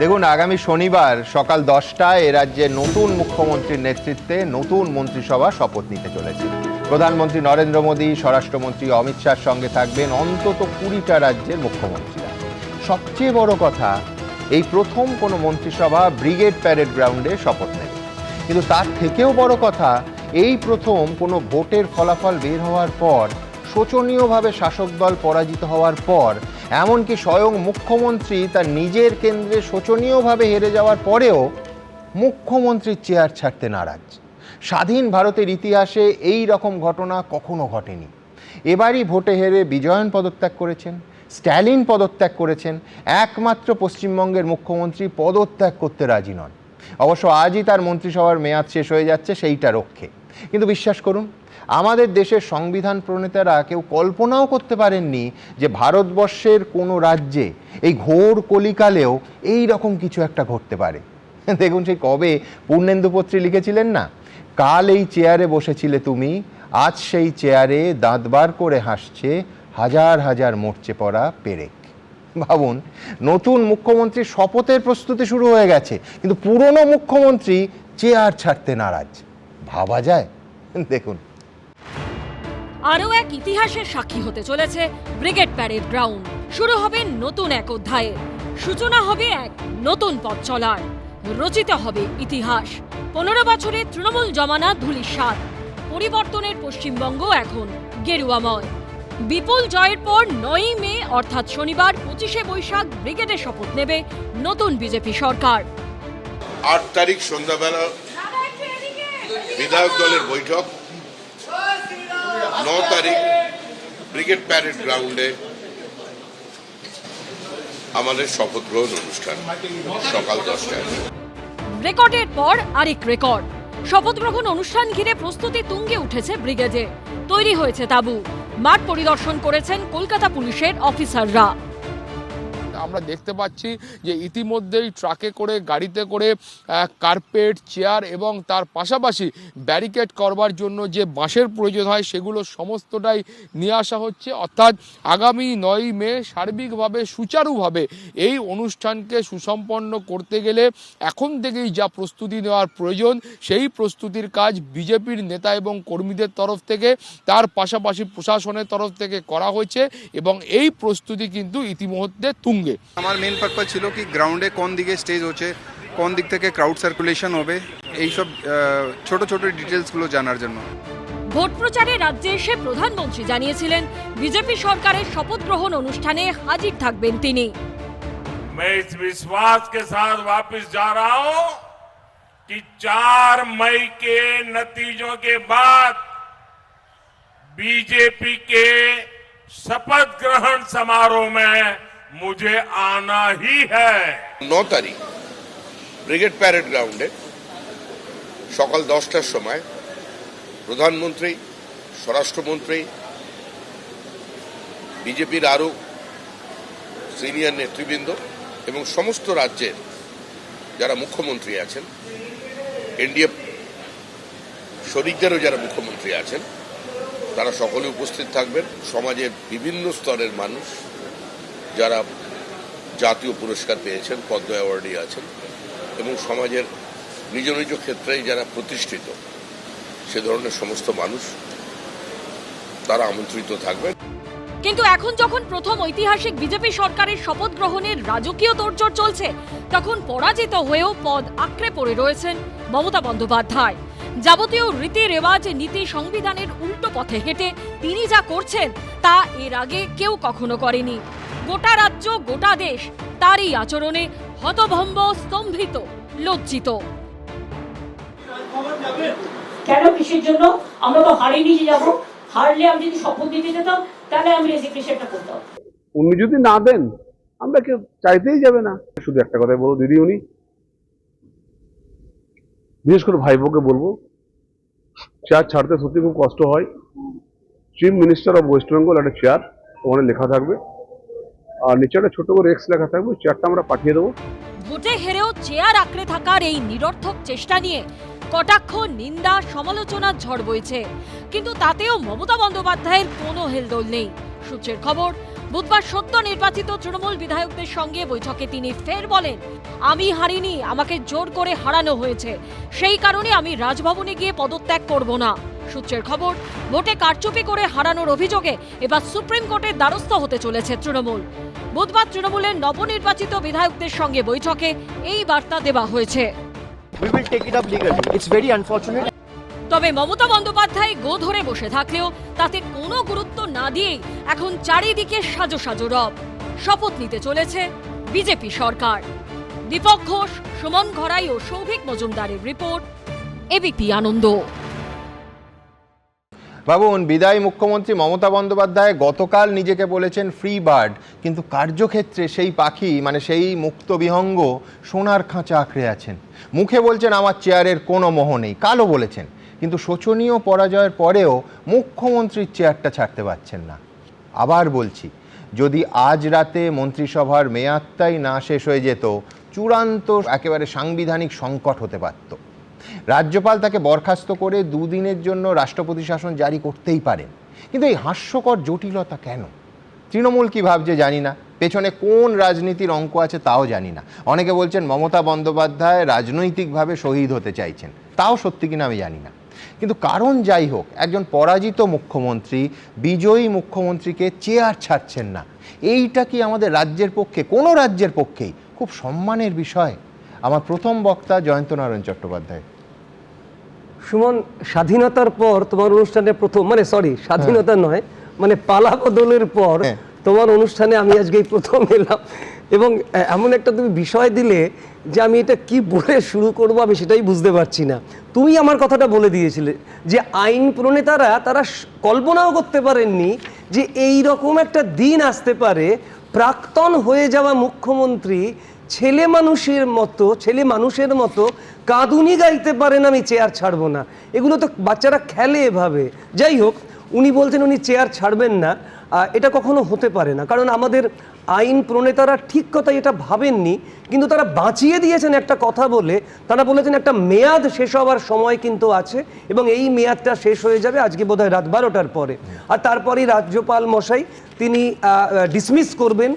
দেখুন, আগামী শনিবার সকাল 10টায় এ রাজ্যের নতুন মুখ্যমন্ত্রীর নেতৃত্বে নতুন মন্ত্রিসভা শপথ নিতে চলেছে। প্রধানমন্ত্রী নরেন্দ্র মোদী, স্বরাষ্ট্রমন্ত্রী অমিত শাহর সঙ্গে থাকবেন অন্তত 20টা রাজ্যের মুখ্যমন্ত্রীরা। সবচেয়ে বড় কথা, এই প্রথম কোনো মন্ত্রিসভা ব্রিগেড প্যারেড গ্রাউন্ডে শপথ নেবে। কিন্তু তার থেকেও বড় কথা, এই প্রথম কোনো ভোটের ফলাফল বের হওয়ার পর, শোচনীয়ভাবে শাসক দল পরাজিত হওয়ার পর, এমনকি স্বয়ং মুখ্যমন্ত্রী তার নিজের কেন্দ্রে শোচনীয়ভাবে হেরে যাওয়ার পরেও মুখ্যমন্ত্রীর চেয়ার ছাড়তে নারাজ। স্বাধীন ভারতের ইতিহাসে এই রকম ঘটনা কখনো ঘটেনি। এবারই ভোটে হেরে বিজয়ন পদত্যাগ করেছেন, স্ট্যালিন পদত্যাগ করেছেন, একমাত্র পশ্চিমবঙ্গের মুখ্যমন্ত্রী পদত্যাগ করতে রাজি নন। অবশ্য আজই তার মন্ত্রিসভার মেয়াদ শেষ হয়ে যাচ্ছে, সেইটা রক্ষে। কিন্তু বিশ্বাস করুন, আমাদের দেশের সংবিধান প্রণেতারা কেউ কল্পনাও করতে পারেননি যে ভারতবর্ষের কোনো রাজ্যে এই ঘোর কলিকালেও এই রকম কিছু একটা ঘটতে পারে। দেখুন, সেই কবে পূর্ণেন্দু পত্রী লিখেছিলেন না, কাল এই চেয়ারে বসেছিলে তুমি, আজ সেই চেয়ারে দাঁত বার করে হাসছে হাজার হাজার মরচে পড়া পেরেক। ভাবুন, নতুন মুখ্যমন্ত্রীর শপথের প্রস্তুতি শুরু হয়ে গেছে, কিন্তু পুরনো মুখ্যমন্ত্রী চেয়ার ছাড়তে নারাজ। ভাবা যায়? দেখুন, আরও এক ইতিহাসের সাক্ষী হতে চলেছে ব্রিগেড প্যারেড গ্রাউন্ড। শুরু হবে নতুন এক অধ্যায়ের, সূচনা হবে এক নতুন পথ চলার, রচিত হবে ইতিহাস। 15 বছরের তৃণমূল জমানা ধূলিসাৎ, পরিবর্তনের পশ্চিমবঙ্গ এখন গেরুয়াময়। বিপুল জয়ের পর 9ই মে অর্থাৎ শনিবার 25শে বৈশাখ ব্রিগেডে শপথ নেবে নতুন বিজেপি সরকার। 8 তারিখ সন্ধ্যাবেলা বিধায়ক দলের বৈঠক, 9 তারিখ ব্রিগেড প্যারেড গ্রাউন্ডে আমাদের শপথ গ্রহণ অনুষ্ঠান সকাল 10টায়। রেকর্ডের পর আরেক রেকর্ড। শপথ গ্রহণ অনুষ্ঠান ঘিরে প্রস্তুতি তুঙ্গে উঠেছে ব্রিগেডে। তৈরি হয়েছে তাঁবু। মাঠ পরিদর্শন করেছেন কলকাতা পুলিশের অফিসাররা। আমরা দেখতে পাচ্ছি যে ইতিমধ্যেই ট্রাকে করে, গাড়িতে করে কার্পেট, চেয়ার এবং তার পাশাপাশি ব্যারিকেড করবার জন্য যে বাঁশের প্রয়োজন হয় সেগুলো সমস্তটাই নিয়ে আসা হচ্ছে। অর্থাৎ আগামী 9ই মে সার্বিকভাবে সুচারুভাবে এই অনুষ্ঠানকে সুসম্পন্ন করতে গেলে এখন থেকেই যা প্রস্তুতি নেওয়ার প্রয়োজন, সেই প্রস্তুতির কাজ বিজেপির নেতা এবং কর্মীদের তরফ থেকে, তার পাশাপাশি প্রশাসনের তরফ থেকে করা হয়েছে এবং এই প্রস্তুতি কিন্তু ইতিমধ্যে তুঙ্গে। আমার মেন পারপাস ছিল কি গ্রাউন্ডে কোন দিকে স্টেজ হচ্ছে, কোন দিক থেকে ক্রাউড সার্কুলেশন হবে, এইসব ছোট ছোট ডিটেলসগুলো জানার জন্য। ভোট প্রচারে রাজ্যে এসে প্রধানমন্ত্রী জানিয়েছিলেন বিজেপি সরকারের শপথ গ্রহণ অনুষ্ঠানে হাজির থাকবেন তিনি। मैं इस विश्वास के साथ वापस जा रहा हूं कि 4 मई के नतीजों के बाद बीजेपी के शपथ ग्रहण समारोह में मुझे आना ही है। 9 তারিখ ব্রিগেড প্যারেড গ্রাউন্ডে সকাল 10টার সময় প্রধানমন্ত্রী, স্বরাষ্ট্রমন্ত্রী, বিজেপির আরো সিনিয়র নেতৃবৃন্দ এবং সমস্ত রাজ্যের যারা মুখ্যমন্ত্রী আছেন, এনডিএ শরিকদেরও যারা মুখ্যমন্ত্রী আছেন, তারা সকলে উপস্থিত থাকবেন। সমাজের বিভিন্ন স্তরের মানুষ যারা জাতীয় পুরস্কার পেয়েছেন, পদ্ম অ্যাওয়ার্ডে আছেন এবং সমাজের নিজ নিজ ক্ষেত্রে যারা প্রতিষ্ঠিত, সে ধরনের সমস্ত মানুষ তারা আমন্ত্রিত থাকবেন। কিন্তু এখন যখন প্রথম ঐতিহাসিক বিজেপি সরকারের শপথ গ্রহণের রাজকীয় তোড়জোড় চলছে, তখন পরাজিত হয়েও পদ আঁকড়ে পড়ে রয়েছেন মমতা বন্দ্যোপাধ্যায়। যাবতীয় রীতি রেওয়াজ, নীতি, সংবিধানের উল্টো পথে হেঁটে তিনি যা করছেন তা এর আগে কেউ কখনো করেনি। গোটা রাজ্য, গোটা দেশ তারই আচরণে হতভম্ব, স্তম্ভিত, লজ্জিত। কেন, কিসের জন্য? আমরা তো হারিয়ে নিয়ে যাবো। হারলে আমি যদি শপথ দিতে যেতাম তাহলে আমি রেজিগনেশনটা করতাম। উনি যদি না দেন আমরা কেউ চাইতেই যাবে না। শুধু একটা কথাই বলবো, দিদি, উনি বিশেষ করে ভাইবোকে বলবো, চেয়ার ছাড়তে সত্যি খুব কষ্ট হয়। Chief minister of West Bengal একটা চেয়ার ওখানে লেখা থাকবে, আর নিচে একটা ছোট করে এক্স লেখা থাকবে। চেয়ারটা আমরা পাঠিয়ে দেবো। ভোটে হেরেও চেয়ার আঁকড়ে থাকার এই নিরর্থক চেষ্টা নিয়ে কটাক্ষ, নিন্দা, সমালোচনার ঝড় বইছে। কিন্তু তাতেও মমতা বন্দ্যোপাধ্যায়ের কোনো হেলদোল নেই। সূত্রের খবর, বুধবার সদ্য নির্বাচিত তৃণমূল বিধায়কদের সঙ্গে বৈঠকে তিনি ফের বলেন, আমি হারিনি, আমাকে জোর করে হারানো হয়েছে, সেই কারণে আমি রাজভবনে গিয়ে পদত্যাগ করব না। সূত্রের খবর, ভোটে কারচুপি করে হারানোর অভিযোগে এবার সুপ্রিম কোর্টের দ্বারস্থ হতে চলেছে তৃণমূল। বুধবার তৃণমূলের নবনির্বাচিত বিধায়কদের সঙ্গে বৈঠকে এই বার্তা দেওয়া হয়েছে। We will take it up legally. It's very unfortunate. তবে মমতা বন্দ্যোপাধ্যায় গো ধরে বসে থাকলেও তাতে কোনো গুরুত্ব না দিয়েই এখন চারিদিকে সাজো সাজো রব। শপথ নিতে চলেছে বিজেপি সরকার। দীপক ঘোষ, সুমন ঘরাই ও সৌভিক মজুমদারের রিপোর্ট, এবিপি আনন্দ। ভাবুন, বিদায়ী মুখ্যমন্ত্রী মমতা বন্দ্যোপাধ্যায় গতকাল নিজেকে বলেছেন ফ্রি বার্ড, কিন্তু কার্যক্ষেত্রে সেই পাখি মানে সেই মুক্ত বিহঙ্গ সোনার খাঁচা আঁকড়ে আছেন। মুখে বলছেন আমার চেয়ারের কোনো মোহ নেই, কালও বলেছেন, কিন্তু শোচনীয় পরাজয়ের পরেও মুখ্যমন্ত্রীর চেয়ারটা ছাড়তে পারছেন না। আবার বলছি, যদি আজ রাতে মন্ত্রিসভার মেয়াদটাই না শেষ হয়ে যেত, চূড়ান্ত একেবারে সাংবিধানিক সংকট হতে পারত। রাজ্যপাল তাকে বরখাস্ত করে দুদিনের জন্য রাষ্ট্রপতি শাসন জারি করতেই পারেন, কিন্তু এই হাস্যকর জটিলতা কেন? তৃণমূল কি ভাবছে জানি না, পেছনে কোন রাজনীতির অঙ্ক আছে তাও জানি না। অনেকে বলছেন মমতা বন্দ্যোপাধ্যায় রাজনৈতিকভাবে শহীদ হতে চাইছেন, তাও সত্যি কিনা আমি জানি না। কিন্তু কারণ যাই হোক, একজন পরাজিত মুখ্যমন্ত্রী বিজয়ী মুখ্যমন্ত্রীকে চেয়ার ছাড়ছেন না, এইটা কি আমাদের রাজ্যের পক্ষে, কোনো রাজ্যের পক্ষেই খুব সম্মানের বিষয়? আমার প্রথম বক্তা জয়ন্ত নারায়ণ চট্টোপাধ্যায়। সুমন, স্বাধীনতার পর তোমার অনুষ্ঠানে প্রথম, মানে সরি স্বাধীনতা নয়, মানে পালা বদলের পর তোমার অনুষ্ঠানে আমি আজকে প্রথম এলাম, এবং এমন একটা তুমি বিষয় দিলে যে আমি এটা কি বলে শুরু করবো আমি সেটাই বুঝতে পারছি না। তুমি আমার কথাটা বলে দিয়েছিলে যে আইন প্রণেতারা তারা কল্পনাও করতে পারেননি যে এই রকম একটা দিন আসতে পারে, প্রাক্তন হয়ে যাওয়া মুখ্যমন্ত্রী ছেলে মানুষের মতো কাঁদুনি গাইতে পারেন আমি চেয়ার ছাড়বো না। এগুলো তো বাচ্চারা খেলে এভাবে। যাই হোক, উনি বলছেন উনি চেয়ার ছাড়বেন না, এটা কখনো হতে পারে না, কারণ আমাদের আইন প্রণেতারা ঠিক কথা এটা ভাবেননি, কিন্তু তারা বাঁচিয়ে দিয়েছেন একটা কথা বলে। তারা বলেছেন একটা মেয়াদ শেষ হওয়ার সময় কিন্তু আছে, এবং এই মেয়াদটা শেষ হয়ে যাবে আজকে বোধহয় রাত 12টার পরে, আর তারপরেই রাজ্যপাল মশাই তিনি ডিসমিস করবেন,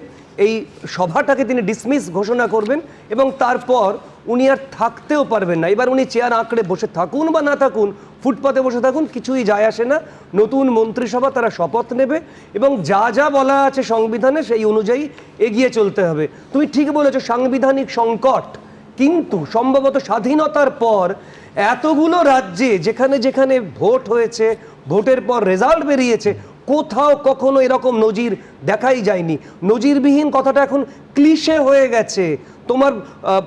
এই সভাটাকে তিনি ডিসমিস ঘোষণা করবেন, এবং তারপর উনি আর থাকতেও পারবেন না। এবার উনি চেয়ার আঁকড়ে বসে থাকুন বা না থাকুন, ফুটপাতে বসে থাকুন, কিছুই যায় আসে না। নতুন মন্ত্রিসভা তারা শপথ নেবে, এবং যা যা বলা আছে সংবিধানে সেই অনুযায়ী এগিয়ে চলতে হবে। তুমি ঠিক বলেছো, সাংবিধানিক সংকট, কিন্তু সম্ভবত স্বাধীনতার পর এতগুলো রাজ্যে যেখানে যেখানে ভোট হয়েছে, ভোটের পর রেজাল্ট বেরিয়েছে, কোথাও কখনো এরকম নজির দেখাই যায়নি। নজিরবিহীন কথাটা এখন ক্লিশে হয়ে গেছে। তোমার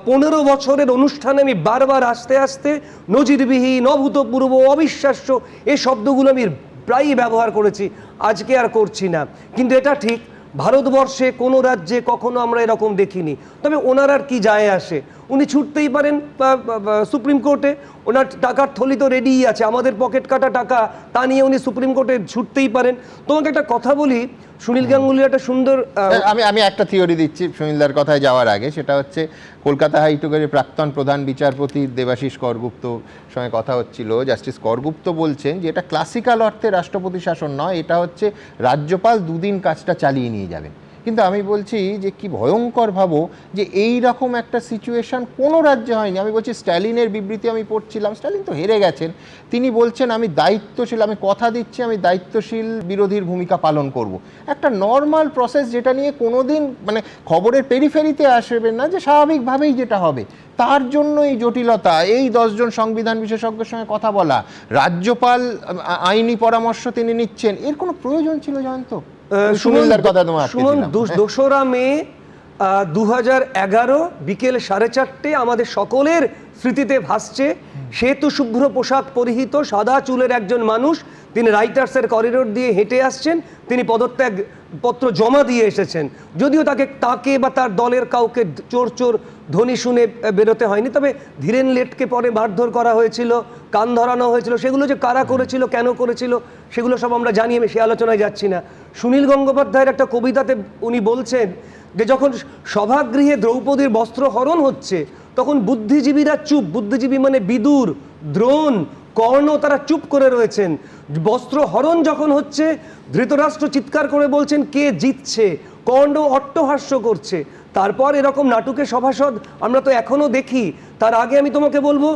15 বছরের অনুষ্ঠানে আমি বারবার আস্তে নজিরবিহীন, অভূতপূর্ব, অবিশ্বাস্য এই শব্দগুলো আমি প্রায়ই ব্যবহার করেছি, আজকে আর করছি না। কিন্তু এটা ঠিক, ভারতবর্ষে কোনো রাজ্যে কখনো আমরা এরকম দেখিনি। তবে ওনার আর কি যায় আসে, উনি ছুটতেই পারেন সুপ্রিম কোর্টে, ওনার টাকার থলি তো রেডিই আছে, আমাদের পকেট কাটা টাকা, তা নিয়ে উনি সুপ্রিম কোর্টে ছুটতেই পারেন। তোমাকে একটা কথা বলি, সুনীল গাঙ্গুলির একটা সুন্দর আমি একটা থিওরি দিচ্ছি সুনীলদার কথায় যাওয়ার আগে, সেটা হচ্ছে কলকাতা হাইকোর্টের প্রাক্তন প্রধান বিচারপতি দেবাশিস করগুপ্ত সঙ্গে কথা হচ্ছিল। জাস্টিস করগুপ্ত বলছেন যে এটা ক্লাসিক্যাল অর্থে রাষ্ট্রপতি শাসন নয়, এটা হচ্ছে রাজ্যপাল দুদিন কাজটা চালিয়ে নিয়ে যাবেন। কিন্তু আমি বলছি যে কি ভয়ঙ্কর ভাবো যে এই রকম একটা সিচুয়েশন কোনো রাজ্যে হয়নি। আমি বলছি স্ট্যালিনের বিবৃতি আমি পড়ছিলাম, স্ট্যালিন তো হেরে গেছেন, তিনি বলছেন আমি দায়িত্বশীল, আমি কথা দিচ্ছি আমি দায়িত্বশীল বিরোধীর ভূমিকা পালন করব। একটা নর্মাল প্রসেস যেটা নিয়ে কোনোদিন মানে খবরের পেরিফেরিতে আসবেন না, যে স্বাভাবিকভাবেই যেটা হবে, তার জন্য এই জটিলতা, এই 10 জন সংবিধান বিশেষজ্ঞের সঙ্গে কথা বলা, রাজ্যপাল আইনি পরামর্শ তিনি নিচ্ছেন, এর কোনো প্রয়োজন ছিল জয়ন্ত? সুমন, 2রা মে 2011 বিকেল 4:30 আমাদের সকলের স্মৃতিতে ভাসছে। শ্বেত শুভ্র পোশাক পরিহিত সাদা চুলের একজন মানুষ, তিনি রাইটার্সের করিডোর দিয়ে হেঁটে আসছেন, তিনি পদত্যাগ পত্র জমা দিয়ে এসেছেন। যদিও তাকে বা তার দলের কাউকে চোর ধ্বনি শুনে বেরোতে হয়নি, তবে ধীরেন লেটকে পরে মারধর করা হয়েছিল, কান ধরানো হয়েছিল, সেগুলো যে কারা করেছিল, কেন করেছিল, সেগুলো সব আমরা জানি, আমি সে আলোচনায় যাচ্ছি না। সুনীল গঙ্গোপাধ্যায়ের একটা কবিতাতে উনি বলছেন যে যখন সভাগৃহে দ্রৌপদীর বস্ত্র হরণ হচ্ছে, তখন বুদ্ধিজীবীরা চুপ। বুদ্ধিজীবী মানে বিদুর, দ্রোণ, কর্ণ তারা চুপ করে রয়েছেন। বস্ত্র হরণ যখন হচ্ছে, ধৃতরাষ্ট্র চিৎকার করে বলছেন কে জিতছে, কর্ণ অট্টহাস্য করছে। তারপর এরকম নাটকের সভাসদ আমরা তো এখনো দেখি। তার আগে আমি তোমাকে বলবো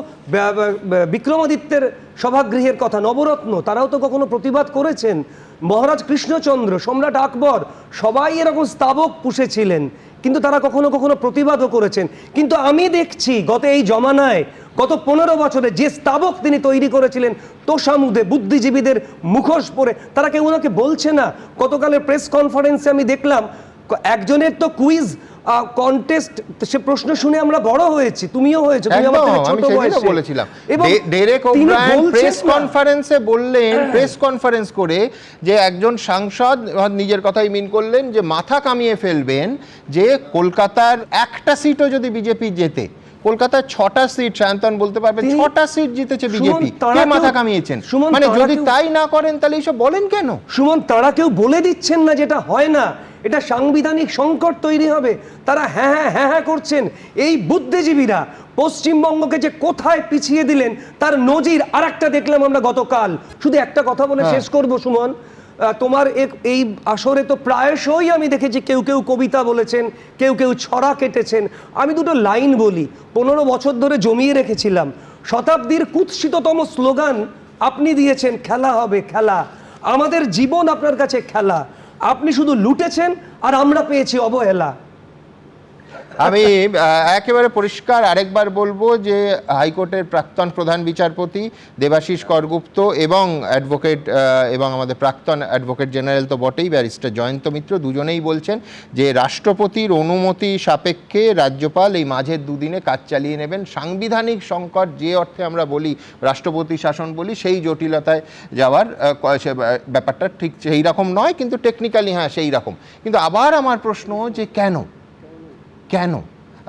বিক্রমাদিত্যের সভাগৃহের কথা, নবরত্ন তারাও তো কখনো প্রতিবাদ করেছেন। মহারাজ কৃষ্ণচন্দ্র, সম্রাট আকবর, সবাই এরকম স্তাবক পুষেছিলেন, কিন্তু তারা কখনো কখনো প্রতিবাদও করেছেন। কিন্তু আমি দেখছি গত এই জমানায়, গত 15 বছরে যে স্তাবক তিনি তৈরি করেছিলেন তোষামুদে বুদ্ধিজীবীদের মুখোশ পরে, তারা কেউ ওনাকে বলছে না। গতকালের প্রেস কনফারেন্সে আমি দেখলাম একজনের তো কুইজ কন্টেস্ট, সে প্রশ্ন শুনে আমরা বড় হয়েছি, তুমিও হয়েছো, তুমি আমার থেকে ছোট বয়সে বলেছিলাম। এবং ডেরেক ওব্রায়ান প্রেস কনফারেন্সে বললেন, প্রেস কনফারেন্স করে, যে একজন সাংসদ নিজের কথাই মিন করলেন যে মাথা কামিয়ে ফেলবেন যে কলকাতার একটা সিটও যদি বিজেপি জেতে, কলকাতার 6টা সিট সায়ন্তন বলতে পারবে 6টা সিট জিতেছে বিজেপি, কে মাথা কামিয়েছেন? মানে যদি তাই না করেন তাহলে এইসব বলেন কেন? সুমন, তারা কেউ বলে দিচ্ছেন না যেটা হয় না, এটা সাংবিধানিক সংকট তৈরি হবে, তারা হ্যাঁ হ্যাঁ হ্যাঁ হ্যাঁ করছেন। এই বুদ্ধিজীবীরা পশ্চিমবঙ্গকে যে কোথায় পিছিয়ে দিলেন তার নজির আরেকটা দেখলাম আমরা গতকাল। শুধু একটা কথা বলে শেষ করব সুমন, তোমার এই আসরে তো প্রায়শই আমি দেখেছি কেউ কেউ কবিতা বলেছেন, কেউ কেউ ছড়া কেটেছেন। আমি দুটো লাইন বলি, 15 বছর ধরে জমিয়ে রেখেছিলাম। শতাব্দীর কুৎসিততম স্লোগান আপনি দিয়েছেন, খেলা হবে খেলা। আমাদের জীবন আপনার কাছে খেলা, আপনি শুধু লুটেছেন আর আমরা পেয়েছি অবহেলা। আমি একেবারে পরিষ্কার আরেকবার বলবো যে হাইকোর্টের প্রাক্তন প্রধান বিচারপতি দেবাশিস করগুপ্ত এবং অ্যাডভোকেট এবং আমাদের প্রাক্তন অ্যাডভোকেট জেনারেল তো বটেই, ব্যারিস্টার জয়ন্ত মিত্র, দুজনেই বলছেন যে রাষ্ট্রপতির অনুমতি সাপেক্ষে রাজ্যপাল এই মাঝের দুদিনে কাজ চালিয়ে নেবেন। সাংবিধানিক সংকট যে অর্থে আমরা বলি, রাষ্ট্রপতি শাসন বলি, সেই জটিলতায় যাওয়ার ব্যাপারটা ঠিক সেই রকম নয়, কিন্তু টেকনিক্যালি হ্যাঁ সেই রকম। কিন্তু আবার আমার প্রশ্ন যে কেন?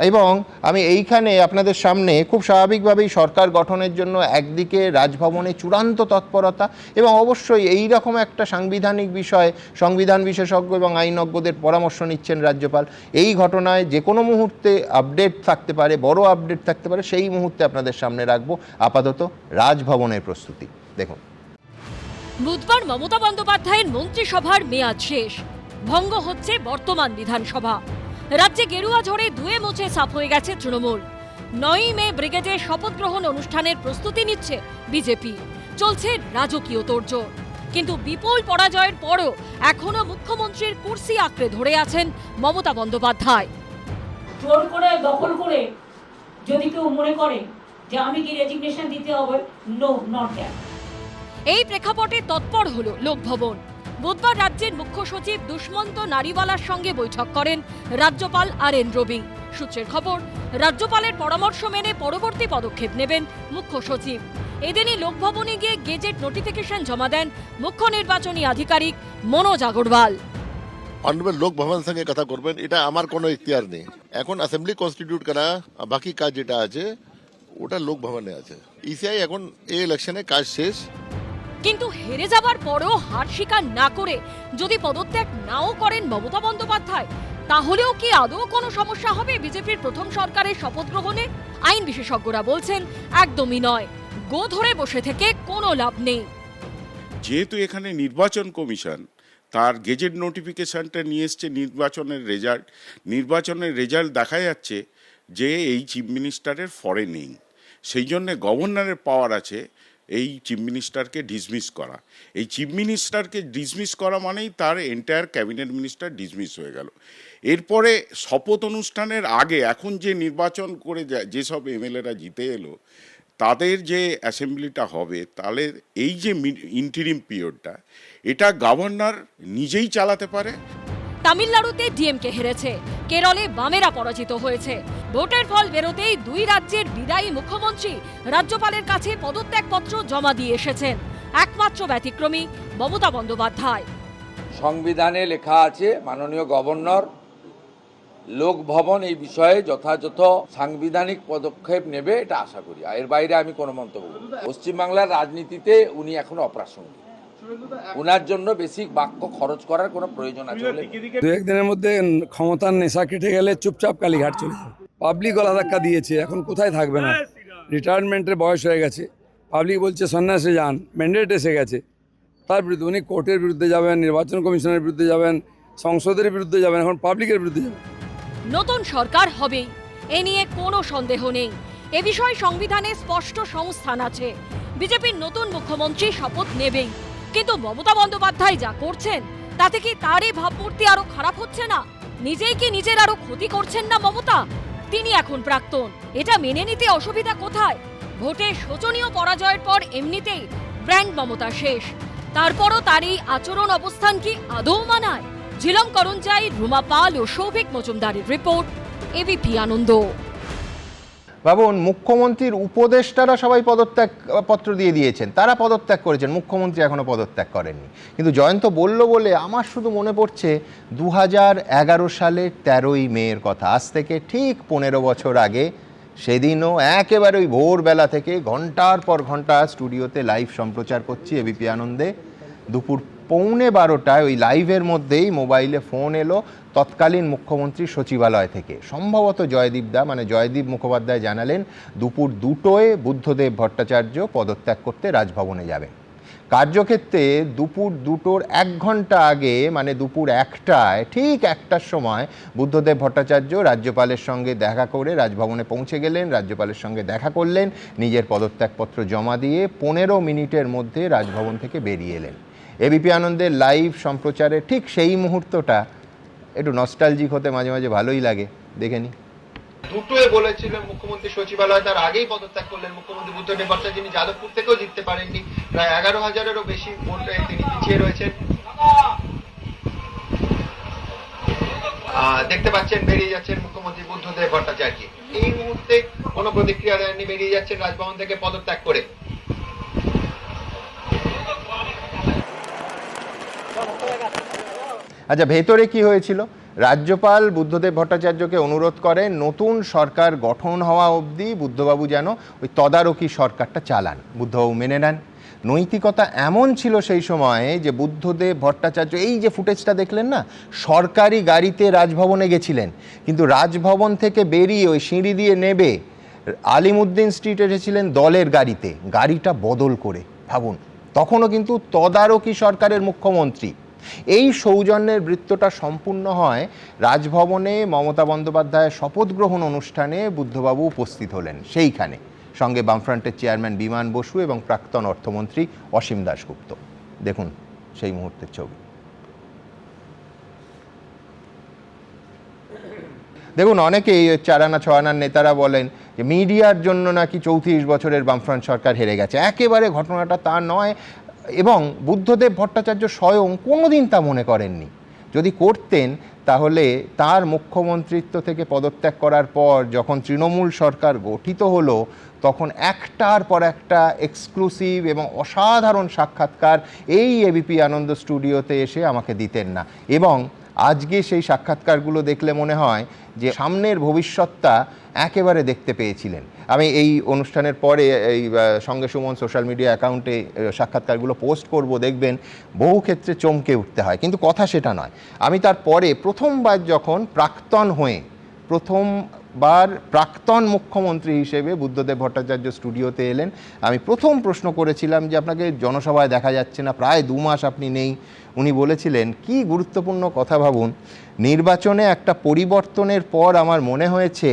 এবং আমি এইখানে আপনাদের সামনে খুব স্বাভাবিকভাবেই সরকার গঠনের জন্য একদিকে রাজভবনে চূড়ান্ত তৎপরতা, এবং অবশ্যই এই রকম একটা সাংবিধানিক বিষয় সংবিধান বিশেষজ্ঞ এবং আইনজ্ঞদের পরামর্শ নিচ্ছেন রাজ্যপাল। এই ঘটনায় যে কোনো মুহূর্তে আপডেট থাকতে পারে, বড় আপডেট থাকতে পারে, সেই মুহূর্তে আপনাদের সামনে রাখবো। আপাতত রাজভবনের প্রস্তুতি দেখুন। বুধবার মমতা বন্দ্যোপাধ্যায়ের মন্ত্রিসভার মেয়াদ শেষ, ভঙ্গ হচ্ছে বর্তমান বিধানসভা। রাজ্যে গেরুয়া ঝড়ে ধুয়ে মুছে সাফ হয়ে গেছে তৃণমূল। 9ই মে ব্রিগেডে শপথ গ্রহণ অনুষ্ঠানের প্রস্তুতি নিচ্ছে বিজেপি, চলছে রাজকীয় তোড়জোড়। কিন্তু বিপুল পরাজয়ের পরও এখনো মুখ্যমন্ত্রীর কুর্সি আঁকড়ে ধরে আছেন মমতা বন্দ্যোপাধ্যায়। জোর করে দখল করে যদি কেউ মনে করে যে আমি কি রেজিগনেশন দিতে হবে, নো, নট দ্যাট। এই প্রেক্ষাপটে তৎপর হলো লোকভবন। বুধবার রাজ্যের মুখ্য সচিব দুষ্মন্ত নারীওয়ালার সঙ্গে বৈঠক করেন রাজ্যপাল RN রবি। সূত্রের খবর, রাজ্যপালের পরামর্শ মেনে পরবর্তী পদক্ষেপ নেবেন মুখ্য সচিব। এদিনই লোকভবনে গিয়ে গেজেট নোটিফিকেশন জমা দেন মুখ্য নির্বাচনী আধিকারিক মনোজ আগরওয়াল। অনারেবল লোক ভবন সঙ্গে কথা করবেন, এটা আমার কোনো ইখতিয়ার নেই। এখন অ্যাসেম্বলি কনস্টিটিউট করা, বাকি কাজ যেটা আছে ওটা লোক ভবনে আছে। ইসিআই এখন এই ইলেকশনে কাজ শেষ। কিন্তু হেরে যাবার পরও হার স্বীকার না করে যদি পদত্যাগ নাও করেন মমতা বন্দ্যোপাধ্যায়, তাহলেও কি আদৌ কোনো সমস্যা হবে বিজেপির প্রথম সরকারের শপথ গ্রহণে? আইন বিশেষজ্ঞরা বলছেন একদমই নয়, গো ধরে বসে থেকে কোনো লাভ নেই। যেহেতু এখানে নির্বাচন কমিশন তার গেজেট নোটিফিকেশনটা নিয়ে এসছে নির্বাচনের রেজাল্ট দেখা যাচ্ছে যে এই চিফ মিনিস্টারের ফরে নেই, সেই জন্যে গভর্নরের পাওয়ার আছে এই চিফ মিনিস্টারকে ডিসমিস করা। এই চিফ মিনিস্টারকে ডিসমিস করা মানেই তার এন্টায়ার ক্যাবিনেট মিনিস্টার ডিসমিস হয়ে গেল। এরপরে শপথ অনুষ্ঠানের আগে এখন যে নির্বাচন করে যেসব এমএলএরা জিতে এলো তাদের যে অ্যাসেম্বলিটা হবে, তাহলে এই যে ইন্টারিম পিরিয়ডটা এটা গভর্নর নিজেই চালাতে পারে। তামিলনাড়ুতে ডিএমকে হেরেছে, কেরলে বামেরা পরাজিত হয়েছে। ভোটের ফল বেরোতেই দুই রাজ্যের বিদায়ী মুখ্যমন্ত্রী রাজ্যপালের কাছে পদত্যাগপত্র জমা দিয়ে এসেছেন। একমাত্র ব্যতিক্রমী মমতা বন্দ্যোপাধ্যায়। সংবিধানে লেখা আছে মাননীয় গভর্নর লোকভবন এই বিষয়ে যথাযথ সাংবিধানিক পদক্ষেপ নেবে, এটা আশা করি। এর বাইরে আমি কোনো মন্তব্য করি না। পশ্চিমবাংলার রাজনীতিতে উনি এখন অপ্রাসঙ্গিক, উনার জন্য বেসিক বাক্য খরচ করার কোনো প্রয়োজন আছে বলে। দু একদিনের মধ্যে ক্ষমতার নেশা কেটে গেলে চুপচাপ কালীঘাট চলে যাবে। পাবলিক গলা ধাক্কা দিয়েছে, এখন কোথায় থাকবে না, রিটায়ারমেন্টের বয়স হয়ে গেছে, পাবলিক বলছে সন্ন্যাসে যান, ম্যান্ডেট এসে গেছে, তার বিরুদ্ধে উনি কোর্টের বিরুদ্ধে যাবেন, নির্বাচন কমিশনের বিরুদ্ধে যাবেন, সংসদের বিরুদ্ধে যাবেন, এখন পাবলিকের বিরুদ্ধে যাবেন। নতুন সরকার হবেই, এ নিয়ে কোনো সন্দেহ নেই। এ বিষয়ে সংবিধানে স্পষ্ট সংস্থান আছে। বিজেপির নতুন মুখ্যমন্ত্রী শপথ নেবেই, কিন্তু মমতা বন্দ্যোপাধ্যায় যা করছেন তাতে কি তারই ভাবমূর্তি আরো খারাপ হচ্ছে না? নিজেই কি নিজের আরো ক্ষতি করছেন না মমতা? তিনি এখন প্রাক্তন, এটা মেনে নিতে অসুবিধা কোথায়? ভোটে শোচনীয় পরাজয়ের পর এমনিতেই ব্র্যান্ড মমতা শেষ, তারপরও তার এই আচরণ অবস্থান কি আদৌ মানায়? ঝিলম করঞ্জাই, রুমা পাল ও সৌভিক মজুমদারের রিপোর্ট, এবিপি আনন্দ। ভাবুন, মুখ্যমন্ত্রীর উপদেষ্টারা সবাই পদত্যাগ পত্র দিয়ে দিয়েছেন, তারা পদত্যাগ করেছেন, মুখ্যমন্ত্রী এখনো পদত্যাগ করেননি। কিন্তু জয়ন্ত বলল বলে আমার শুধু মনে পড়ছে 2011 সালের 13ই মের কথা। আজ থেকে ঠিক 15 বছর আগে, সেদিনও একেবারে ওই ভোরবেলা থেকে ঘন্টার পর ঘন্টা স্টুডিওতে লাইভ সম্প্রচার করছি এবিপি আনন্দে। দুপুর 11:15 ওই লাইভের মধ্যেই মোবাইলে ফোন এলো তৎকালীন মুখ্যমন্ত্রী সচিবালয় থেকে। সম্ভবত জয়দীপ দা, মানে জয়দীপ মুখোপাধ্যায় জানালেন দুপুর 2টোয় বুদ্ধদেব ভট্টাচার্য পদত্যাগ করতে রাজভবনে যাবেন। কার্যক্ষেত্রে দুপুর 2টোর 1 ঘন্টা আগে, মানে দুপুর 1টায়, ঠিক 1টার সময় বুদ্ধদেব ভট্টাচার্য রাজ্যপালের সঙ্গে দেখা করে রাজভবনে পৌঁছে গেলেন, রাজ্যপালের সঙ্গে দেখা করলেন, নিজের পদত্যাগপত্র জমা দিয়ে 15 মিনিটের মধ্যে রাজভবন থেকে বেরিয়ে এলেন। এবিপি আনন্দের লাইভ সম্প্রচারে ঠিক সেই মুহূর্তটা একটু নস্টালজিক হতে মাঝে মাঝে ভালোই লাগে, দেখে নি। 2টোয় বলেছিলেন মুখ্যমন্ত্রী সচিবালয়, তার আগেই পদত্যাগ করলেন মুখ্যমন্ত্রী বুদ্ধদেব ভট্টাচার্য। যিনি যাদবপুর থেকেও জিততে পারেননি, প্রায় 11,000-এরও বেশি ভোটে তিনি পিছিয়ে রয়েছেন। দেখতে পাচ্ছেন বেরিয়ে যাচ্ছেন মুখ্যমন্ত্রী বুদ্ধদেব ভট্টাচার্য। এই মুহূর্তে কোনো প্রতিক্রিয়া দেননি, বেরিয়ে যাচ্ছেন রাজভবন থেকে পদত্যাগ করে। আচ্ছা, ভেতরে কি হয়েছিল? রাজ্যপাল বুদ্ধদেব ভট্টাচার্যকে অনুরোধ করেন নতুন সরকার গঠন হওয়া অবধি বুদ্ধবাবু যেন ওই তদারকি সরকারটা চালান। বুদ্ধবাবু মেনে নেন। নৈতিকতা এমন ছিল সেই সময়ে যে বুদ্ধদেব ভট্টাচার্য, এই যে ফুটেজটা দেখলেন না, সরকারি গাড়িতে রাজভবনে গেছিলেন, কিন্তু রাজভবন থেকে বেরিয়ে ওই সিঁড়ি দিয়ে নেবে আলিমুদ্দিন স্ট্রিট এসেছিলেন দলের গাড়িতে, গাড়িটা বদল করে। ভাবুন, তখনও কিন্তু তদারকি সরকারের মুখ্যমন্ত্রী। এই সৌজন্যের বৃত্তটা সম্পূর্ণ হয় রাজভবনে। মমতা বন্দ্যোপাধ্যায়ের শপথ গ্রহণ অনুষ্ঠানে বুদ্ধবাবু উপস্থিত হলেন, সেইখানে সঙ্গে বামফ্রন্টের চেয়ারম্যান বিমান বসু এবং প্রাক্তন অর্থমন্ত্রী অসীম দাশগুপ্ত। দেখুন সেই মুহূর্তের ছবি। দেখুন, অনেকেই 4 আনা 6 আনার নেতারা বলেন যে মিডিয়ার জন্য নাকি 34 বছরের বামফ্রন্ট সরকার হেরে গেছে। একেবারে ঘটনাটা তা নয়, এবং বুদ্ধদেব ভট্টাচার্য স্বয়ং কোনোদিন তা মনে করেননি। যদি করতেন তাহলে তার মুখ্যমন্ত্রিত্ব থেকে পদত্যাগ করার পর যখন তৃণমূল সরকার গঠিত হলো, তখন একটার পর একটা এক্সক্লুসিভ এবং অসাধারণ সাক্ষাৎকার এই এবিপি আনন্দ স্টুডিওতে এসে আমাকে দিতেন না। এবং আজকে সেই সাক্ষাৎকারগুলো দেখলে মনে হয় যে সামনের ভবিষ্যৎটা একেবারে দেখতে পেয়েছিলেন। আমি এই অনুষ্ঠানের পরে এই সঙ্গে সুমন সোশ্যাল মিডিয়া অ্যাকাউন্টে সাক্ষাৎকারগুলো পোস্ট করব, দেখবেন বহু ক্ষেত্রে চমকে উঠতে হয়। কিন্তু কথা সেটা নয়। আমি তারপরে প্রথমবার যখন প্রথমবার প্রাক্তন মুখ্যমন্ত্রী হিসেবে বুদ্ধদেব ভট্টাচার্য স্টুডিওতে এলেন, আমি প্রথম প্রশ্ন করেছিলাম যে আপনাকে জনসভায় দেখা যাচ্ছে না, প্রায় 2 মাস আপনি নেই। উনি বলেছিলেন কি গুরুত্বপূর্ণ কথা, ভাবুন, নির্বাচনে একটা পরিবর্তনের পর আমার মনে হয়েছে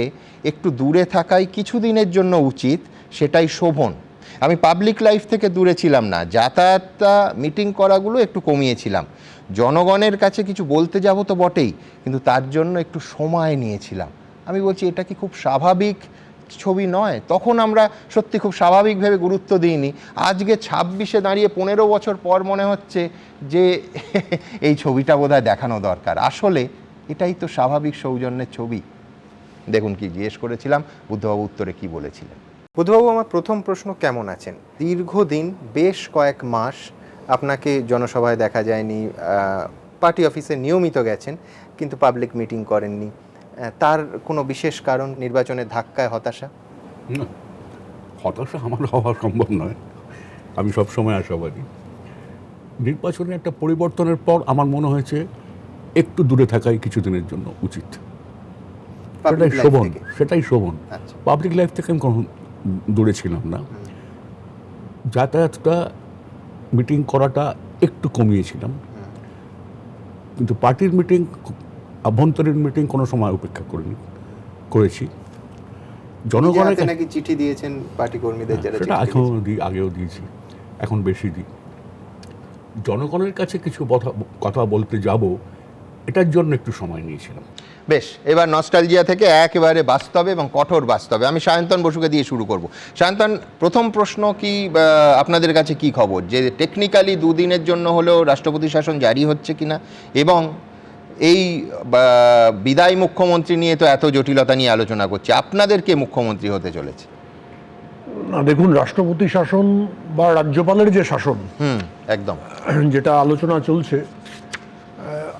একটু দূরে থাকাই কিছুদিনের জন্য উচিত, সেটাই শোভন। আমি পাবলিক লাইফ থেকে দূরে ছিলাম না, যাতায়াতটা মিটিং করাগুলো একটু কমিয়েছিলাম, জনগণের কাছে কিছু বলতে যাব তো বটেই, কিন্তু তার জন্য একটু সময় নিয়েছিলাম। আমি বলছি এটা কি খুব স্বাভাবিক ছবি নয়? তখন আমরা সত্যি খুব স্বাভাবিকভাবে গুরুত্ব দিইনি। আজকে 26-এ দাঁড়িয়ে 15 বছর পর মনে হচ্ছে যে এই ছবিটা বোধহয় দেখানো দরকার। আসলে এটাই তো স্বাভাবিক সৌজন্যের ছবি। দেখুন কি জিজ্ঞেস করেছিলাম, বুদ্ধবাবু উত্তরে কি বলেছিলেন। বুদ্ধবাবু, আমার প্রথম প্রশ্ন, কেমন আছেন? দীর্ঘদিন, বেশ কয়েক মাস আপনাকে জনসভায় দেখা যায়নি, পার্টি অফিসে নিয়মিত গেছেন কিন্তু পাবলিক মিটিং করেননি। তার কোনো বিশেষ কারণ? নির্বাচনের ধাক্কায় হতাশা? না, হতাশা আমার হওয়া সম্ভব নয়। আমি সবসময় আশাবাদী। নির্বাচনে একটা পরিবর্তনের পর আমার মনে হয়েছে একটু দূরে থাকাই কিছুদিনের জন্য উচিত। সেটাই শোভন। পাবলিক লাইফ থেকে আমি কোনো দূরে ছিলাম না। যাতায়াতটা মিটিং করাটা একটু কমিয়েছিলাম, কিন্তু পার্টির মিটিং, আভ্যন্তরীণ মিটিং কোনো সময় উপেক্ষা করেছি। জনগণের নাকি চিঠি দিয়েছেন পার্টি কর্মীদের, সেটা আগেও দিয়েছি, এখন বেশি দিই। জনগণের কাছে কিছু কথা বলতে যাব, এটার জন্য একটু সময় নিয়েছিলাম। বেশ, এবার নস্টালজিয়া থেকে একেবারে বাস্তবে এবং কঠোর বাস্তবে আমি সায়ন্তন বসুকে দিয়ে শুরু করব। সায়ন্তন, প্রথম প্রশ্ন কি আপনাদের কাছে কি খবর যে টেকনিক্যালি দুদিনের জন্য হলেও রাষ্ট্রপতি শাসন জারি হচ্ছে কিনা, এবং এই বিদায় মুখ্যমন্ত্রী নিয়ে তো এত জটিলতা নিয়ে আলোচনা করছে, আপনাদের কে মুখ্যমন্ত্রী হতে চলেছে? না দেখুন, রাষ্ট্রপতি শাসন বা রাজ্যপালের যে শাসন একদম যেটা আলোচনা চলছে,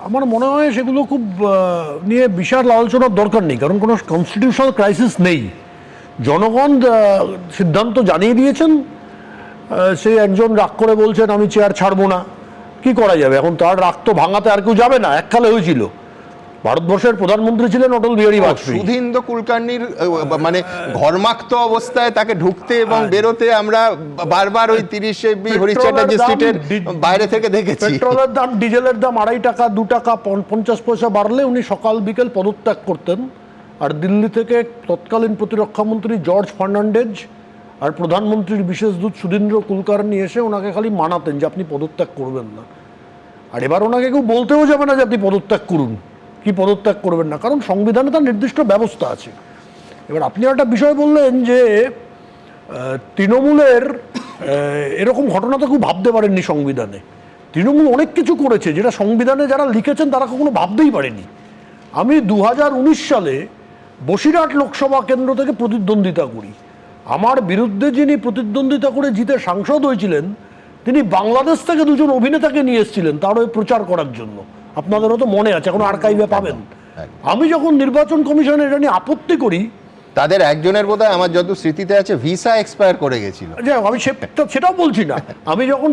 আমার মনে হয় সেগুলো খুব নিয়ে বিশাল আলোচনার দরকার নেই, কারণ কোনো কনস্টিটিউশনাল ক্রাইসিস নেই। জনগণ সিদ্ধান্ত জানিয়ে দিয়েছেন, সে একজন রাগ করে বলছেন আমি চেয়ার ছাড়বো না, কি করা যাবে? এখন তার রাগ তো ভাঙাতে আর কেউ যাবে না। এককালে হয়েছিল, ভারতবর্ষের প্রধানমন্ত্রী ছিলেন অটল বিহারী বাজপেয়ী। সুধীন্দ্র কুলকার্নির মানে ঘর্মাক্ত অবস্থায় তাকে ঢুকতে এবং বেরোতে আমরা বারবার ওই 30 হরিশ চ্যাটার্জি স্ট্রিটের বাইরে থেকে দেখেছি। পেট্রোলের দাম, ডিজেলের দাম 2.5 টাকা 2 টাকা 50 পয়সা বাড়লে উনি সকাল বিকেল পদত্যাগ করতেন, আর দিল্লি থেকে তৎকালীন প্রতিরক্ষা মন্ত্রী জর্জ ফার্নান্ডেজ আর প্রধানমন্ত্রীর বিশেষ দূত সুধীন্দ্র কুলকার্নি এসে ওনাকে খালি মানাতেন যে আপনি পদত্যাগ করবেন না। আর এবার ওনাকে কেউ বলতেও যাবে না যে আপনি পদত্যাগ করুন, কি পদত্যাগ করবেন না, কারণ সংবিধানে তার নির্দিষ্ট ব্যবস্থা আছে। এবার আপনি একটা বিষয় বললেন যে তৃণমূলের এরকম ঘটনা তো খুব ভাবতে পারেননি সংবিধানে। তৃণমূল অনেক কিছু করেছে যেটা সংবিধানে যারা লিখেছেন তারা কখনো ভাবতেই পারেনি। আমি 2019 সালে বসিরহাট লোকসভা কেন্দ্র থেকে প্রতিদ্বন্দ্বিতা করি। আমার বিরুদ্ধে যিনি প্রতিদ্বন্দ্বিতা করে জিতে সাংসদ হয়েছিলেন, তিনি বাংলাদেশ থেকে 2জন অভিনেতাকে নিয়ে এসেছিলেন তার ওই প্রচার করার জন্য। আপনাদেরও তো মনে আছে, এখন আর্কাইভে পাবেন। আমি যখন নির্বাচন কমিশনে এটা নিয়ে আপত্তি করি, তাদের একজনের বোধহয় আমার যত স্মৃতিতে আছে ভিসা এক্সপায়ার করে গেছিল। আমি সেটাও বলছি না, আমি যখন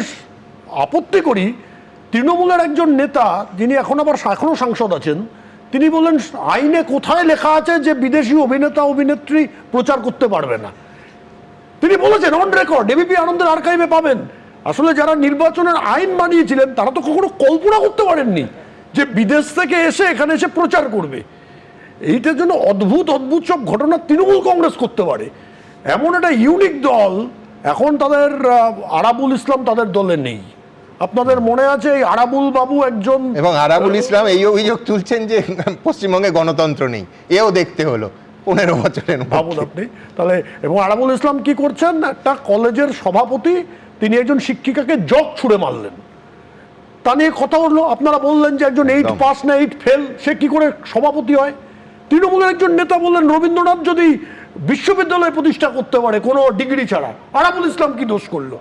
আপত্তি করি, তৃণমূলের একজন নেতা যিনি এখনো সাংসদ আছেন, তিনি বললেন আইনে কোথায় লেখা আছে যে বিদেশি অভিনেতা অভিনেত্রী প্রচার করতে পারবে না। তিনি বলেছেন অন রেকর্ড, এবিপি আনন্দের আর্কাইভে পাবেন। আসলে যারা নির্বাচনের আইন বানিয়েছিলেন তারা তো কখনো কল্পনা করতে পারেননি যে বিদেশ থেকে এসে এখানে এসে প্রচার করবে। এইটার জন্য অদ্ভুত অদ্ভুত সব ঘটনা তৃণমূল কংগ্রেস করতে পারে। এমন একটা ইউনিক দল, এখন তাদের আরাবুল ইসলাম তাদের দলে নেই। আপনাদের মনে আছে এই আরাবুল বাবু একজন, এবং আরাবুল ইসলাম এই অভিযোগ তুলছেন যে পশ্চিমবঙ্গে গণতন্ত্র নেই, এও দেখতে হলো 15 বছরের। ভাবুন আপনি তাহলে। এবং আরাবুল ইসলাম কি করছেন, একটা কলেজের সভাপতি, তিনি একজন শিক্ষিকাকে জগ ছুঁড়ে মারলেন, তা নিয়ে কথা হলো। আপনারা বললেন যে একজন 8 পাস না 8 ফেল, সে কি করে সভাপতি হয়? তৃণমূলের একজন নেতা বললেন রবীন্দ্রনাথ যদি বিশ্ববিদ্যালয় প্রতিষ্ঠা করতে পারে কোনো ডিগ্রি ছাড়া, আরাবুল ইসলাম কি দোষ করলো?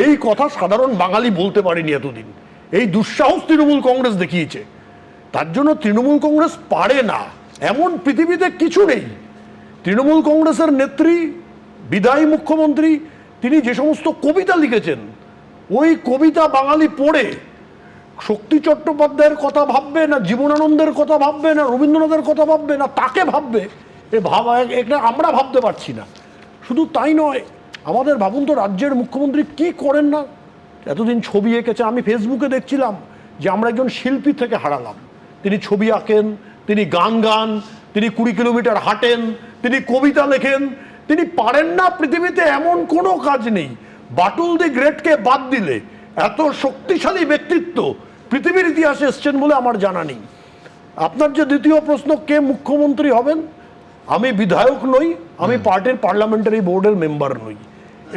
এই কথা সাধারণ বাঙালি বলতে পারেনি এতদিন। এই দুঃসাহস তৃণমূল কংগ্রেস দেখিয়েছে। তার জন্য তৃণমূল কংগ্রেস পারে না, এমন পৃথিবীতে কিছু নেই। তৃণমূল কংগ্রেসের নেত্রী, বিদায়ী মুখ্যমন্ত্রী, তিনি যে সমস্ত কবিতা লিখেছেন, ওই কবিতা বাঙালি পড়ে শক্তি চট্টোপাধ্যায়ের কথা ভাববে না, জীবনানন্দের কথা ভাববে না, রবীন্দ্রনাথের কথা ভাববে না, তাকে ভাববে। এটা আমরা ভাবতে পারছি না। শুধু তাই নয়, আমাদের ভাবুন তো রাজ্যের মুখ্যমন্ত্রী কি করেন না। এতদিন ছবি এঁকেছে, আমি ফেসবুকে দেখছিলাম যে আমরা একজন শিল্পী থেকে হারালাম। তিনি ছবি আঁকেন, তিনি গান, তিনি 20 কিলোমিটার হাঁটেন, তিনি কবিতা লেখেন, তিনি পারেন না। পৃথিবীতে এমন কোনো কাজ নেই, বাটুল দি গ্রেটকে বাদ দিলে এত শক্তিশালী ব্যক্তিত্ব পৃথিবীর ইতিহাসে এসছেন বলে আমার জানা নেই। আপনার যে দ্বিতীয় প্রশ্ন, কে মুখ্যমন্ত্রী হবেন, আমি বিধায়ক নই, আমি পার্টির পার্লামেন্টারি বোর্ডের মেম্বার নই।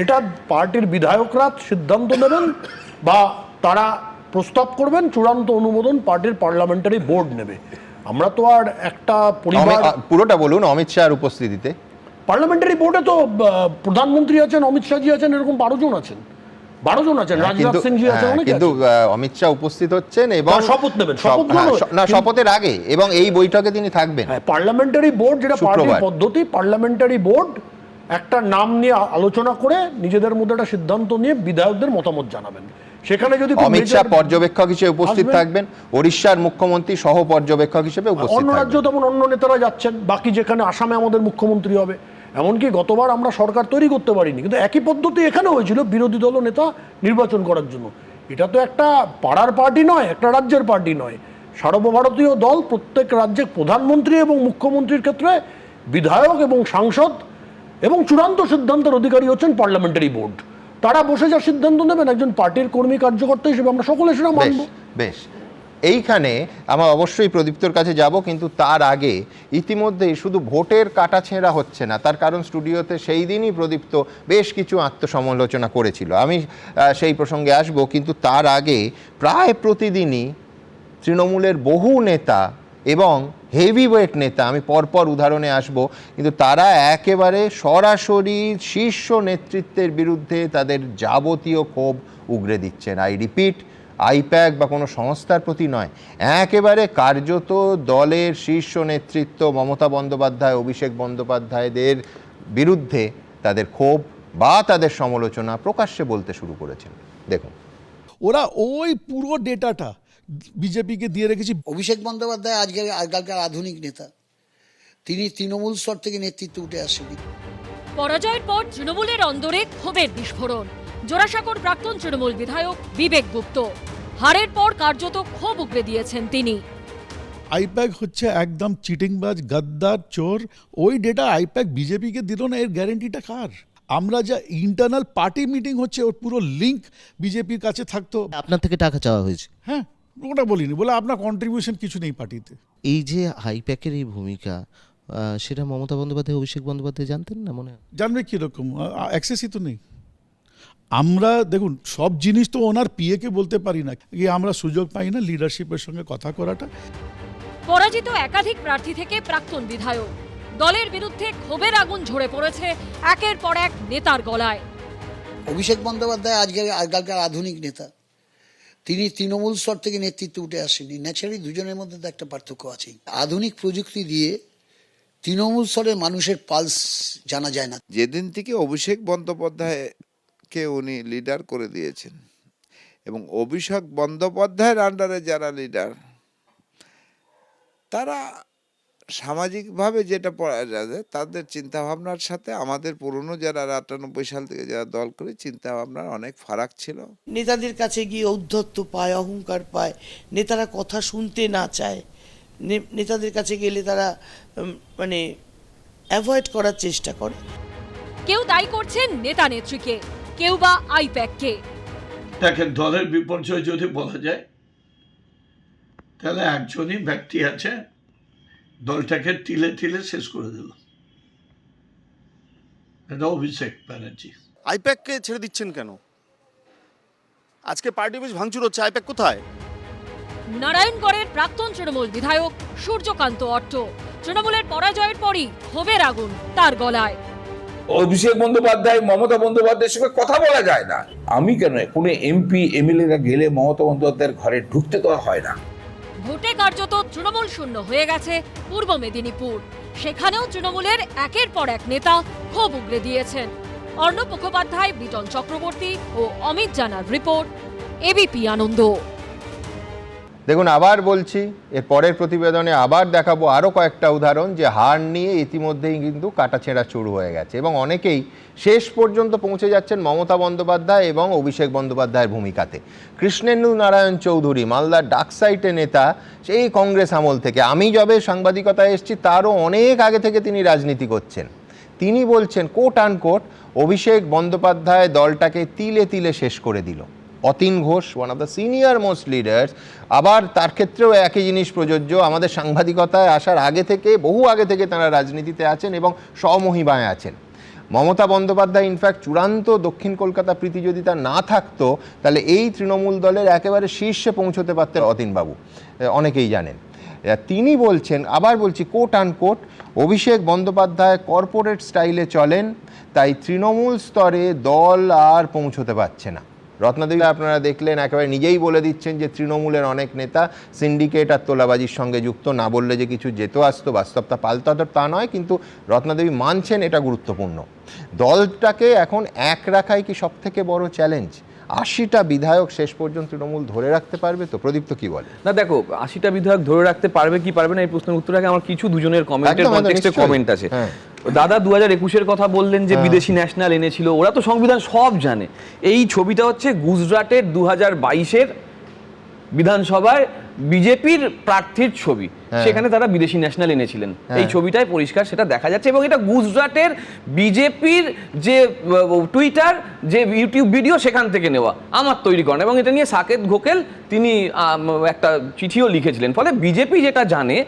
এটা পার্টির বিধায়করা সিদ্ধান্ত নেবেন বা তারা প্রস্তাব করবেন, চূড়ান্ত অনুমোদন পার্টির পার্লামেন্টারি বোর্ড নেবে। আমরা তো আর একটা পরিবার, পুরোটা বলুন, অমিত শাহর উপস্থিতিতে পার্লামেন্টারি বোর্ডে তো প্রধানমন্ত্রী আছেন, অমিত শাহজি আছেন, এরকম 12 জন আছেন, রাজনাথ সিং জি আছেন। কিন্তু অমিত শাহ উপস্থিত হচ্ছেন এবং শপথ নেবেন, শপথের আগে এবং এই বৈঠকে তিনি থাকবেন। পার্লামেন্টারি বোর্ড, যেটা পার্টির পদ্ধতি, পার্লামেন্টারি বোর্ড একটা নাম নিয়ে আলোচনা করে নিজেদের মধ্যে একটা সিদ্ধান্ত নিয়ে বিধায়কদের মতামত জানাবেন। সেখানে যদি অমিত শাহ পর্যবেক্ষক হিসেবে উপস্থিত থাকবেন, ওড়িশার মুখ্যমন্ত্রী সহ পর্যবেক্ষক হিসেবে উপস্থিত অন্য রাজ্য তেমন অন্য নেতারা যাচ্ছেন, বাকি যেখানে আসামে আমাদের মুখ্যমন্ত্রী হবে। এমনকি গতবার আমরা সরকার তৈরি করতে পারিনি, কিন্তু একই পদ্ধতি এখানে হয়েছিল বিরোধী দল নেতা নির্বাচন করার জন্য। এটা তো একটা পাড়ার পার্টি নয়, একটা রাজ্যের পার্টি নয়, সর্বভারতীয় দল। প্রত্যেক রাজ্যে প্রধানমন্ত্রী এবং মুখ্যমন্ত্রীর ক্ষেত্রে বিধায়ক এবং সাংসদ এবং চূড়ান্ত সিদ্ধান্তের অধিকারী হচ্ছেন পার্লামেন্টারি বোর্ড। তারা বসে যা সিদ্ধান্ত নেবেন, একজন পার্টির কর্মী কার্যকর্তা হিসেবে আমরা সকলে সেটা মানব। বেশ, এইখানে আমরা অবশ্যই প্রদীপ্তর কাছে যাব, কিন্তু তার আগে ইতিমধ্যেই শুধু ভোটের কাটাছেঁড়া হচ্ছে না, তার কারণ স্টুডিওতে সেই দিনই প্রদীপ্ত বেশ কিছু আত্মসমালোচনা করেছিল, আমি সেই প্রসঙ্গে আসব। কিন্তু তার আগে প্রায় প্রতিদিনই তৃণমূলের বহু নেতা এবং হেভিওয়েট নেতা, আমি পরপর উদাহরণে আসব, কিন্তু তারা একেবারে সরাসরি শীর্ষ নেতৃত্বের বিরুদ্ধে তাদের যাবতীয় ক্ষোভ উগরে দিচ্ছেন। আই রিপিট, আইপ্যাক বা কোনো সংস্থার প্রতি নয়, একেবারে কার্যত দলের শীর্ষ নেতৃত্ব মমতা বন্দ্যোপাধ্যায়, অভিষেক বন্দ্যোপাধ্যায়দের বিরুদ্ধে তাদের ক্ষোভ বা তাদের সমালোচনা প্রকাশ্যে বলতে শুরু করেছেন। দেখুন, ওরা ওই পুরো ডেটাটা বিজেপিকে দিয়ে রেখেছি। অভিষেক বন্দ্যোপাধ্যায় আজকালকার আধুনিক নেতা, তিনি তৃণমূল স্তর থেকে নেতৃত্বে উঠে আসেনি। পরাজয়ের পর তৃণমূলের অন্দরে ক্ষোভের বিস্ফোরণ। জোড়াসাঁকোর প্রাক্তন তৃণমূল বিধায়ক বিবেক গুপ্ত, হারের পর কার্যত ক্ষোভ উগরে দিয়েছেন তিনি। আইপ্যাক হচ্ছে একদম চিটিংবাজ, গাদ্দার, চোর। ওই ডেটা আইপ্যাক বিজেপিকে দিল না, এর গ্যারেন্টিটা কার? আমরা যা ইন্টারনাল পার্টি মিটিং হচ্ছে, ওর পুরো লিঙ্ক বিজেপির কাছে থাকতো। আপনার থেকে টাকা চাওয়া হয়েছে? হ্যাঁ, ওটা বলিনি, বলে আপনার কন্ট্রিবিউশন কিছু নেই পার্টিতে। এই যে আইপ্যাকের এই ভূমিকা, সেটা মমতা বন্দ্যোপাধ্যায়, অভিষেক বন্দ্যোপাধ্যায় জানতেন না? মনে হয় জানবে কীরকম, অ্যাক্সেসই তো নেই। আমরা দেখুন, সব জিনিস তো ওনার পিএকে বলতে পারি না, আমরা সুযোগ পাই না লিডারশিপের সঙ্গে কথা করাটা। পরাজিত একাধিক প্রার্থী থেকে প্রাক্তন বিধায়ক, দলের বিরুদ্ধে ক্ষোভের আগুন ঝরে পড়েছে একের পর এক নেতার গলায়। অভিষেক বন্দ্যোপাধ্যায় আজকালকার আধুনিক নেতা, তিনি তৃণমূল স্তর থেকে নেতৃত্বে উঠে আসেনি। ন্যাচারালি দুজনের মধ্যে তো একটা পার্থক্য আছে। আধুনিক প্রযুক্তি দিয়ে তৃণমূল স্তরের মানুষের পালস জানা যায় না। যেদিন থেকে অভিষেক বন্দ্যোপাধ্যায়কে উনি লিডার করে দিয়েছেন এবং অভিষেক বন্দ্যোপাধ্যায়ের আন্ডারে যারা লিডার, তারা সামাজিকভাবে যেটা পড়া যায়, তাদের চিন্তাভাবনার সাথে আমাদের পুরনো যারা 98 সাল থেকে যারা দল করে চিন্তাভাবনার অনেক ফারাক ছিল। নেতাদের কাছে গিয়ে ঔদ্ধত্য পায়, অহংকার পায়, নেতারা কথা শুনতে না চায়, নেতাদের কাছে গেলে তারা মানে অ্যাভয়েড করার চেষ্টা করে। কেউ দায়ী করছেন নেতা নেত্রীকে, কেউ বা আইপ্যাককে। দেখেন, দলের বিপর্যয় যদি বলা যায়, তাহলে একজনই ব্যক্তি আছে দলটাকে তিলে তিলে শেষ করে দিল, এটা অভিষেক ব্যানার্জি। আইপ্যাককে ছেড়ে দিচ্ছেন কেন? আজকে পার্টি অফিস ভাঙচুর হচ্ছে, আইপ্যাক কোথায়? নারায়ণগড়ের প্রাক্তন তৃণমূল বিধায়ক সূর্যকান্ত অট্ট, তৃণমূলের পরাজয়ের পরই ক্ষোভের আগুন তার গলায়। অভিষেক বন্দ্যোপাধ্যায়, মমতা বন্দ্যোপাধ্যায়ের সঙ্গে কথা বলা যায় না। আমি কেন, কোনো এমপি এমএলএরা গেলে মমতা বন্দ্যোপাধ্যায়ের ঘরে ঢুকতে দেওয়া হয় না। ভোটে কার্যত তৃণমূল শূন্য হয়ে গেছে পূর্ব মেদিনীপুর, সেখানেও তৃণমূলের একের পর এক নেতা ক্ষোভ উগরে দিয়েছেন। অর্ণব মুখোপাধ্যায়, বিটন চক্রবর্তী ও অমিত জানার রিপোর্ট, এবিপি আনন্দ। দেখুন, আবার বলছি, এর পরের প্রতিবেদনে আবার দেখাবো আরও কয়েকটা উদাহরণ যে হার নিয়ে ইতিমধ্যেই কিন্তু কাটাছেঁড়া শুরু হয়ে গেছে এবং অনেকেই শেষ পর্যন্ত পৌঁছে যাচ্ছেন মমতা বন্দ্যোপাধ্যায় এবং অভিষেক বন্দ্যোপাধ্যায়ের ভূমিকাতে। কৃষ্ণেন্দু নারায়ণ চৌধুরী, মালদার ডাকসাইটে নেতা, সেই কংগ্রেস আমল থেকে, আমি যবে সাংবাদিকতায় এসেছি তারও অনেক আগে থেকে তিনি রাজনীতি করছেন। তিনি বলছেন কোট আনকোট, অভিষেক বন্দ্যোপাধ্যায় দলটাকে তিলে তিলে শেষ করে দিল। Atin Ghosh, one of the senior most leaders, আবার তার ক্ষেত্রেও একই জিনিস প্রযোজ্য। আমাদের সাংবাদিকতায় আসার আগে থেকে, বহু আগে থেকে তারা রাজনীতিতে আছেন এবং স্বমহিমায় আছেন। মমতা বন্দ্যোপাধ্যায় ইনফ্যাক্ট চূড়ান্ত দক্ষিণ কলকাতা প্রীতি যদি তার না থাকতো, তাহলে এই তৃণমূল দলের একেবারে শীর্ষে পৌঁছতে পারতেন অতীনবাবু, অনেকেই জানেন। তিনি বলছেন, আবার বলছি coat unquote, Abhishek Bandyopadhyay corporate স্টাইলে চলেন, তাই তৃণমূল স্তরে দল আর পৌঁছতে পারছে না। রত্নাদেবী আপনারা দেখলেন, একেবারে নিজেই বলে দিচ্ছেন যে তৃণমূলের অনেক নেতা সিন্ডিকেট আর তোলাবাজির সঙ্গে যুক্ত, না বললে যে কিছু যেত আসতো, বাস্তবতা পাল্টাতো তা নয়, কিন্তু রত্নাদেবী মানছেন এটা গুরুত্বপূর্ণ। দলটাকে এখন এক রাখাই কি সব থেকে বড় চ্যালেঞ্জ? 80টা বিধায়ক শেষ পর্যন্ত তৃণমূল ধরে রাখতে পারবে তো? প্রদীপ্ত কি বলে? না দেখো, 80টা বিধায়ক ধরে রাখতে পারবে কি পারবে না এই প্রশ্নের উত্তর আগে আমার কিছু দুজনের কমেন্টের কনটেক্সটে কমেন্ট আছে। দাদা 2021-এর কথা বললেন যে বিদেশি ন্যাশনাল এনেছিল, ওরা তো সংবিধান সব জানে। এই ছবিটা হচ্ছে গুজরাটের 2022-এর বিধানসভায় বিজেপির প্রার্থীর ছবি, সেখানে তারা বিদেশি ন্যাশনাল এনেছিলেন। এই ছবিটায় পরিষ্কার সেটা দেখা যাচ্ছে, এবং এটা গুজরাটের বিজেপির যে টুইটার, যে ইউটিউব ভিডিও, সেখান থেকে নেওয়া, আমার তৈরি করেন। এবং এটা নিয়ে সাকেত ঘোকেল তিনি একটা চিঠিও লিখেছিলেন। ফলে বিজেপি যেটা জানে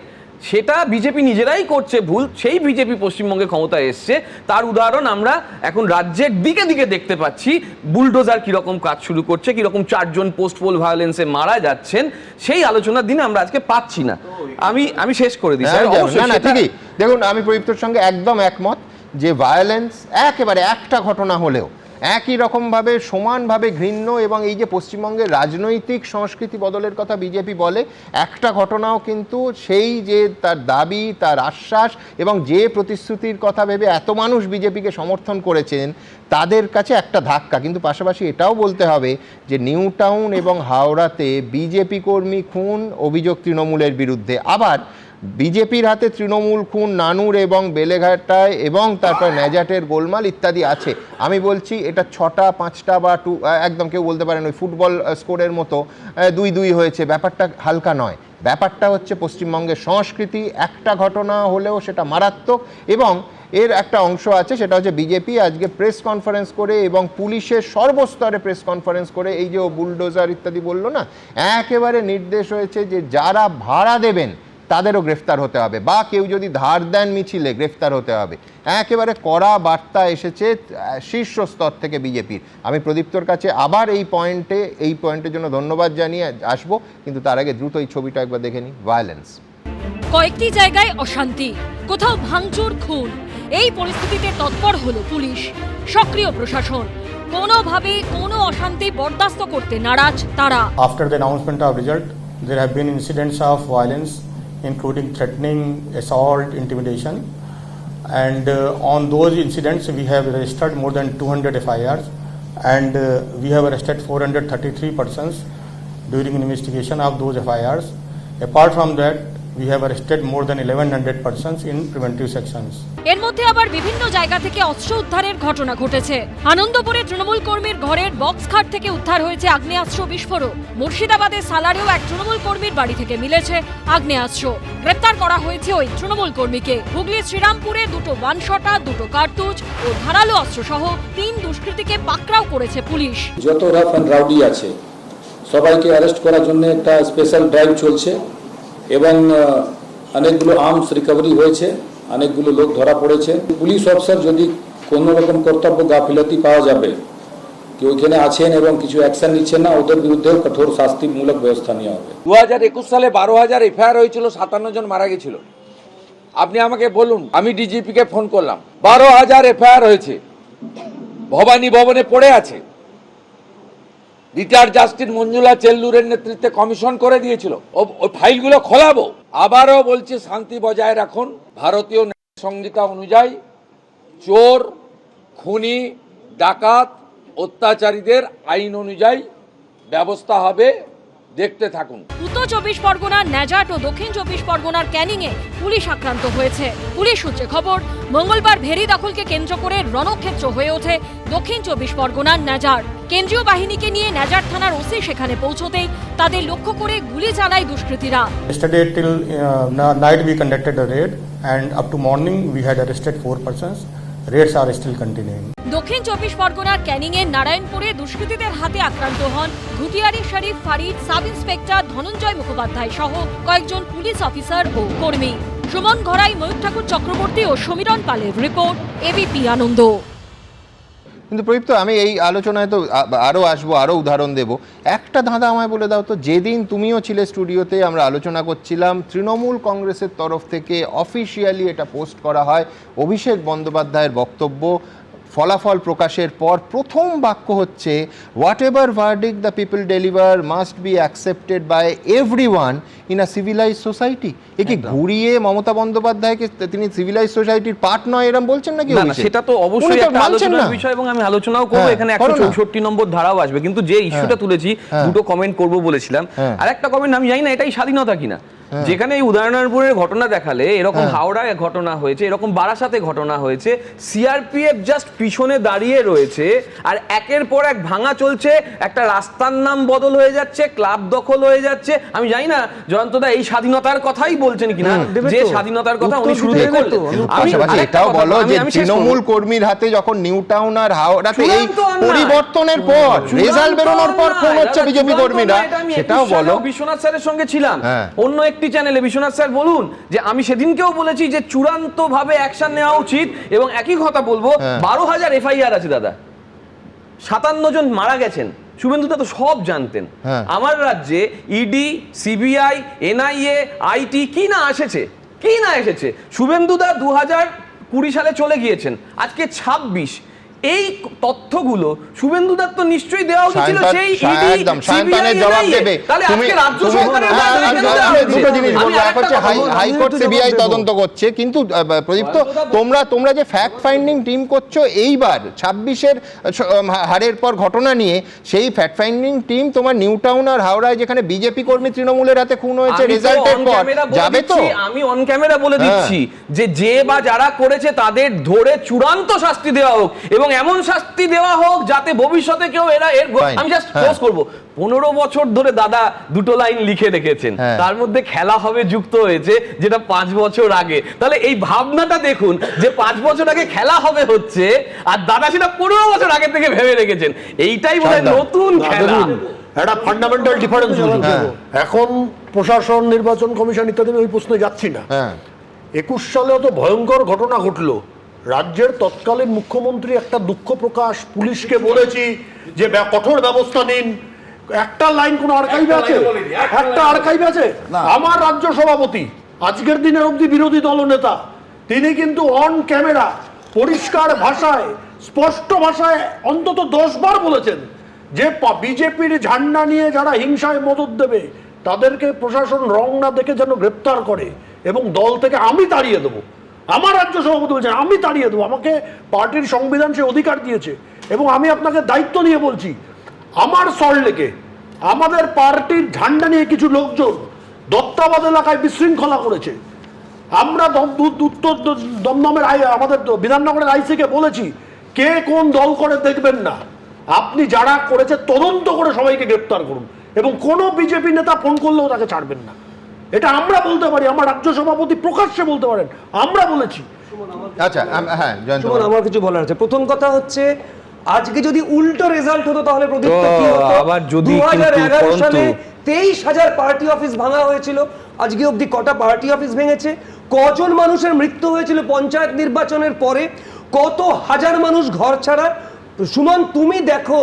সেটা বিজেপি নিজেরাই করছে ভুল। সেই বিজেপি পশ্চিমবঙ্গে ক্ষমতায় এসছে, তার উদাহরণ আমরা এখন রাজ্যের দিকে দিকে দেখতে পাচ্ছি। বুলডোজার কিরকম কাজ শুরু করছে, কিরকম 4 জন পোস্ট পোল ভায়োলেন্সে মারা যাচ্ছেন, সেই আলোচনার দিনে আমরা আজকে পাচ্ছি না। আমি শেষ করে দিই স্যার। ঠিকই, দেখুন আমি প্রদীপ্তর সঙ্গে একদম একমত যে ভায়োলেন্স একেবারে একটা ঘটনা হলেও একই রকমভাবে সমানভাবে ঘৃণ্য, এবং এই যে পশ্চিমবঙ্গের রাজনৈতিক সংস্কৃতি বদলের কথা বিজেপি বলে, একটা ঘটনাও কিন্তু সেই যে তার দাবি, তার আশ্বাস এবং যে প্রতিশ্রুতির কথা ভেবে এত মানুষ বিজেপিকে সমর্থন করেছেন তাদের কাছে একটা ধাক্কা। কিন্তু পাশাপাশি এটাও বলতে হবে যে নিউ টাউন এবং হাওড়াতে বিজেপি কর্মী খুন, অভিযোগ তৃণমূলের বিরুদ্ধে। আবার বিজেপির হাতে তৃণমূল খুন নানুর এবং বেলেঘাটায়, এবং তারপর ন্যাজাটের গোলমাল ইত্যাদি আছে। আমি বলছি এটা 6টা 5টা বা একদম কেউ বলতে পারেন ওই ফুটবল স্কোরের মতো 2-2 হয়েছে, ব্যাপারটা হালকা নয়। ব্যাপারটা হচ্ছে পশ্চিমবঙ্গের সংস্কৃতি, একটা ঘটনা হলেও সেটা মারাত্মক। এবং এর একটা অংশ আছে, সেটা হচ্ছে বিজেপি আজকে প্রেস কনফারেন্স করে এবং পুলিশের সর্বস্তরে প্রেস কনফারেন্স করে এই যে বুলডোজার ইত্যাদি বললো না, একেবারে নির্দেশ হয়েছে যে যারা ভাড়া দেবেন তাদেরও গ্রেফতার হতে হবে, বা কেউ যদি ধার দেন মিছিলে গ্রেফতার হতে হবে। একেবারে কড়া বার্তা এসেছে শীর্ষ স্তর থেকে বিজেপির। আমি প্রদীপ্তর কাছে আবার এই পয়েন্টের জন্য ধন্যবাদ জানিয়ে আসবো, কিন্তু তার আগে দ্রুত এই ছবিটা একবার দেখে নিই। ভায়োলেন্স, কয়েকটি জায়গায় অশান্তি, কোথাও ভাঙচুর, খুন। এই পরিস্থিতিতে তৎপর হলো পুলিশ, সক্রিয় প্রশাসন। কোনোভাবে কোনো অশান্তি বরদাস্ত করতে নারাজ তারা। After the announcement of result, there have been incidents of violence, including threatening, assault, intimidation, and on those incidents we have registered more than 200 FIRs, and we have arrested 433 persons during investigation of those FIRs. Apart from that, we have arrested more than 1100 persons in preventive sections. এর মধ্যে আবার বিভিন্ন জায়গা থেকে অস্ত্র উদ্ধারের ঘটনা ঘটেছে। আনন্দপুরে তৃণমূল কর্মীর ঘরের বক্স খাট থেকে উদ্ধার হয়েছে আগ্নেয়াস্ত্র বিস্ফোরক। মুর্শিদাবাদের সালারেও এক তৃণমূল কর্মীর বাড়ি থেকে মিলেছে আগ্নেয়াস্ত্র। গ্রেপ্তার করা হয়েছে ওই তৃণমূল কর্মীকে। হুগলির শ্রীরামপুরে 2টো ওয়ানশটার, 2টো কার্তুজ ও ধারালো অস্ত্র সহ 3 দুষ্কৃতীকে পাকড়াও করেছে পুলিশ। যত রাফ অ্যান্ড রাউডি আছে সবাইকে অ্যারেস্ট করার জন্য একটা স্পেশাল ড্রাইভ চলছে, এবং অনেকগুলো আর্মস রিকভারি হয়েছে, অনেকগুলো লোক ধরা পড়েছে। পুলিশ অফিসার যদি কোনো রকম কর্তব্য গাফিলতি পাওয়া যাবে কি ওইখানে আছেন এবং কিছু অ্যাকশন নিচ্ছেন না, ওদের বিরুদ্ধে কঠোর শাস্তিমূলক ব্যবস্থা নেওয়া হবে। 2021 সালে 12,000 এফআইআর হয়েছিল, 57 জন মারা গেছিল। আপনি আমাকে বলুন, আমি ডিজিপি কে ফোন করলাম, 12,000 এফআইআর হয়েছে, ভবানী ভবনে পড়ে আছে। রিটায়ার্ড জাস্টিস মঞ্জুলা চেল্লুরের নেতৃত্বে কমিশন করে দিয়েছিল, ওই ফাইলগুলো খোলাবো। আবারও বলছি, শান্তি বজায় রাখুন। ভারতীয় সংহিতা অনুযায়ী চোর, খুনি, ডাকাত, অত্যাচারীদের আইন অনুযায়ী ব্যবস্থা হবে, দেখতে থাকুন। উত্তর 24 পরগনার ন্যাজাট ও দক্ষিণ 24 পরগনার ক্যানিংয়ে পুলিশ আক্রান্ত হয়েছে। পুলিশ সূত্রে খবর, মঙ্গলবার ভেরি দখলকে কেন্দ্র করে রণক্ষেত্র হয়ে ওঠে দক্ষিণ 24 পরগনার ন্যাজার। কেন্দ্রীয় বাহিনীকে নিয়ে ন্যাজার থানার ওসি সেখানে পৌঁছতেই তাদের লক্ষ্য করে গুলি চালায় দুষ্কৃতীরা। Yesterday till night we conducted a raid, and up to morning we had arrested 4 persons. Raids are still continuing. দক্ষিণ 24 পরগনার ক্যানিংয়ের নারায়ণপুরে দুষ্কৃতীদের হাতে আক্রান্ত হন ঘুটিয়ারি শরীফ ফারিদ, সাব ইন্সপেক্টর ধনঞ্জয় মুখোপাধ্যায় সহ কয়েকজন পুলিশ অফিসার ও কর্মী। সুমন ঘরাই, ময়ূর ঠাকুর চক্রবর্তী ও সমীরণ পালের রিপোর্ট, এবিপি আনন্দ। কিন্তু প্রদীপ্ত, আমি এই আলোচনায় তো আরও আসবো, আরও উদাহরণ দেব। একটা ধাঁধা আমায় বলে দাও তো, যেদিন তুমিও ছিলে স্টুডিওতে, আমরা আলোচনা করছিলাম, তৃণমূল কংগ্রেসের তরফ থেকে অফিসিয়ালি এটা পোস্ট করা হয়, অভিষেক বন্দ্যোপাধ্যায়ের বক্তব্য, ফলাফল প্রকাশের পর প্রথম বাক্য হচ্ছে whatever verdict the people deliver must be accepted by everyone in a civilise society. এ কি ঘুরিয়ে মমতা বন্দ্যোপাধ্যায়কে তিনি সিভিলাইজ সোসাইটির পার্ট নয় এরকম বলছেন নাকি? না, সেটা তো অবশ্যই একটা আলোচনার বিষয় এবং আমি আলোচনাও করবো, এখানে 164 নম্বর ধারাও আসবে। কিন্তু যে ইস্যুটা তুলেছি, দুটো কমেন্ট করব বলেছিলাম, আর একটা কমেন্ট আমি জানি না এটাই স্বাধীনতা কিনা, যেখানে এই উদয়নারায়ণপুরের ঘটনা দেখালে এরকম হাওড়ায় ঘটনা হয়েছে, এরকম বারাসাতে ঘটনা হয়েছে, সিআরপিএফ জাস্ট পিছনে দাঁড়িয়ে রয়েছে আর একের পর এক ভাঙা চলছে, একটা রাস্তার নাম বদল হয়ে যাচ্ছে, ক্লাব দখল হয়ে যাচ্ছে। আমি জানি না জয়ন্তদা এই স্বাধীনতার কথাই বলছেন কিনা, যে স্বাধীনতার কথা উনি শুরুতে করলেন। এটাও বলো যে তৃণমূল কর্মীর হাতে যখন নিউ টাউন আর হাওড়াতে এই পরিবর্তনের পর, রেজাল্ট বেরোনোর পর ফোন হচ্ছে বিজেপি কর্মীরা, সেটাও বলো। বিশ্বনাথ স্যারের সঙ্গে ছিলাম অন্য একটি চ্যানেলে, বিশ্বনাথ স্যার বলুন যে আমি সেদিনকেও বলেছি যে চূড়ান্ত ভাবে অ্যাকশন নেওয়া উচিত, এবং একই কথা বলবো 12,000 এফআইআর আছে দাদা, 57 জন মারা গেছেন। শুভেন্দুদা তো সব জানতেন। আমার রাজ্যে ইডি, সিবিআই, এনআইএ, আইটি কি না এসেছে। শুভেন্দুদা 2020 সালে চলে গিয়েছেন, আজকে 26। এই তথ্যগুলো শুভেন্দুদার তো নিশ্চয়ই দেওয়া উচিত ছিল, সেই একদম সায়ন্তনের জবাব দেবে। তাহলে আজকে রাজ্য সরকারের দুটো জিনিস বলবো, এক হচ্ছে হাইকোর্ট সিবিআই তদন্ত করছে, কিন্তু প্রদীপ্ত তোমরা যে ফ্যাক্ট ফাইন্ডিং টিম করছো এইবার 26-এর হারের পর ঘটনা নিয়ে, সেই ফ্যাক্ট ফাইন্ডিং টিম তোমার নিউ টাউন আর হাওড়ায় যেখানে বিজেপি কর্মী তৃণমূলের হাতে খুন হয়েছে রেজাল্টের পর যাবে তো? আমি অন ক্যামেরা বলে দিচ্ছি যে বা যারা করেছে তাদের ধরে চূড়ান্ত শাস্তি দেওয়া হোক, এবং এমন শাস্তি দেওয়া হোক যাতে ভবিষ্যতে কেউ আমি জাস্ট ক্লোজ করব। 15 বছর ধরে দাদা দুটো লাইন লিখে রেখেছেন, তার মধ্যে খেলা হবে যুক্ত হয়েছে যেটা 5 বছর আগে। তাহলে এই ভাবনাটা দেখুন যে 5 বছর আগে খেলা হবে হচ্ছে, আর দাদা সেটা 15 বছর আগে থেকে ভেবে রেখেছেন। এইটাই বোধহয় নতুন খেলা। একটা ফান্ডামেন্টাল ডিফারেন্স এখন প্রশাসন, নির্বাচন কমিশন ইত্যাদি ওই প্রশ্নে যাচ্ছি না। 21 সালেও তো ভয়ঙ্কর ঘটনা ঘটলো। রাজ্যের তৎকালীন মুখ্যমন্ত্রী একটা দুঃখ প্রকাশ, পুলিশকে বলেছি যে কঠোর ব্যবস্থা নিন। একটা লাইন কোন আর্কাইভে আছে? একটা আর্কাইভে আছে? আমার রাজ্য সভাপতি, আজকের দিনের অবধি বিরোধী দলনেতা, তিনি কিন্তু অন ক্যামেরা পরিষ্কার ভাষায়, স্পষ্ট ভাষায় অন্তত 10 বার বলেছেন যে বিজেপির ঝান্ডা নিয়ে যারা হিংসায় মদত দেবে তাদেরকে প্রশাসন রং না দেখে যেন গ্রেপ্তার করে, এবং দল থেকে আমি তাড়িয়ে দেবো। আমার রাজ্য সভাপতি বলছেন আমি তাড়িয়ে দেবো, আমাকে পার্টির সংবিধান সে অধিকার দিয়েছে। এবং আমি আপনাকে দায়িত্ব নিয়ে বলছি, আমার সল্টলেকে আমাদের পার্টির ঝান্ডা নিয়ে কিছু লোকজন দত্তাবাদ এলাকায় বিশৃঙ্খলা করেছে। আমরা উত্তর দমদমের আমাদের বিধাননগরের আইসিকে বলেছি কে কোন দল করে দেখবেন না, আপনি যারা করেছে তদন্ত করে সবাইকে গ্রেপ্তার করুন, এবং কোনো বিজেপি নেতা ফোন করলেও তাকে ছাড়বেন না। এটা আমরা বলতে পারি, আমার রাজ্য সভাপতি প্রকাশ্যে বলতে পারেন, আমরা বলেছি। আচ্ছা হ্যাঁ, আমার কিছু বলার আছে। প্রথম কথা হচ্ছে, আজকে যদি উল্টো রেজাল্ট হতো তাহলে প্রদীপ্ত কি হতো? আবার যদি 2011 সালে 23,000 পার্টি অফিস ভাঙা হয়েছিল, আজকে অবধি কটা পার্টি অফিস ভেঙেছে? কজন মানুষের মৃত্যু হয়েছিল পঞ্চায়েত নির্বাচনের পরে? কত হাজার মানুষ ঘর ছাড়া? সুমন, তুমি দেখো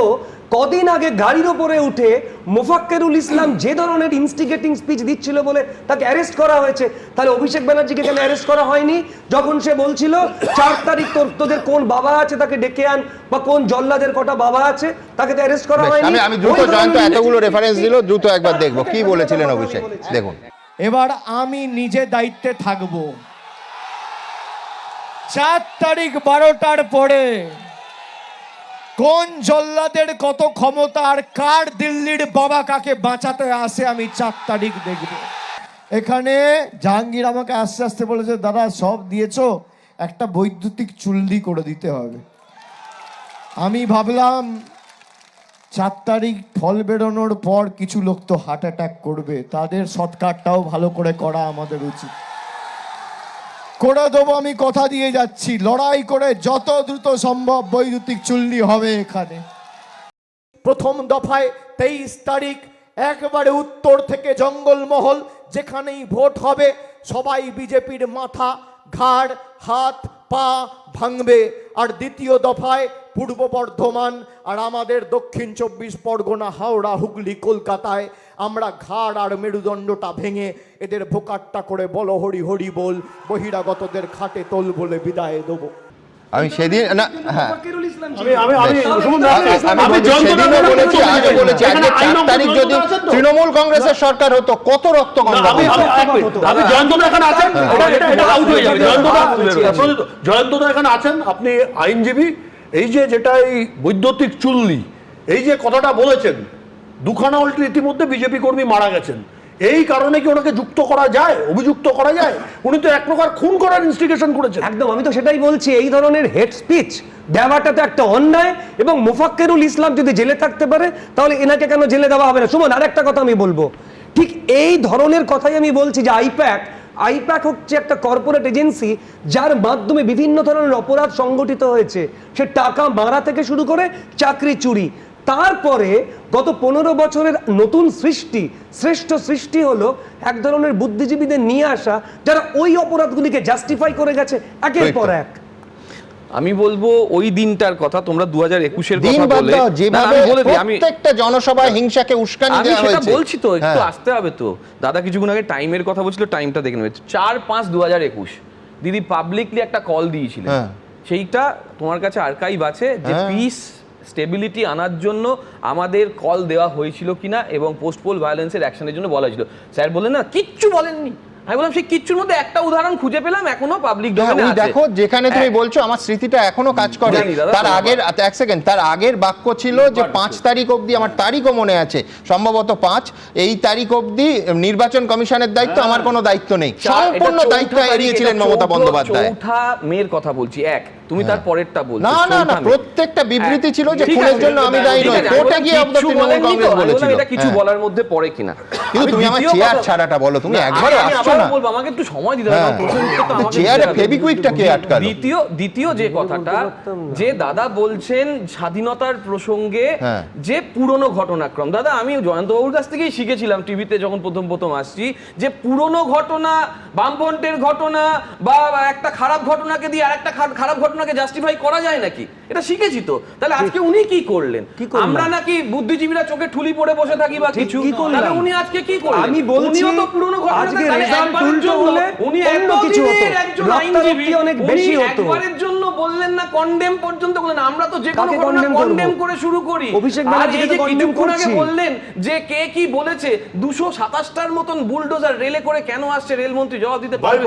কদিন আগে গাড়ির ওপরে উঠে মোফাক্কেরুল ইসলাম যে ধরনের ইনস্টিগেটিং স্পিচ দিচ্ছিল বলে তাকে অ্যারেস্ট করা হয়েছে। তাহলে অভিষেক ব্যানার্জিকে কেন অ্যারেস্ট করা হয়নি? যখন সে বলছিল 4 তারিখ তোদের কোন বাবা আছে তাকে ডেকে আন, বা কোন জল্লাদের কটা বাবা আছে তাকে তো অ্যারেস্ট করা হয়নি। আমি দ্রুত জয়ন্ত এতগুলো রেফারেন্স দিল, দ্রুত একবার দেখবো কি বলেছিলেন অভিষেক, দেখুন। এবার আমি নিজে দায়িত্বে থাকব। 4 তারিখ 12টার পরে কোন জল্লাদের কত ক্ষমতা আর কার দিল্লির বাবা কাকে বাঁচাতে আসে আমি 4 তারিখ দেখব। এখানে জাহাঙ্গীর আমাকে আস্তে আস্তে বলেছে, দাদা সব দিয়েছো, একটা বৈদ্যুতিক চুল্লি করে দিতে হবে। আমি ভাবলাম 4 তারিখ ফল বেরোনোর পর কিছু লোক তো হার্ট অ্যাটাক করবে, তাদের সৎকারটাও ভালো করে করা আমাদের উচিত। করে দেবো, আমি কথা দিয়ে যাচ্ছি, লড়াই করে যত দ্রুত সম্ভব বৈদ্যুতিক চুল্লি হবে এখানে। প্রথম দফায় 23 তারিখ একবারে উত্তর থেকে জঙ্গলমহল যেখানেই ভোট হবে সবাই বিজেপির মাথা, ঘাড়, হাত, পা ভাঙবে। আর দ্বিতীয় দফায় পূর্ব বর্ধমান আর আমাদের দক্ষিণ 24 পরগনা, হাওড়া, হুগলি, কলকাতায় আমরা ঘাড় আর মেরুদণ্ডটা ভেঙে এদের ভোকাট্টা করে বলো হরি হরি বল, বহিরাগতদের খাটে তোল বলে বিদায় দেবো। আমি সেদিন না, হ্যাঁ, তৃণমূল কংগ্রেসের সরকার হতো কত রক্ত জয়ন্তদা এখানে আছেন, আপনি আইনজীবী। এই যেটা এই বৈদ্যুতিক চুল্লি, এই যে কথাটা বলেছেন, দুখানা উল্টে ইতিমধ্যে বিজেপি কর্মী মারা গেছেন, এই কারণে কি ওনাকে যুক্ত করা যায়, অভিযুক্ত করা যায়? উনি তো এক প্রকার খুন করার ইনস্টিগেশন করেছেন। একদম, আমি তো সেটাই বলছি, এই ধরনের হেড স্পিচ দেওয়াটা তো একটা অন্যায়। এবং মুফাক্কেরুল ইসলাম যদি জেলে থাকতে পারে তাহলে এনাকে কেন জেলে দেওয়া হবে না? সুমন, আরেকটা কথা আমি বলবো, ঠিক এই ধরনের কথাই আমি বলছি যে আইপ্যাক হচ্ছে একটা কর্পোরেট এজেন্সি যার মাধ্যমে বিভিন্ন ধরনের অপরাধ সংগঠিত হয়েছে, সে টাকা মারা থেকে শুরু করে চাকরি চুরি। তারপরে গত 15 বছরের নতুন শ্রেষ্ঠ সৃষ্টি হলো এক ধরনের বুদ্ধিজীবীদের নিয়ে আসা যারা ওই অপরাধগুলিকে জাস্টিফাই করে গেছে একের পর এক। আমি বলবো ওই দিনটার কথা, তোমরা 2021-এর কথা বলে প্রত্যেকটা জনসভায় হিংসাকে উস্কানি দেওয়া হয়েছে। সেটা বলছি তো, একটু আসতে হবে তো। দাদা কিছুক্ষণ আগে টাইমের কথা বলছিল, টাইমটা দেখে নেবে, 4/5/2021 দিদি পাবলিকলি একটা কল দিয়েছিলেন। সেইটা তোমার কাছে আর্কাইভ আছে, যে পিস স্টেবিলিটি আনার জন্য আমাদের কল দেওয়া হয়েছিল কিনা এবং পোস্ট পোল ভায়োলেন্সের অ্যাকশনের জন্য বলা হয়েছিল। স্যার বললেন না কিচ্ছু বলেননি। আমি বললাম সেই কিচ্ছুর মধ্যে একটা উদাহরণ খুঁজে পেলাম, এখনো পাবলিক ডোমেইনে আছে। দেখো, যেখানে তুমি বলছো আমার স্মৃতিটা এখনো কাজ করে। তার আগের এক সেকেন্ড, তার আগের বাক্য ছিল যে 5 তারিখ অবধি, আমার তারিখও মনে আছে, সম্ভবত 5, এই তারিখ অবধি নির্বাচন কমিশনের দায়িত্ব, আমার কোনো দায়িত্ব নেই। সম্পূর্ণ দায়িত্ব এড়িয়েছিলেন মমতা বন্দ্যোপাধ্যায়। 4 মের কথা বলছি, তুমি তার পরেরটা বলছো। না, প্রত্যেকটা বিবৃতি ছিল যে খুনের জন্য আমি দায়ী নই। কোর্টে গিয়ে তৃণমূল কংগ্রেস বলেছিল। এটা কিছু বলার মধ্যে পড়ে কিনা? কিন্তু তুমি আমার চেয়ার ছাড়াটা বলো, তুমি একবারে আসছো না। বলবো, আমাকে একটু সময় দিতে হবে, চেয়ারে ফেভিকুইকটা কে আটকালো? দ্বিতীয় যে কথাটা, যে দাদা বলছেন স্বাধীনতার প্রসঙ্গে যে পুরনো ঘটনাক্রম, দাদা আমি জয়ন্তবাবুর কাছ থেকেই শিখেছিলাম টিভিতে যখন প্রথম আসছি, যে পুরনো ঘটনা, বামফ্রন্টের ঘটনা বা একটা খারাপ ঘটনাকে দিয়ে আরেকটা খারাপ ঘটনাকে জাস্টিফাই করা যায় নাকি, এটা শিখেছি তো। তাহলে আজকে উনি কি করলেন? আমরা নাকি বুদ্ধিজীবীরা চোখে ঠুলি পড়ে বসে থাকি বা কিছু, তাহলে উনি আজকে কি করলেন? আমি বলছি উনিও তো পুরনো ঘটনা, আজকে রেজাল্ট উল্টো হলে উনি অন্য কিছু হতো, রক্তারক্তি অনেক বেশি হতো। একবারের জন্য বললেন না, কন্ডেম পর্যন্ত করলেন। আমরা তো যে কোনো ঘটনা কন্ডেম করে শুরু করি। অভিষেক আর ব্যানার্জি এই যে কিছুক্ষণ আগে বললেন যে কে কি বলেছে, 227টার মতন বুলডোজার রেলে করে কেন আসছে, রেলমন্ত্রী জবাব দিতে পারবে?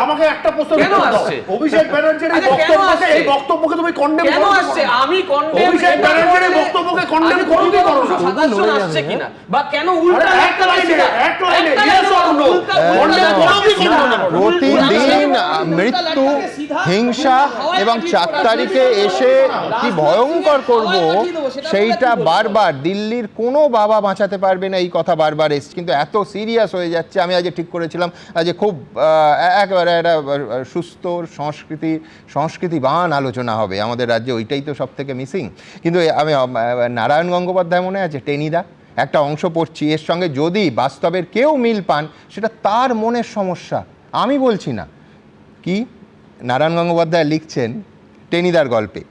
আমাকে একটা প্রশ্ন কেন আসছে? অভিষেক ব্যানার্জির এই বক্তব্যকে তুমি কন্ডেম কেন আসছে? আমি কন্ডেম, অভিষেক ব্যানার্জির এই বক্তব্যকে কন্ডেম করো কি করো না? 227 আসছে কিনা, বা কেন উল্টা একটা লাইনে ইয়েস অর নো, কন্ডেম করো কি করো না? প্রতিদিন মৃত্যু, হিংসা এবং 4 তারিখে এসে কি ভয়ঙ্কর করব, সেইটা বারবার দিল্লির কোনো বাবা বাঁচাতে পারবে না, এই কথা বারবার এসছে। কিন্তু এত সিরিয়াস হয়ে যাচ্ছে। আমি আজ ঠিক করেছিলাম যে খুব একেবারে একটা সুস্থ সংস্কৃতিবান আলোচনা হবে আমাদের রাজ্যে, ওইটাই তো সব থেকে মিসিং। কিন্তু আমি নারায়ণ গঙ্গোপাধ্যায় মনে আছে, টেনিদা, একটা অংশ পড়ছি, এর সঙ্গে যদি বাস্তবের কেউ মিল পান সেটা তার মনের সমস্যা, আমি বলছি না। কি নারায়ণ গঙ্গোপাধ্যায় লিখছেন টেনিদার গল্পে,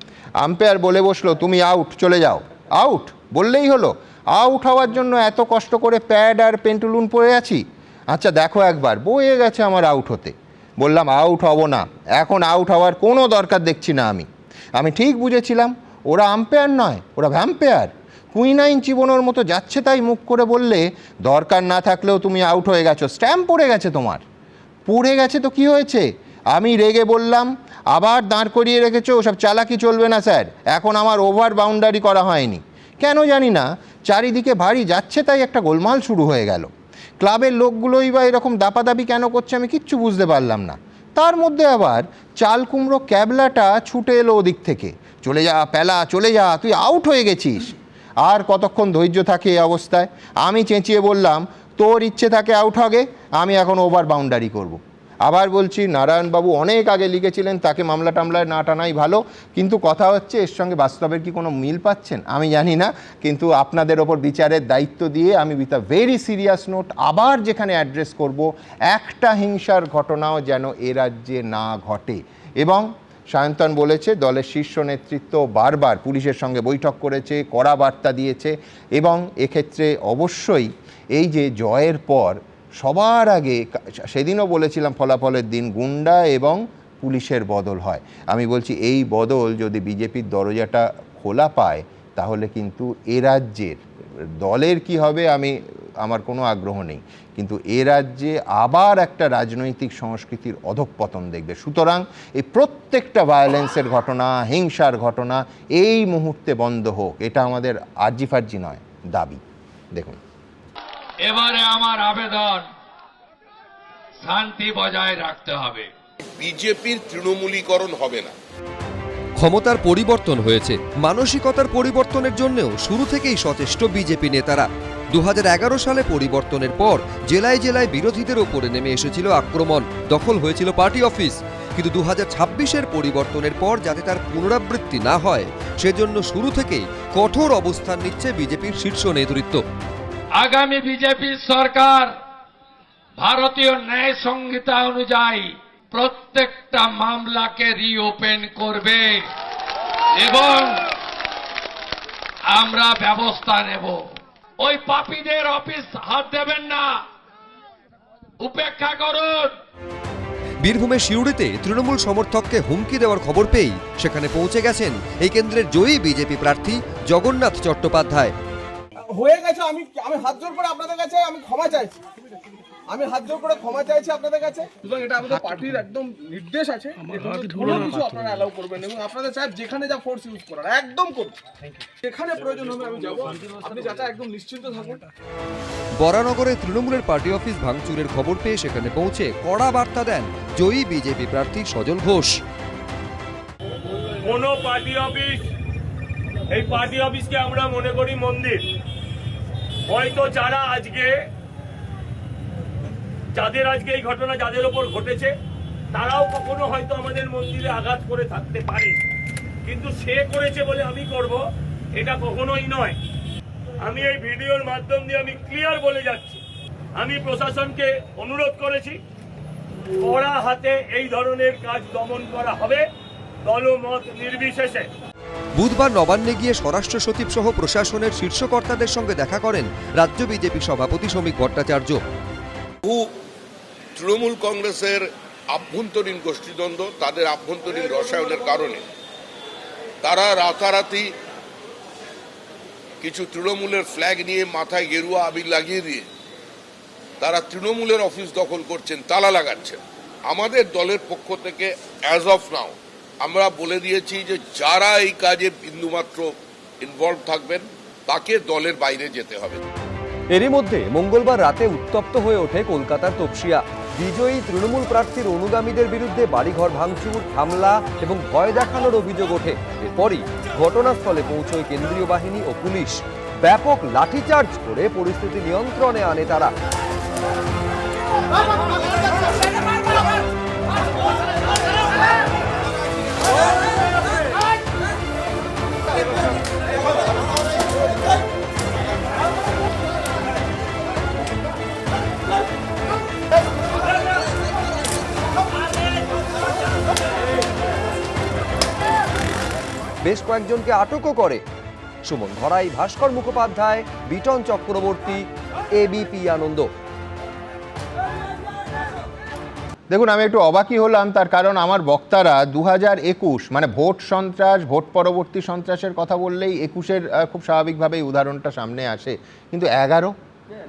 আম্পায়ার বলে বসলো তুমি আউট, চলে যাও। আউট বললেই হলো? আউট হওয়ার জন্য এত কষ্ট করে প্যাড আর পেন্টুলুন পরে আছি? আচ্ছা দেখো একবার, বয়ে গেছে আমার আউট হতে। বললাম আউট হব না, এখন আউট হওয়ার কোনো দরকার দেখছি না। আমি ঠিক বুঝেছিলাম ওরা আম্পায়ার নয়, ওরা ভ্যাম্পায়ার। কুইনাইন চিবনোর মতো যাচ্ছে তাই মুখ করে বললে দরকার না থাকলেও তুমি আউট হয়ে গেছো, স্ট্যাম্প পড়ে গেছে তোমার। পড়ে গেছে তো কি হয়েছে? আমি রেগে বললাম আবার দাঁড় করিয়ে রেখেছো, ওসব চালাকি চলবে না স্যার, এখন আমার ওভার বাউন্ডারি করা হয়নি। কেন জানি না চারিদিকে ভারী যাচ্ছে তাই একটা গোলমাল শুরু হয়ে গেল। ক্লাবের লোকগুলোই বা এরকম দাপাদাপি কেন করছে আমি কিচ্ছু বুঝতে পারলাম না। তার মধ্যে আবার চাল কুমড়ো ক্যাবলাটা ছুটে এলো ওদিক থেকে, চলে যা প্যালা, চলে যা, তুই আউট হয়ে গেছিস। আর কতক্ষণ ধৈর্য থাকে এই অবস্থায়? আমি চেঁচিয়ে বললাম তোর ইচ্ছে থাকে আউট হবে, আমি এখন ওভার বাউন্ডারি করব। আবার বলছি নারায়ণবাবু অনেক আগে লিখেছিলেন তাকে মামলা টামলায় না টানাই ভালো, কিন্তু কথা হচ্ছে এর সঙ্গে বাস্তবের কি কোনো মিল পাচ্ছেন আমি জানি না। কিন্তু আপনাদের ওপর বিচারের দায়িত্ব দিয়ে আমি with a very serious note আবার যেখানে অ্যাড্রেস করব, একটা হিংসার ঘটনাও যেন এ রাজ্যে না ঘটে। এবং সায়ন্তন বলেছে দলের শীর্ষ নেতৃত্ব বারবার পুলিশের সঙ্গে বৈঠক করেছে, কড়া বার্তা দিয়েছে, এবং এক্ষেত্রে অবশ্যই এই যে জয়ের পর সবার আগে, সেদিনও বলেছিলাম ফলাফলের দিন, গুন্ডা এবং পুলিশের বদল হয়। আমি বলছি এই বদল যদি বিজেপির দরজাটা খোলা পায় তাহলে কিন্তু এ রাজ্যের দলের কি হবে আমার কোনো আগ্রহ নেই, কিন্তু এ রাজ্যে আবার একটা রাজনৈতিক সংস্কৃতির অধঃপতন দেখবে। সুতরাং এই প্রত্যেকটা ভায়োলেন্সের ঘটনা, হিংসার ঘটনা এই মুহূর্তে বন্ধ হোক, এটা আমাদের আর্জি ফার্জি নয়, দাবি। দেখুন, এবারে আমার আবেদন, শান্তি বজায় রাখতে হবে। বিজেপির তৃণমূলীকরণ হবে না। ক্ষমতার পরিবর্তন হয়েছে, মানসিকতার পরিবর্তনের জন্যও শুরু থেকেই সচেষ্ট বিজেপি নেতারা। 2011 সালে পরিবর্তনের পর জেলায় জেলায় বিরোধীদের ওপরে নেমে এসেছিল আক্রমণ, দখল হয়েছিল পার্টি অফিস। কিন্তু 2026-এর পরিবর্তনের পর যাতে তার পুনরাবৃত্তি না হয় সেজন্য শুরু থেকেই কঠোর অবস্থান নিচ্ছে বিজেপির শীর্ষ নেতৃত্ব। আগামী বিজেপি সরকার ভারতীয় ন্যায় সংহিতা অনুযায়ী প্রত্যেকটা মামলাকে রিওপেন করবে এবং আমরা ব্যবস্থা নেব। ওই পাপীদের অফিস হাত দেবেন না, উপেক্ষা করুন। বীরভূমের সিউড়িতে তৃণমূল সমর্থককে হুমকি দেওয়ার খবর পেয়েই সেখানে পৌঁছে গেছেন এই কেন্দ্রের জয়ী বিজেপি প্রার্থী জগন্নাথ চট্টোপাধ্যায়। হয়ে গেছে, আমি হাত জোর করে আপনাদের কাছে আমি ক্ষমা চাইছি, আপনাদের কাছে। সুতরাং এটা আমাদের পার্টির একদম নির্দেশ আছে, কোনো কিছু আপনারা অ্যালাউ করবেন এবং আপনাদের চাই যেখানে যা ফোর্স ইউজ করার একদম করুন, যেখানে প্রয়োজন হবে আমি যাব, আপনি যাতে একদম নিশ্চিন্ত থাকুন। বরানগরে তৃণমূলের পার্টি অফিস ভাঙচুরের খবর পেয়ে সেখানে পৌঁছে কড়া বার্তা দেন জয়ী বিজেপি প্রার্থী সজল ঘোষ। কোন পার্টি অফিস, এই পার্টি অফিসকে আমরা মনে করি মন্দির। হয়তো যাদের আজকে এই ঘটনা যাদের ওপর ঘটেছে তারাও কখনো হয়তো আমাদের মন্দিরে আঘাত করে থাকতে পারে, কিন্তু সে করেছে বলে আমি করব এটা কখনোই নয়। আমি এই ভিডিওর মাধ্যম দিয়ে আমি ক্লিয়ার বলে যাচ্ছি, আমি প্রশাসনকে অনুরোধ করেছি কড়া হাতে এই ধরনের কাজ দমন করা হবে, দলমত নির্বিশেষে। বুধবার নবান্নে গিয়ে স্বরাষ্ট্র সচিব সহ প্রশাসনের শীর্ষ কর্তাদের সঙ্গে দেখা করেন রাজ্য বিজেপি সভাপতি শ্রমিক ভট্টাচার্য। তৃণমূল কংগ্রেসের আভ্যন্তরীণ গোষ্ঠীদ্বন্দ্ব, তাদের আভ্যন্তরীণ রসায়নের কারণে তারা রাতারাতি কিছু তৃণমূলের ফ্ল্যাগ নিয়ে মাথায় গেরুয়া আবির লাগিয়ে দিয়ে তারা তৃণমূলের অফিস দখল করছেন, তালা লাগাচ্ছেন। আমাদের দলের পক্ষ থেকে অ্যাজ অফ নাও আমরা বলে দিয়েছি যে যারা এই কাজে বিন্দুমাত্র ইনভলভ থাকবেন তাকে দলের বাইরে যেতে হবে। এরই মধ্যে মঙ্গলবার রাতে উত্তপ্ত হয়ে ওঠে কলকাতার তপসিয়া। বিজয়ী তৃণমূল প্রার্থীর অনুগামীদের বিরুদ্ধে বাড়িঘর ভাঙচুর, হামলা এবং ভয় দেখানোর অভিযোগ ওঠে। এরপরই ঘটনাস্থলে পৌঁছয় কেন্দ্রীয় বাহিনী ও পুলিশ। ব্যাপক লাঠিচার্জ করে পরিস্থিতি নিয়ন্ত্রণে আনে তারা। বেশ কয়েকজনকে আটকও করে। সুমন ঘরাই, ভাস্কর মুখোপাধ্যায়, বিটন চক্রবর্তী, এবিপি আনন্দ। দেখুন, আমি একটু অবাকই হলাম, তার কারণ আমার বক্তারা 2021 মানে ভোট সন্ত্রাস, ভোট পরবর্তী সন্ত্রাসের কথা বললেই 21-এর খুব স্বাভাবিকভাবেই উদাহরণটা সামনে আসে, কিন্তু 11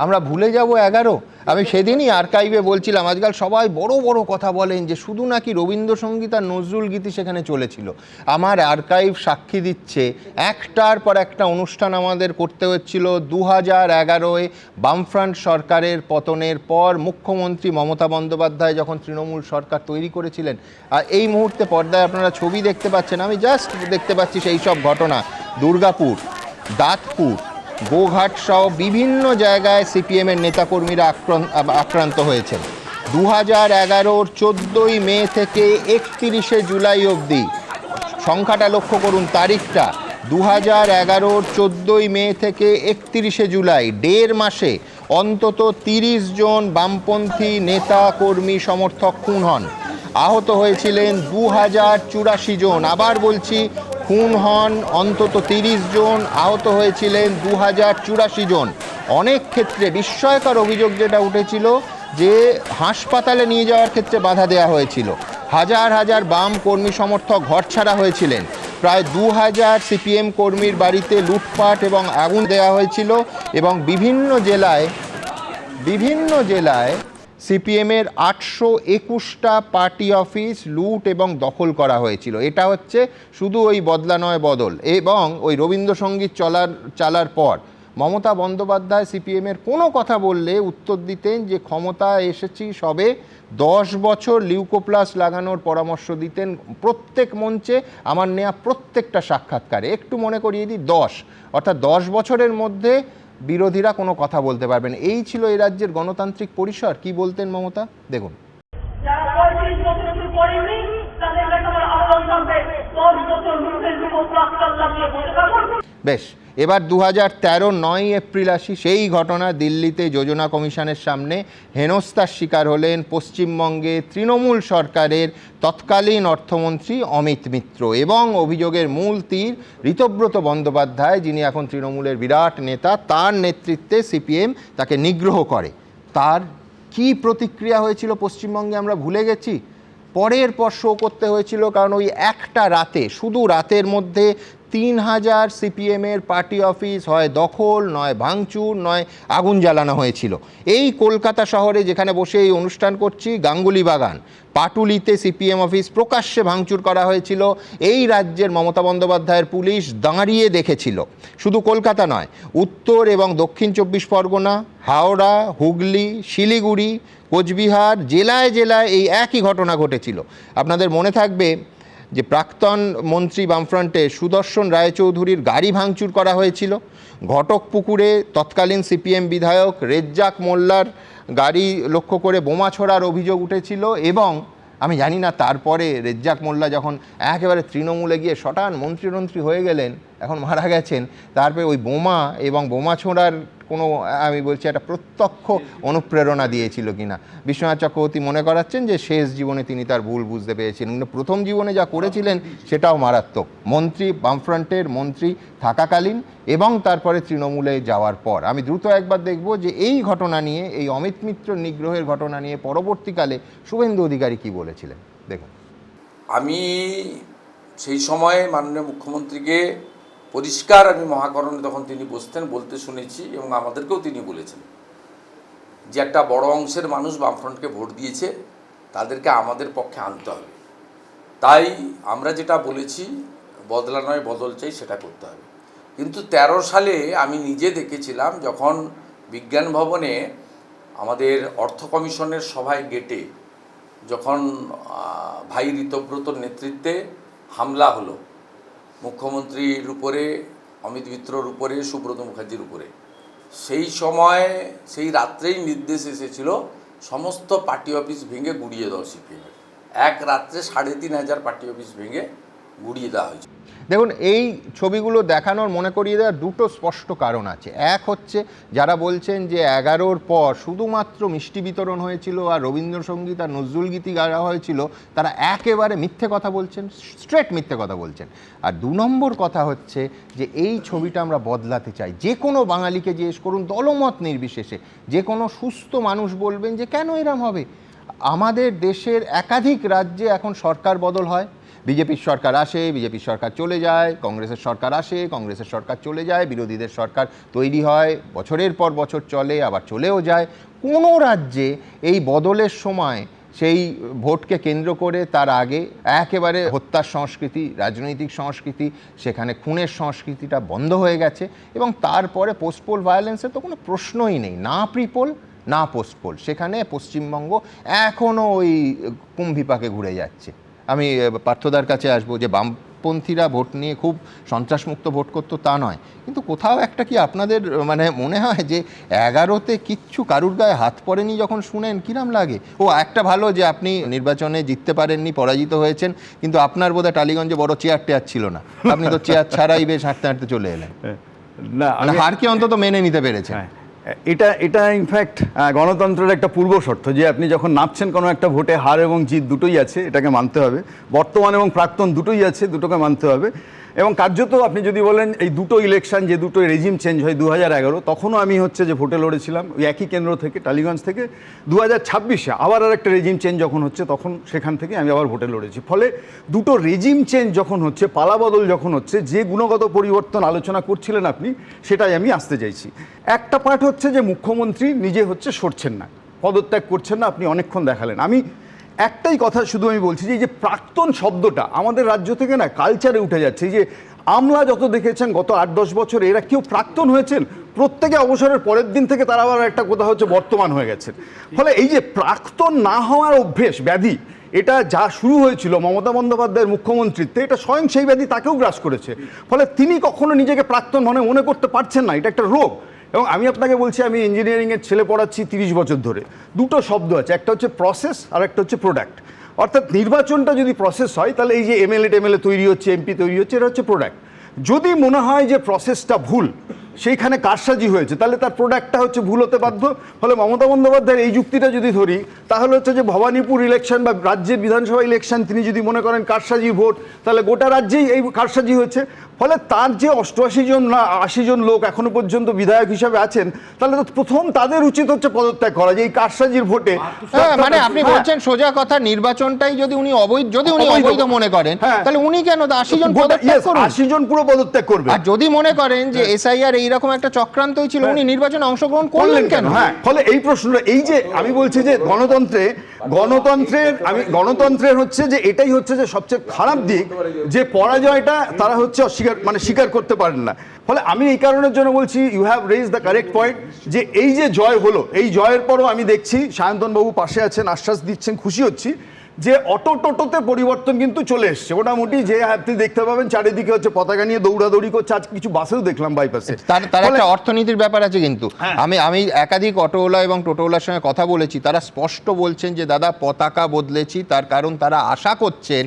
আমরা ভুলে যাব 11। আমি সেদিনই আর্কাইভে বলছিলাম, আজকাল সবাই বড় বড় কথা বলেন যে শুধু নাকি রবীন্দ্রসঙ্গীত আর নজরুল গীতি সেখানে চলেছিল। আমার আর্কাইভ সাক্ষী দিচ্ছে একটার পর একটা অনুষ্ঠান আমাদের করতে হচ্ছিল। 2011-এ বামফ্রন্ট সরকারের পতনের পর মুখ্যমন্ত্রী মমতা বন্দ্যোপাধ্যায় যখন তৃণমূল সরকার তৈরি করেছিলেন, আর এই মুহূর্তে পর্দায় আপনারা ছবি দেখতে পাচ্ছেন, আমি জাস্ট দেখতে পাচ্ছি সেই সব ঘটনা। দুর্গাপুর, দাঁতপুর, গোঘাট সহ বিভিন্ন জায়গায় সিপিএমের নেতাকর্মীরা আক্রান্ত হয়েছেন। 2011-র 14ই মে থেকে 31শে জুলাই অবধি, সংখ্যাটা লক্ষ্য করুন, তারিখটা 2011-র 14ই মে থেকে 31শে জুলাই, 1.5 মাসে অন্তত 30 জন বামপন্থী নেতা কর্মী সমর্থক খুন হন। আহত হয়েছিলেন 2084 জন। আবার বলছি, খুন হন অন্তত 30 জন, আহত হয়েছিলেন 2084 জন। অনেক ক্ষেত্রে বিস্ময়কর অভিযোগ যেটা উঠেছিল যে হাসপাতালে নিয়ে যাওয়ার ক্ষেত্রে বাধা দেওয়া হয়েছিল। হাজার হাজার বাম কর্মী সমর্থক ঘরছাড়া হয়েছিলেন। প্রায় 2000 সিপিএম কর্মীর বাড়িতে লুটপাট এবং আগুন দেওয়া হয়েছিল এবং বিভিন্ন জেলায় সিপিএমের 821টা পার্টি অফিস লুট এবং দখল করা হয়েছিল। এটা হচ্ছে শুধু ওই বদলা নয় বদল। এবং ওই রবীন্দ্রসঙ্গীত চালার পর মমতা বন্দ্যোপাধ্যায় সিপিএমের কোনো কথা বললে উত্তর দিতেন যে ক্ষমতা এসেছি সবে 10 বছর লিউকোপ্লাস লাগানোর পরামর্শ দিতেন প্রত্যেক মঞ্চে, আমার নেওয়া প্রত্যেকটা সাক্ষাৎকারে। একটু মনে করিয়ে দিই, 10 অর্থাৎ 10 বছরের মধ্যে বিরোধীরা কোনো কথা বলতে পারবেন। এই ছিল এই রাজ্যের গণতান্ত্রিক পরিসর। কি বলতেন মমতা, দেখুন। বেশ, এবার 2013 9 এপ্রিল আসি। সেই ঘটনা দিল্লিতে যোজনা কমিশনের সামনে হেনস্থার শিকার হলেন পশ্চিমবঙ্গে তৃণমূল সরকারের তৎকালীন অর্থমন্ত্রী অমিত মিত্র এবং অভিযোগের মূল তীর ঋতব্রত বন্দ্যোপাধ্যায়, যিনি এখন তৃণমূলের বিরাট নেতা, তার নেতৃত্বে সিপিএম তাকে নিগ্রহ করে। তার কি প্রতিক্রিয়া হয়েছিল পশ্চিমবঙ্গে আমরা ভুলে গেছি। পরের পর শো করতে হয়েছিল, কারণ ওই একটা রাতে, শুধু রাতের মধ্যে 3000 সিপিএমের পার্টি অফিস হয় দখল, নয় ভাঙচুর, নয় আগুন জ্বালানো হয়েছিল। এই কলকাতা শহরে যেখানে বসে এই অনুষ্ঠান করছি, গাঙ্গুলি বাগান, পাটুলিতে সিপিএম অফিস প্রকাশ্যে ভাঙচুর করা হয়েছিল। এই রাজ্যের মমতা বন্দ্যোপাধ্যায়ের পুলিশ দাঁড়িয়ে দেখেছিল। শুধু কলকাতা নয়, উত্তর এবং দক্ষিণ 24 পরগনা, হাওড়া, হুগলি, শিলিগুড়ি, কোচবিহার, জেলায় জেলায় এই একই ঘটনা ঘটেছিল। আপনাদের মনে থাকবে যে প্রাক্তন মন্ত্রী বামফ্রন্টে সুদর্শন রায়চৌধুরীর গাড়ি ভাঙচুর করা হয়েছিল। ঘটকপুকুরে তৎকালীন সিপিএম বিধায়ক রেজ্জাক মোল্লার গাড়ি লক্ষ্য করে বোমা ছোড়ার অভিযোগ উঠেছিল এবং আমি জানি না তারপরে রেজ্জাক মোল্লা যখন একেবারে তৃণমূলে গিয়ে শটান মন্ত্রী হয়ে গেলেন, এখন মারা গেছেন, তারপরে ওই বোমা এবং বোমা ছোড়ার কোনো, আমি বলছি, একটা প্রত্যক্ষ অনুপ্রেরণা দিয়েছিল কিনা। বিশ্বনাথ চক্রবর্তী মনে করাচ্ছেন যে শেষ জীবনে তিনি তার ভুল বুঝতে পেরেছেন, কিন্তু প্রথম জীবনে যা করেছিলেন সেটাও মারাত্মক। মন্ত্রী, বামফ্রন্টের মন্ত্রী থাকাকালীন এবং তারপরে তৃণমূলে যাওয়ার পর। আমি দ্রুত একবার দেখব যে এই ঘটনা নিয়ে, এই অমিত মিত্র নিগ্রহের ঘটনা নিয়ে পরবর্তীকালে শুভেন্দু অধিকারী কি বলেছিলেন, দেখুন। আমি সেই সময় মাননীয় মুখ্যমন্ত্রীকে পরিষ্কার, আমি মহাকরণে তখন তিনি বসতেন, বলতে শুনেছি এবং আমাদেরকেও তিনি বলেছেন যে একটা বড় অংশের মানুষ বামফ্রন্টকে ভোট দিয়েছে, তাদেরকে আমাদের পক্ষে আনতে হবে। তাই আমরা যেটা বলেছি, বদলা নয় বদল চাই, সেটা করতে হবে। কিন্তু 13 সালে আমি নিজে দেখেছিলাম যখন বিজ্ঞান ভবনে আমাদের অর্থ কমিশনের সভায় গেটে যখন ভাই ঋতব্রতর নেতৃত্বে হামলা হলো মুখ্যমন্ত্রীর উপরে, অমিত মিত্রর উপরে, সুব্রত মুখার্জির উপরে, সেই সময় সেই রাত্রেই নির্দেশ এসেছিল সমস্ত পার্টি অফিস ভেঙে গুড়িয়ে দাও সিপিএমের। এক রাত্রে 3500 পার্টি অফিস ভেঙে গুড়িয়ে দেওয়া হয়েছে। দেখুন, এই ছবিগুলো দেখানোর, মনে করিয়ে দেওয়ার দুটো স্পষ্ট কারণ আছে। এক হচ্ছে যারা বলছেন যে 11-র পর শুধুমাত্র মিষ্টি বিতরণ হয়েছিল আর রবীন্দ্রসঙ্গীত আর নজরুল গীতি গাওয়া হয়েছিল, তারা একেবারে মিথ্যে কথা বলছেন, স্ট্রেট মিথ্যে কথা বলছেন। আর 2 নম্বর কথা হচ্ছে যে এই ছবিটা আমরা বদলাতে চাই। যে কোনো বাঙালিকে জিজ্ঞেস করুন, দলমত নির্বিশেষে, যে কোনো সুস্থ মানুষ বলবেন যে কেন এরম হবে। আমাদের দেশের একাধিক রাজ্যে এখন সরকার বদল হয়, বিজেপির সরকার আসে, বিজেপির সরকার চলে যায়, কংগ্রেসের সরকার আসে, কংগ্রেসের সরকার চলে যায়, বিরোধীদের সরকার তৈরি হয়, বছরের পর বছর চলে, আবার চলেও যায়। কোনো রাজ্যে এই বদলের সময় সেই ভোটকে কেন্দ্র করে তার আগে একেবারে হত্যার সংস্কৃতি, রাজনৈতিক সংস্কৃতি, সেখানে খুনের সংস্কৃতিটা বন্ধ হয়ে গেছে এবং তারপরে পোস্টপোল ভায়োলেন্সের তো কোনো প্রশ্নই নেই, না প্রিপোল না পোস্টপোল। সেখানে পশ্চিমবঙ্গ এখনও ওই কুম্ভিপাকে ঘুরে যাচ্ছে। আমি পার্থদার কাছে আসবো যে বামপন্থীরা ভোট নিয়ে খুব সন্ত্রাসমুক্ত ভোট করতো তা নয়, কিন্তু কোথাও একটা কি আপনাদের মানে মনে হয় যে 11-তে কিচ্ছু কারুর গায়ে হাত পড়েনি যখন শুনেন, কিরাম লাগে? ও একটা ভালো যে আপনি নির্বাচনে জিততে পারেননি, পরাজিত হয়েছেন, কিন্তু আপনার বোধহয় টালিগঞ্জে বড় চেয়ার টেয়ার ছিল না, আপনি তো চেয়ার ছাড়াই বেশ হাঁটতে হাঁটতে চলে এলেন। না, হারকে অন্তত মেনে নিতে পেরেছেন। এটা ইনফ্যাক্ট গণতন্ত্রের একটা পূর্ব শর্ত যে আপনি যখন নামছেন কোনো একটা ভোটে, হার এবং জিত দুটোই আছে, এটাকে মানতে হবে। বর্তমান এবং প্রাক্তন দুটোই আছে, দুটোকে মানতে হবে। এবং কার্যত আপনি যদি বলেন এই দুটো ইলেকশন, যে দুটো রেজিম চেঞ্জ হয় 2011, তখনও আমি হচ্ছে যে ভোটে লড়েছিলাম ওই একই কেন্দ্র থেকে, টালিগঞ্জ থেকে। 2026-এ আবার আর একটা রেজিম চেঞ্জ যখন হচ্ছে, তখন সেখান থেকে আমি আবার ভোটে লড়েছি। ফলে দুটো রেজিম চেঞ্জ যখন হচ্ছে, পালাবদল যখন হচ্ছে, যে গুণগত পরিবর্তন আলোচনা করছিলেন আপনি, সেটাই আমি আসতে চাইছি। একটা পার্ট হচ্ছে যে মুখ্যমন্ত্রী নিজে হচ্ছে সরছেন না, পদত্যাগ করছেন না, আপনি অনেকক্ষণ দেখালেন। আমি একটাই কথা শুধু আমি বলছি যে এই যে প্রাক্তন শব্দটা আমাদের রাজ্য থেকে না কালচারে উঠে যাচ্ছে। এই যে আমলা যত দেখেছেন গত 8-10 বছর, এরা কেউ প্রাক্তন হয়েছেন? প্রত্যেকে অবসরের পরের দিন থেকে তারা আবার একটা কথা হচ্ছে বর্তমান হয়ে গেছেন। ফলে এই যে প্রাক্তন না হওয়ার অভ্যেস, ব্যাধি, এটা যা শুরু হয়েছিল মমতা বন্দ্যোপাধ্যায়ের মুখ্যমন্ত্রীত্বে, এটা স্বয়ং সেই ব্যাধি তাকেও গ্রাস করেছে। ফলে তিনি কখনো নিজেকে প্রাক্তন মনে করতে পারছেন না, এটা একটা রোগ। এবং আমি আপনাকে বলছি, আমি ইঞ্জিনিয়ারিংয়ের ছেলে পড়াচ্ছি 30 বছর ধরে। দুটো শব্দ আছে, একটা হচ্ছে প্রসেস আর একটা হচ্ছে প্রোডাক্ট। অর্থাৎ নির্বাচনটা যদি প্রসেস হয়, তাহলে এই যে এমএলএ তৈরি হচ্ছে, এমপি তৈরি হচ্ছে, এটা হচ্ছে প্রোডাক্ট। যদি মনে হয় যে প্রসেসটা ভুল, সেইখানে কারসাজি হয়েছে, তাহলে তার প্রোডাক্টটা হচ্ছে ভুল হতে বাধ্য। ফলে মমতা বন্দ্যোপাধ্যায়ের এই যুক্তিটা যদি ধরি, তাহলে হচ্ছে যে ভবানীপুর ইলেকশন বা রাজ্যের বিধানসভা ইলেকশন তিনি যদি মনে করেন কারসাজি ভোট, তাহলে গোটা রাজ্যেই এই কারসাজি হয়েছে। ফলে তার যে 88 জন না 80 জন লোক এখনো পর্যন্ত বিধায়ক হিসাবে আছেন, তাহলে তো প্রথম তাদের উচিত হচ্ছে পদত্যাগ করা, যে এই কারসাজির ভোটে। মানে আপনি বলছেন সোজা কথা, নির্বাচনটাই যদি উনি অবৈধ মনে করেন, তাহলে উনি কেন 80 জন পদত্যাগ করুন? 80 জন পুরো পদত্যাগ করবে। আর যদি মনে করেন যে এসআইআর এইরকম একটা চক্রান্তই ছিল, উনি নির্বাচনে অংশগ্রহণ করলেন কেন? হ্যাঁ, ফলে এই প্রশ্নটা, এই যে আমি বলছি যে গণতন্ত্রের হচ্ছে যে এটাই হচ্ছে যে সবচেয়ে খারাপ দিক, যে পরাজয়টা তারা হচ্ছে স্বীকার করতে পারেন না। ফলে আমি এই কারণের জন্য বলছি, you have raise the correct point, যে এই যে জয় হলো, এই জয়ের পরও আমি দেখছি সায়ন্তন বাবু পাশে আছেন, আশ্বাস দিচ্ছেন, খুশি হচ্ছি যে অটো টোটোতে পরিবর্তন কিন্তু চলে এসছে মোটামুটি। যে আপনি দেখতে পাবেন চারিদিকে হচ্ছে পতাকা নিয়ে দৌড়াদৌড়ি করছে, আজ কিছু বাসেও দেখলাম বাইপাসে। তার একটা অর্থনীতির ব্যাপার আছে কিন্তু। আমি একাধিক অটোওয়ালা এবং টোটোওয়ালার সঙ্গে কথা বলেছি, তারা স্পষ্ট বলছেন যে দাদা পতাকা বদলেছি, তার কারণ তারা আশা করছেন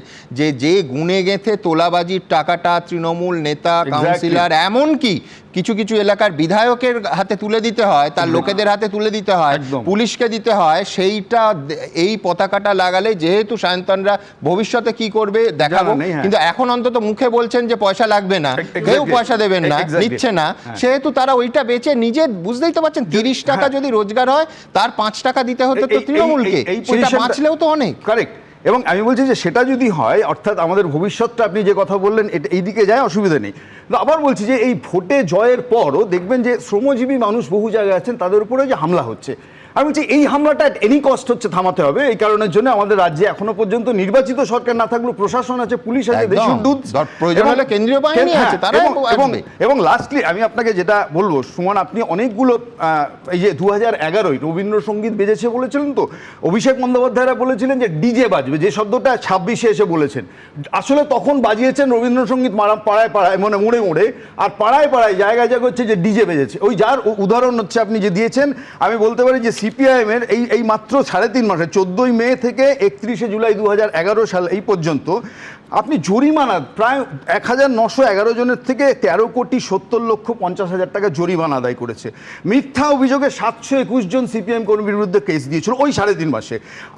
যে গুণে গেঁথে তোলাবাজির টাকাটা তৃণমূল নেতা, কাউন্সিলর, এমনকি কিছু কিছু এলাকার বিধায়কের হাতে তুলে দিতে হয়, তার লোকেদের হাতে তুলে দিতে হয়, পুলিশকে দিতে হয়, সেইটা এই পতাকাটা লাগালে যেহেতু সায়ন্তনরা ভবিষ্যতে কি করবে দেখাবো, কিন্তু এখন অন্তত মুখে বলছেন যে পয়সা লাগবে না, কেউ পয়সা দেবেন না, নিচ্ছে না, সেহেতু তারা ওইটা বেচে নিজে, বুঝতেই তো পারছেন 30 টাকা যদি রোজগার হয়, তার 5 টাকা দিতে হতো তো তৃণমূলকে, সেটা বাঁচলেও তো অনেক। কারেক্ট। এবং আমি বলছি যে সেটা যদি হয়, অর্থাৎ আমাদের ভবিষ্যৎটা আপনি যে কথা বললেন এটা এই দিকে যায়, অসুবিধা নেই। আবার বলছি যে এই ভোটে জয়ের পরও দেখবেন যে শ্রমজীবী মানুষ বহু জায়গায় আছেন, তাদের উপরে যে হামলা হচ্ছে, আমি বলছি এই হামলাটা এনি কস্ট হচ্ছে থামাতে হবে। এই কারণের জন্য আমাদের রাজ্যে এখনো পর্যন্ত নির্বাচিত সরকার না থাকলেও প্রশাসন আছে, পুলিশ আছে, কেন্দ্রীয় বাহিনী আছে, এবং লাস্টলি আমি আপনাকে যেটা বলবো, সুমন, আপনি অনেকগুলো এই যে 2011-য় রবীন্দ্রসঙ্গীত বেজেছে বলেছিলেন, তো অভিষেক বন্দ্যোপাধ্যায়রা বলেছিলেন যে ডিজে বাজবে, যে শব্দটা 26-এ এসে বলেছেন, আসলে তখন বাজিয়েছেন রবীন্দ্রসঙ্গীত পাড়ায় পাড়ায়, মানে মোড়ে মোড়ে, আর পাড়ায় পাড়ায় জায়গায় জায়গায় হচ্ছে যে ডিজে বেজেছে। ওই যার উদাহরণ হচ্ছে আপনি যে দিয়েছেন, আমি বলতে পারি যে সিপিআইএম এর এই মাত্র 3.5 মাসে 14ই মে থেকে 31শে জুলাই 2011 সাল এই পর্যন্ত আপনি জরিমানা প্রায় 1911 জনের থেকে 13,70,50,000 টাকা জরিমানা আদায় করেছে। মিথ্যা অভিযোগে 721 জন সিপিএম কর্মীর বিরুদ্ধে কেস দিয়েছিল ওই 3.5 মাসে।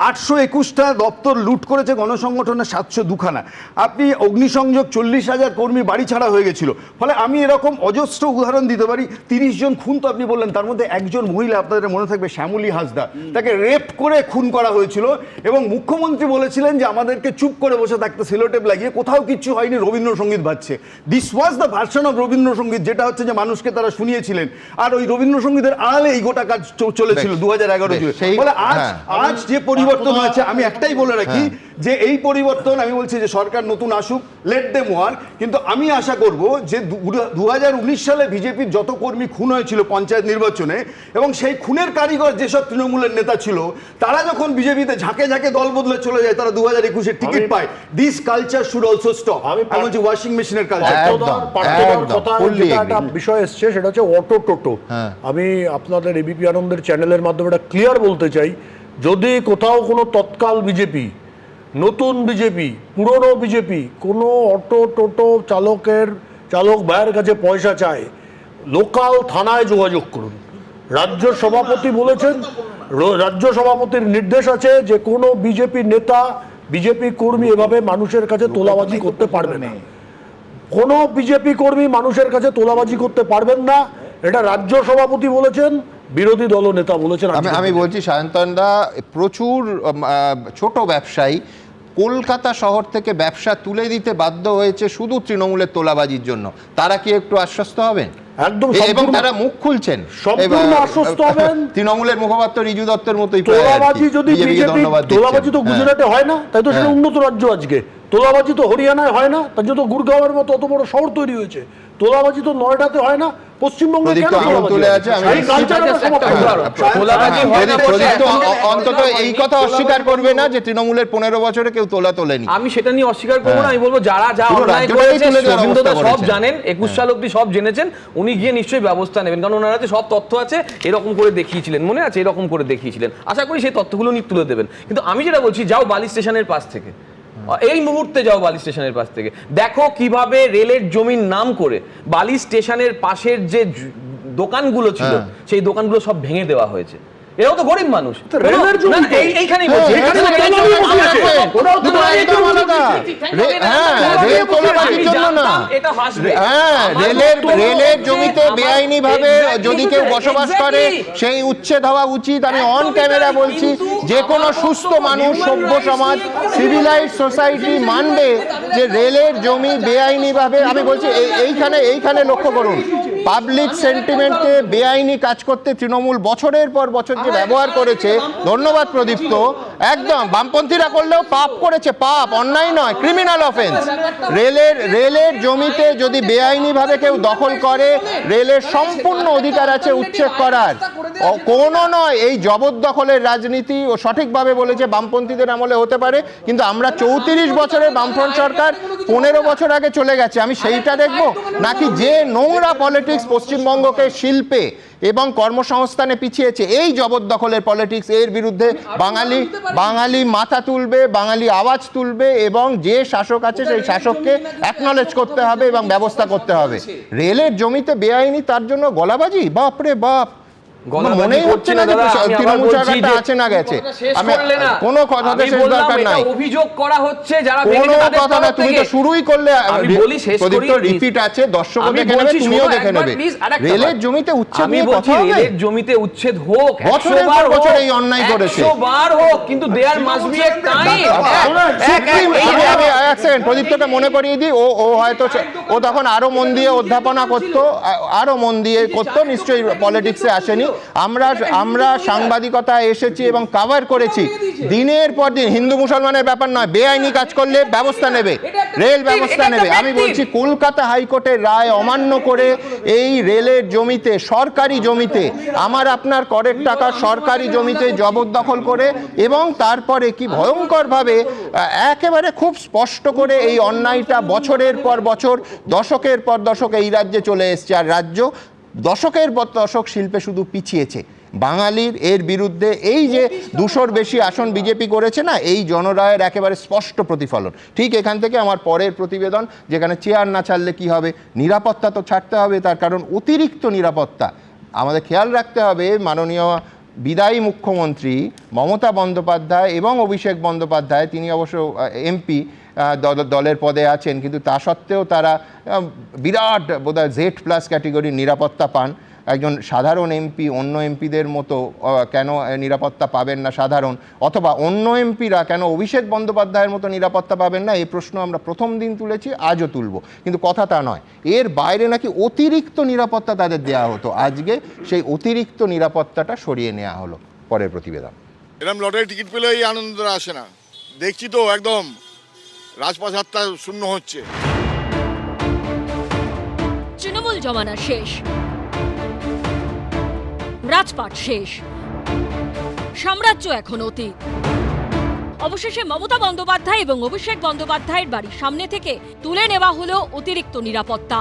821টা দপ্তর লুট করেছে গণসংগঠনের 702খানা। আপনি অগ্নিসংযোগ 40,000 কর্মী বাড়ি ছাড়া হয়ে গেছিল। ফলে আমি এরকম অজস্র উদাহরণ দিতে পারি। 30 জন খুন তো আপনি বললেন, তার মধ্যে একজন মহিলা, আপনাদের মনে থাকবে, শ্যামলী হাসদা, তাকে রেপ করে খুন করা হয়েছিল এবং মুখ্যমন্ত্রী বলেছিলেন যে আমাদেরকে চুপ করে বসে থাকতে, সেলোটেপ লাগিয়ে, কোথাও কিছু হয়নি, রবীন্দ্রসঙ্গীত বাজছে। This was the version of Rabindrasangeet, যেটা হচ্ছে যে মানুষকে তারা শুনিয়েছিলেন। আর ওই রবীন্দ্রসঙ্গীতের আড়ালে এই গোটা কাজ চলেছিল 2011 জুড়ে। ফলে আজ যে পরিবর্তন হয়েছে, আমি একটাই বলে রাখি যে এই পরিবর্তন, আমি বলছি যে সরকার নতুন আসুক, লেট দেম ওয়ার্ক, কিন্তু আমি আশা করব যে 2019 সালে বিজেপির যত কর্মী খুন হয়েছিল পঞ্চায়েত নির্বাচনে, এবং সেই খুনের কারিগর যেসব তৃণমূলের নেতা ছিল, তারা যখন বিজেপিতে ঝাঁকে ঝাঁকে দল বদলে চলে যায়, তারা 2021-এ টিকিট পায়। This culture should also stop. আমি বলছি ওয়াশিং মেশিনের কালচার। একটা বিষয় এসছে, সেটা হচ্ছে অটো টোটো। আমি আপনাদের এবিপি আনন্দের চ্যানেলের মাধ্যমে এটা ক্লিয়ার বলতে চাই, যদি কোথাও কোনো তৎকাল বিজেপি, নতুন বিজেপি, পুরনো বিজেপি কোনো অটো টোটো চালক ভাইয়ের কাছে পয়সা চায়, লোকাল থানায় যোগাযোগ করুন। রাজ্য সভাপতি বলেছেন, রাজ্য সভাপতির নির্দেশ আছে যে কোনো বিজেপি নেতা, বিজেপি কর্মী এভাবে মানুষের কাছে তোলাবাজি করতে পারবে না। কোনো বিজেপি কর্মী মানুষের কাছে তোলাবাজি করতে পারবেন না, এটা রাজ্য সভাপতি বলেছেন, বিরোধী দলনেতা বলেছেন। আমি বলছি সায়ন্তনদা, প্রচুর ছোট ব্যবসায়ী কলকাতা শহর থেকে ব্যবসা তুলে দিতে বাধ্য হয়েছে শুধু তৃণমূলের তোলাবাজির জন্য, তারা কি একটু আশ্বস্ত হবেন? একদম, এবং তারা মুখ খুলছেন, সম্পূর্ণ আশ্বস্ত হবেন। তৃণমূলের মুখপাত্র রিজু দত্তের মতোই। তোলাবাজি যদি বিজেপি, তোলাবাজি তো গুজরাটে হয় না, তাই তো সেটা উন্নত রাজ্য আজকে। তোলাবাজি তো হরিয়ানায় হয় না, তার জন্য গুরগাঁওয়ের মতো অত বড় শহর তৈরি হয়েছে। তোলাবাজি তো নয়ডাতে হয় না, পশ্চিমবঙ্গে কেন তুলে আছে? অন্তত এই কথা অস্বীকার করবে না যে তৃণমূলের 15 বছরে কেউ তোলা তোলেনি। আমি সেটা নিয়ে অস্বীকার করবো না, আমি বলবো যারা যা অন্যায় করেছে রবীন্দ্রদা সব জানেন, 21 সাল অব্দি সব জেনেছেন, উনি গিয়ে নিশ্চয়ই ব্যবস্থা নেবেন, কারণ ওনার কাছে সব তথ্য আছে। এরকম করে দেখিয়েছিলেন, মনে আছে, এরকম করে দেখিয়েছিলেন, আশা করি সেই তথ্যগুলো উনি তুলে দেবেন। কিন্তু আমি যেটা বলছি, যাও বালি স্টেশনের পাশ থেকে, এই মুহূর্তে যাও বালি স্টেশনের পাশ থেকে, দেখো কিভাবে রেলের জমির নাম করে বালি স্টেশনের পাশের যে দোকানগুলো ছিল সেই দোকানগুলো সব ভেঙে দেওয়া হয়েছে। এরাও তো গরিব মানুষ, এইখানেই বলছি, রেলের জমিতে বেআইনি ভাবে যদি কেউ বসবাস করে সেই উচ্ছেদ হওয়া উচিত। আমি অন ক্যামেরা বলছি, যে কোনো সুস্থ মানুষ, সভ্য সমাজ, সিভিলাইজড সোসাইটি মানবে যে রেলের জমি বেআইনি ভাবে, আমি বলছি এইখানে লক্ষ্য করুন, পাবলিক সেন্টিমেন্টে বেআইনি কাজ করতে তৃণমূল বছরের পর বছর যে ব্যবহার করেছে। ধন্যবাদ প্রদীপ্ত, একদম বামপন্থীরা করলেও পাপ করেছে, পাপ, অন্যায় নয়, ক্রিমিনাল অফেন্স। রেলের জমিতে যদি বেআইনি ভাবে কেউ দখল করে, রেলের সম্পূর্ণ অধিকার আছে উচ্ছেদ করার, কোনো নয়। এই জবরদখলের রাজনীতি ও সঠিকভাবে বলেছে বামপন্থীদের আমলে হতে পারে, কিন্তু আমরা 34 বছরের বামফ্রন্ট সরকার 15 বছর আগে চলে গেছে। আমি সেইটা দেখব, নাকি যে নোংরা পলিটিক্স পশ্চিমবঙ্গকে শিল্পে এবং কর্মসংস্থানে পিছিয়েছে, এই জবরদখলের পলিটিক্স, এর বিরুদ্ধে বাঙালি মাথা তুলবে, বাঙালি আওয়াজ তুলবে, এবং যে শাসক আছে সেই শাসককে অ্যাকনলেজ করতে হবে এবং ব্যবস্থা করতে হবে। রেলের জমিতে বেআইনি, তার জন্য গলাবাজি, বাপরে বাপ, মনেই হচ্ছে না যে তৃণমূল সরকারটা আছে না গেছে। আমি কোনো কথাতে শেষ দরকার নাই, অভিযোগ করা হচ্ছে যারা কোনো কথা না, তুমি তো শুরুই করলে। প্রদীপ্ত রিপিট আছে, দর্শকও দেখে নেবে, তুমিও দেখে নেবে। রেলের জমিতে উচ্ছেদ নিয়ে কথা হবে, রেলের জমিতে উচ্ছেদ হোক, বছরের পর বছর এই অন্যায় করেছে, 100 বার হোক, কিন্তু there must be a time. এক সেকেন্ড, প্রদীপ্তটা মনে করিয়ে দিই, ও হয়তো ও তখন আরো মন দিয়ে অধ্যাপনা করতো, আরো মন দিয়ে করতো, নিশ্চয়ই পলিটিক্সে আসেনি। আমরা সাংবাদিকতা এসেছি এবং কভার করেছি দিনের পর দিন। হিন্দু মুসলমানের ব্যাপার নয়, বেআইনি কাজ করলে ব্যবস্থা নেবে, রেল ব্যবস্থা নেবে। আমি বলছি কলকাতা হাইকোর্টের রায় অমান্য করে এই রেলের জমিতে, সরকারি জমিতে, আমার আপনার করের টাকা সরকারি জমিতে জবরদখল করে, এবং তারপরে কি ভয়ঙ্করভাবে একেবারে খুব স্পষ্ট করে এই অন্যায়টা বছরের পর বছর, দশকের পর দশক এই রাজ্যে চলে এসছে। আর রাজ্য দশকের পর দশক শিল্পে শুধু পিছিয়েছে। বাঙালির এর বিরুদ্ধে এই যে 200-র বেশি আসন বিজেপি করেছে না, এই জনরায়ের একেবারে স্পষ্ট প্রতিফলন। ঠিক এখান থেকে আমার পরের প্রতিবেদন, যেখানে চেয়ার না ছাড়লে কি হবে, নিরাপত্তা তো ছাড়তে হবে, তার কারণ অতিরিক্ত নিরাপত্তা। আমাদের খেয়াল রাখতে হবে, মাননীয় বিদায়ী মুখ্যমন্ত্রী মমতা বন্দ্যোপাধ্যায় এবং অভিষেক বন্দ্যোপাধ্যায়, তিনি অবশ্য এমপি দলের পদে আছেন, কিন্তু তা সত্ত্বেও তারা বিরাট বোধহয় Z+ ক্যাটেগরির নিরাপত্তা পান। একজন সাধারণ এমপি অন্য এমপিদের মতো কেন নিরাপত্তা পাবেন না সাধারণ, অথবা অন্য এমপিরা কেন অভিষেক বন্দ্যোপাধ্যায়ের মতো নিরাপত্তা পাবেন না, এই প্রশ্ন আমরা প্রথম দিন তুলেছি, আজও তুলব। কিন্তু কথা তা নয়, এর বাইরে নাকি অতিরিক্ত নিরাপত্তা তাদের দেওয়া হতো, আজকে সেই অতিরিক্ত নিরাপত্তাটা সরিয়ে নেওয়া হলো। পরের প্রতিবেদন। এরকম লটারি টিকিট পেলে এই আনন্দটা আসে না, দেখছি তো একদম রাজপ্রাসাদটা শূন্য হচ্ছে। তৃণমূল জমানা শেষ, রাজপাট শেষ, সাম্রাজ্য এখন অতীত। অবশেষে মমতা বন্দ্যোপাধ্যায় এবং অভিষেক বন্দ্যোপাধ্যায়ের বাড়ির সামনে থেকে তুলে নেওয়া হলো অতিরিক্ত নিরাপত্তা।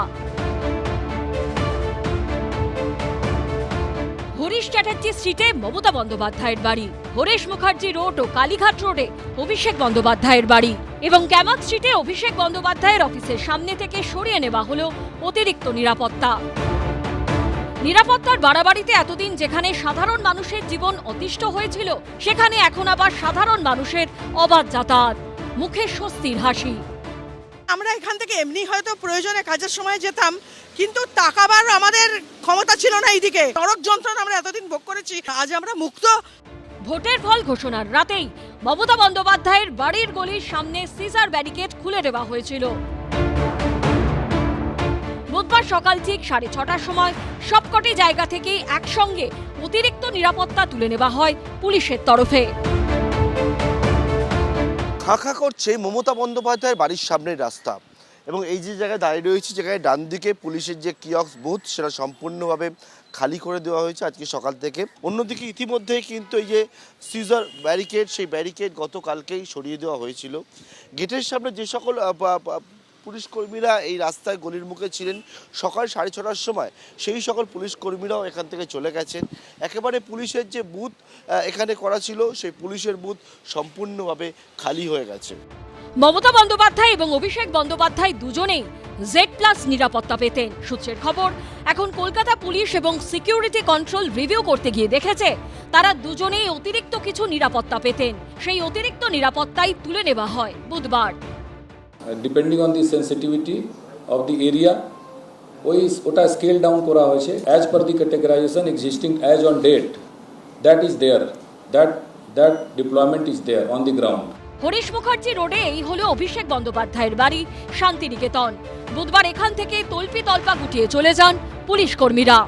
হরিশ চ্যাটার্জি স্ট্রিটে মমতা বন্দ্যোপাধ্যায়ের বাড়ি, হরেশ মুখার্জি রোড ও কালীঘাট রোডে অভিষেক বন্দ্যোপাধ্যায়ের বাড়ি, এবং ক্যামাক স্ট্রিটে অভিষেক বন্দ্যোপাধ্যায়ের অফিসের সামনে থেকে সরিয়ে নেওয়া হলো অতিরিক্ত নিরাপত্তা। নিরাপত্তার বাড়াবাড়িতে এতদিন যেখানে সাধারণ মানুষের জীবন অতিষ্ঠ হয়েছিল, সেখানে এখন আবার সাধারণ মানুষের অবাধ যাতায়াত, মুখে স্বস্তির হাসি। আমরা এখান থেকে এমনি হয়তো প্রয়োজনে কাজের সময় যেতাম, কিন্তু টাকাবার আমাদের ক্ষমতা ছিল না। এইদিকে নরক যন্ত্রণা আমরা এতদিন ভোগ করেছি, আজ আমরা মুক্ত। ভোটের ফল ঘোষণার রাতেই মমতা বন্দ্যোপাধ্যায়ের বাড়ির গলির সামনে সিজার ব্যারিকেড খুলে দেওয়া হয়েছিল। বুধবার সকাল ঠিক 6:30টার সময় সবকটি জায়গা থেকেই একসঙ্গে অতিরিক্ত নিরাপত্তা তুলে নেওয়া হয় পুলিশের তরফে। খাঁ করছে মমতা বন্দ্যোপাধ্যায়ের বাড়ির সামনের রাস্তা, এবং এই যে জায়গায় দাঁড়িয়ে রয়েছে, জায়গায় ডান দিকে পুলিশের যে কিয়ক্স বুথ সেটা সম্পূর্ণভাবে খালি করে দেওয়া হয়েছে আজকে সকাল থেকে। অন্যদিকে ইতিমধ্যেই কিন্তু এই যে সিজার ব্যারিকেড, সেই ব্যারিকেড গতকালকেই সরিয়ে দেওয়া হয়েছিল। গেটের সামনে যে সকল পুলিশ কর্মীরা এই রাস্তায় গলির মুখে ছিলেন সকাল 6:30টার সময়, সেই সকল পুলিশ কর্মীরাও এখান থেকে চলে গেছেন। একেবারে পুলিশের যে বুথ এখানে করা ছিল, সেই পুলিশের বুথ সম্পূর্ণভাবে খালি হয়ে গেছে। মমতা বন্দ্যোপাধ্যায় এবং অভিষেক বন্দ্যোপাধ্যায় দুজনেই Z+ নিরাপত্তা পেতেন। সূত্রের খবর, এখন কলকাতা পুলিশ এবং সিকিউরিটি কন্ট্রোল রিভিউ করতে গিয়ে দেখেছে তারা দুজনেই অতিরিক্ত কিছু নিরাপত্তা পেতেন। সেই অতিরিক্ত নিরাপত্তাই তুলে নেওয়া হয় বুধবার। Depending on the sensitivity of the area ওটা স্কেল ডাউন করা হয়েছে as per the categorisation existing as on date, that is there, that deployment is there on the ground. Harish Mukherjee রোডে এই হলো অভিষেক বন্দ্যোপাধ্যায়ের বাড়ি, শান্তিনিকেতন। বুধবার এখান থেকে তল্পি তল্পা গুটিয়ে চলে যান পুলিশ কর্মীরা।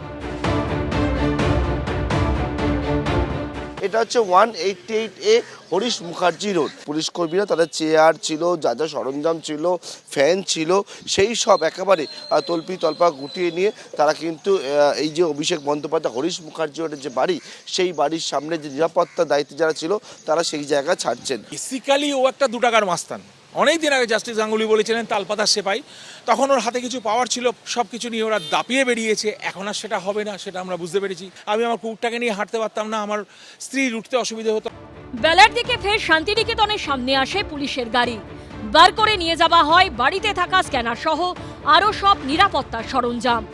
এটা হচ্ছে 188A Harish Mukherjee road. Police কর্মীরা তাদের চেয়ার ছিল, যা যা সরঞ্জাম ছিল, ফ্যান ছিল, সেই সব একেবারে তল্পি তল্পা গুটিয়ে নিয়ে তারা কিন্তু এই যে অভিষেক বন্দ্যোপাধ্যায় হরিশ মুখার্জি রোডের যে বাড়ি, সেই বাড়ির সামনে যে নিরাপত্তার দায়িত্বে যারা ছিল তারা সেই জায়গা ছাড়ছেন। বেসিক্যালি ও একটা 2 টাকার মাস্তান। অনেক দিন আগে জাস্টিস গাঙ্গুলি বলেছিলেন তালপাতার সেপাই, তখন ওর হাতে কিছু পাওয়ার ছিল, সব কিছু নিয়ে ওরা দাপিয়ে বেরিয়েছে। এখন আর সেটা হবে না, সেটা আমরা বুঝতে পেরেছি। আমি আমার কুকুরটাকে নিয়ে হাঁটতে পারতাম না, আমার স্ত্রীর উঠতে অসুবিধা হতো। বেলার দিকে ফের শান্তিনিকেতনের সামনে আসে পুলিশের গাড়ি। বার করে নিয়ে যাওয়া হয় বাড়িতে থাকা স্ক্যানার সহ আরও সব নিরাপত্তার সরঞ্জাম।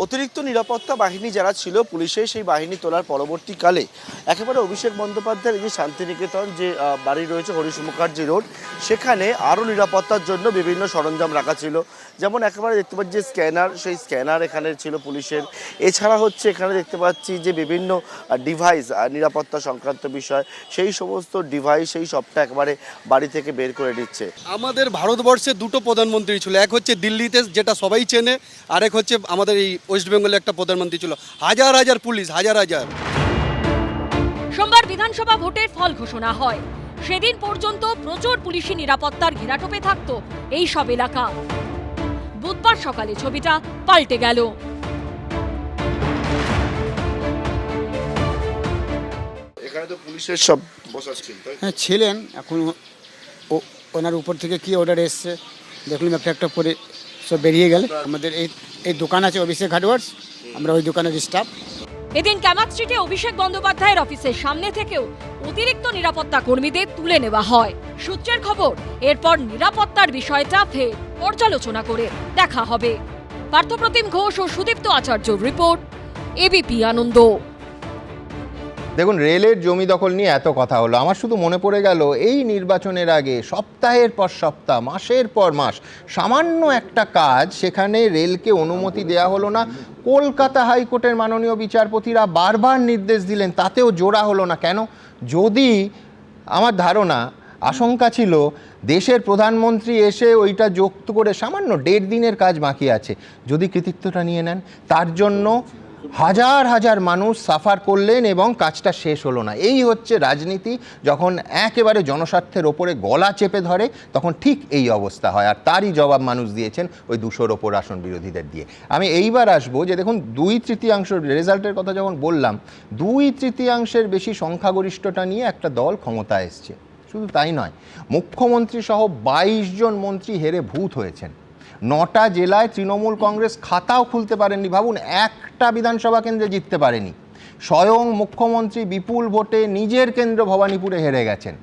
অতিরিক্ত নিরাপত্তা বাহিনী যারা ছিল পুলিশের, সেই বাহিনী তোলার পরবর্তীকালে একেবারে অভিষেক বন্দ্যোপাধ্যায়ের এই যে শান্তিনিকেতন যে বাড়ি রয়েছে হরিশ মুখার্জি রোড, সেখানে আরও নিরাপত্তার জন্য বিভিন্ন সরঞ্জাম রাখা ছিল। যেমন একেবারে দেখতে পাচ্ছি যে স্ক্যানার, সেই স্ক্যানার এখানে ছিল পুলিশের। এছাড়া হচ্ছে এখানে দেখতে পাচ্ছি যে বিভিন্ন ডিভাইস, নিরাপত্তা সংক্রান্ত বিষয়, সেই সমস্ত ডিভাইস সেই সবটা একেবারে বাড়ি থেকে বের করে দিচ্ছে। আমাদের ভারতবর্ষে 2টো প্রধানমন্ত্রী ছিল, এক হচ্ছে দিল্লিতে যেটা সবাই চেনে, আরেক হচ্ছে আমাদের এই ওয়েস্ট বেঙ্গলে একটা প্রধানমন্ত্রী ছিল। হাজার হাজার পুলিশ, হাজার হাজার। সোমবার বিধানসভা ভোটের ফল ঘোষণা হয়। সেদিন পর্যন্ত প্রচুর পুলিশি নিরাপত্তার ঘেরাটোপে থাকত এই সব এলাকা। বুধবার সকালে ছবিটা পাল্টে গেল। এখানে তো পুলিশের সব বসা ছিল। হ্যাঁ ছিলেন, এখন ওনার উপর থেকে কি অর্ডার এসছে দেখলাম, একটা পরে সব বেরিয়ে গেল। আমাদের এই দোকান আছে অভিষেক হার্ডওয়ার্স, আমরা ওই দোকানের স্টাফ। এদিন ক্যামাত স্ট্রিটে অভিষেক বন্দ্যোপাধ্যায়ের অফিসের সামনে থেকেও অতিরিক্ত নিরাপত্তা কর্মীদের তুলে নেওয়া হয়। সূত্রের খবর, এরপর নিরাপত্তার বিষয়টা ফের পর্যালোচনা করে দেখা হবে। পার্থপ্রতিম ঘোষ ও সুদীপ্ত আচার্যর রিপোর্ট, এবিপি আনন্দ। দেখুন, রেলের জমি দখল নিয়ে এত কথা হলো, আমার শুধু মনে পড়ে গেল এই নির্বাচনের আগে সপ্তাহের পর সপ্তাহ, মাসের পর মাস সামান্য একটা কাজ, সেখানে রেলকে অনুমতি দেয়া হলো না। কলকাতা হাইকোর্টের মাননীয় বিচারপতিরা বারবার নির্দেশ দিলেন, তাতেও জোড়া হলো না। কেন? যদি আমার ধারণা, আশঙ্কা ছিল দেশের প্রধানমন্ত্রী এসে ওইটা যুক্ত করে সামান্য 1.5 দিনের কাজ বাকি আছে, যদি কৃতিত্বটা নিয়ে নেন, তার জন্য হাজার হাজার মানুষ সাফার করলেন এবং কাজটা শেষ হলো না। এই হচ্ছে রাজনীতি, যখন একেবারে জনস্বার্থের ওপরে গলা চেপে ধরে তখন ঠিক এই অবস্থা হয়। আর তারই জবাব মানুষ দিয়েছেন ওই 200-র ওপর আসন বিরোধীদের দিয়ে। আমি এইবার আসবো যে দেখুন, 2/3 রেজাল্টের কথা যখন বললাম, 2/3 বেশি সংখ্যাগরিষ্ঠতা নিয়ে একটা দল ক্ষমতায় এসছে। শুধু তাই নয়, মুখ্যমন্ত্রী সহ 22 জন মন্ত্রী হেরে ভূত হয়েছেন। 9টা জেলায় তৃণমূল কংগ্রেস খাতাও খুলতে পারেননি। ভাবুন, একটা বিধানসভা কেন্দ্রে জিততে পারেনি। স্বয়ং মুখ্যমন্ত্রী বিপুল ভোটে নিজের কেন্দ্র ভবানীপুরে হেরে গেছেন।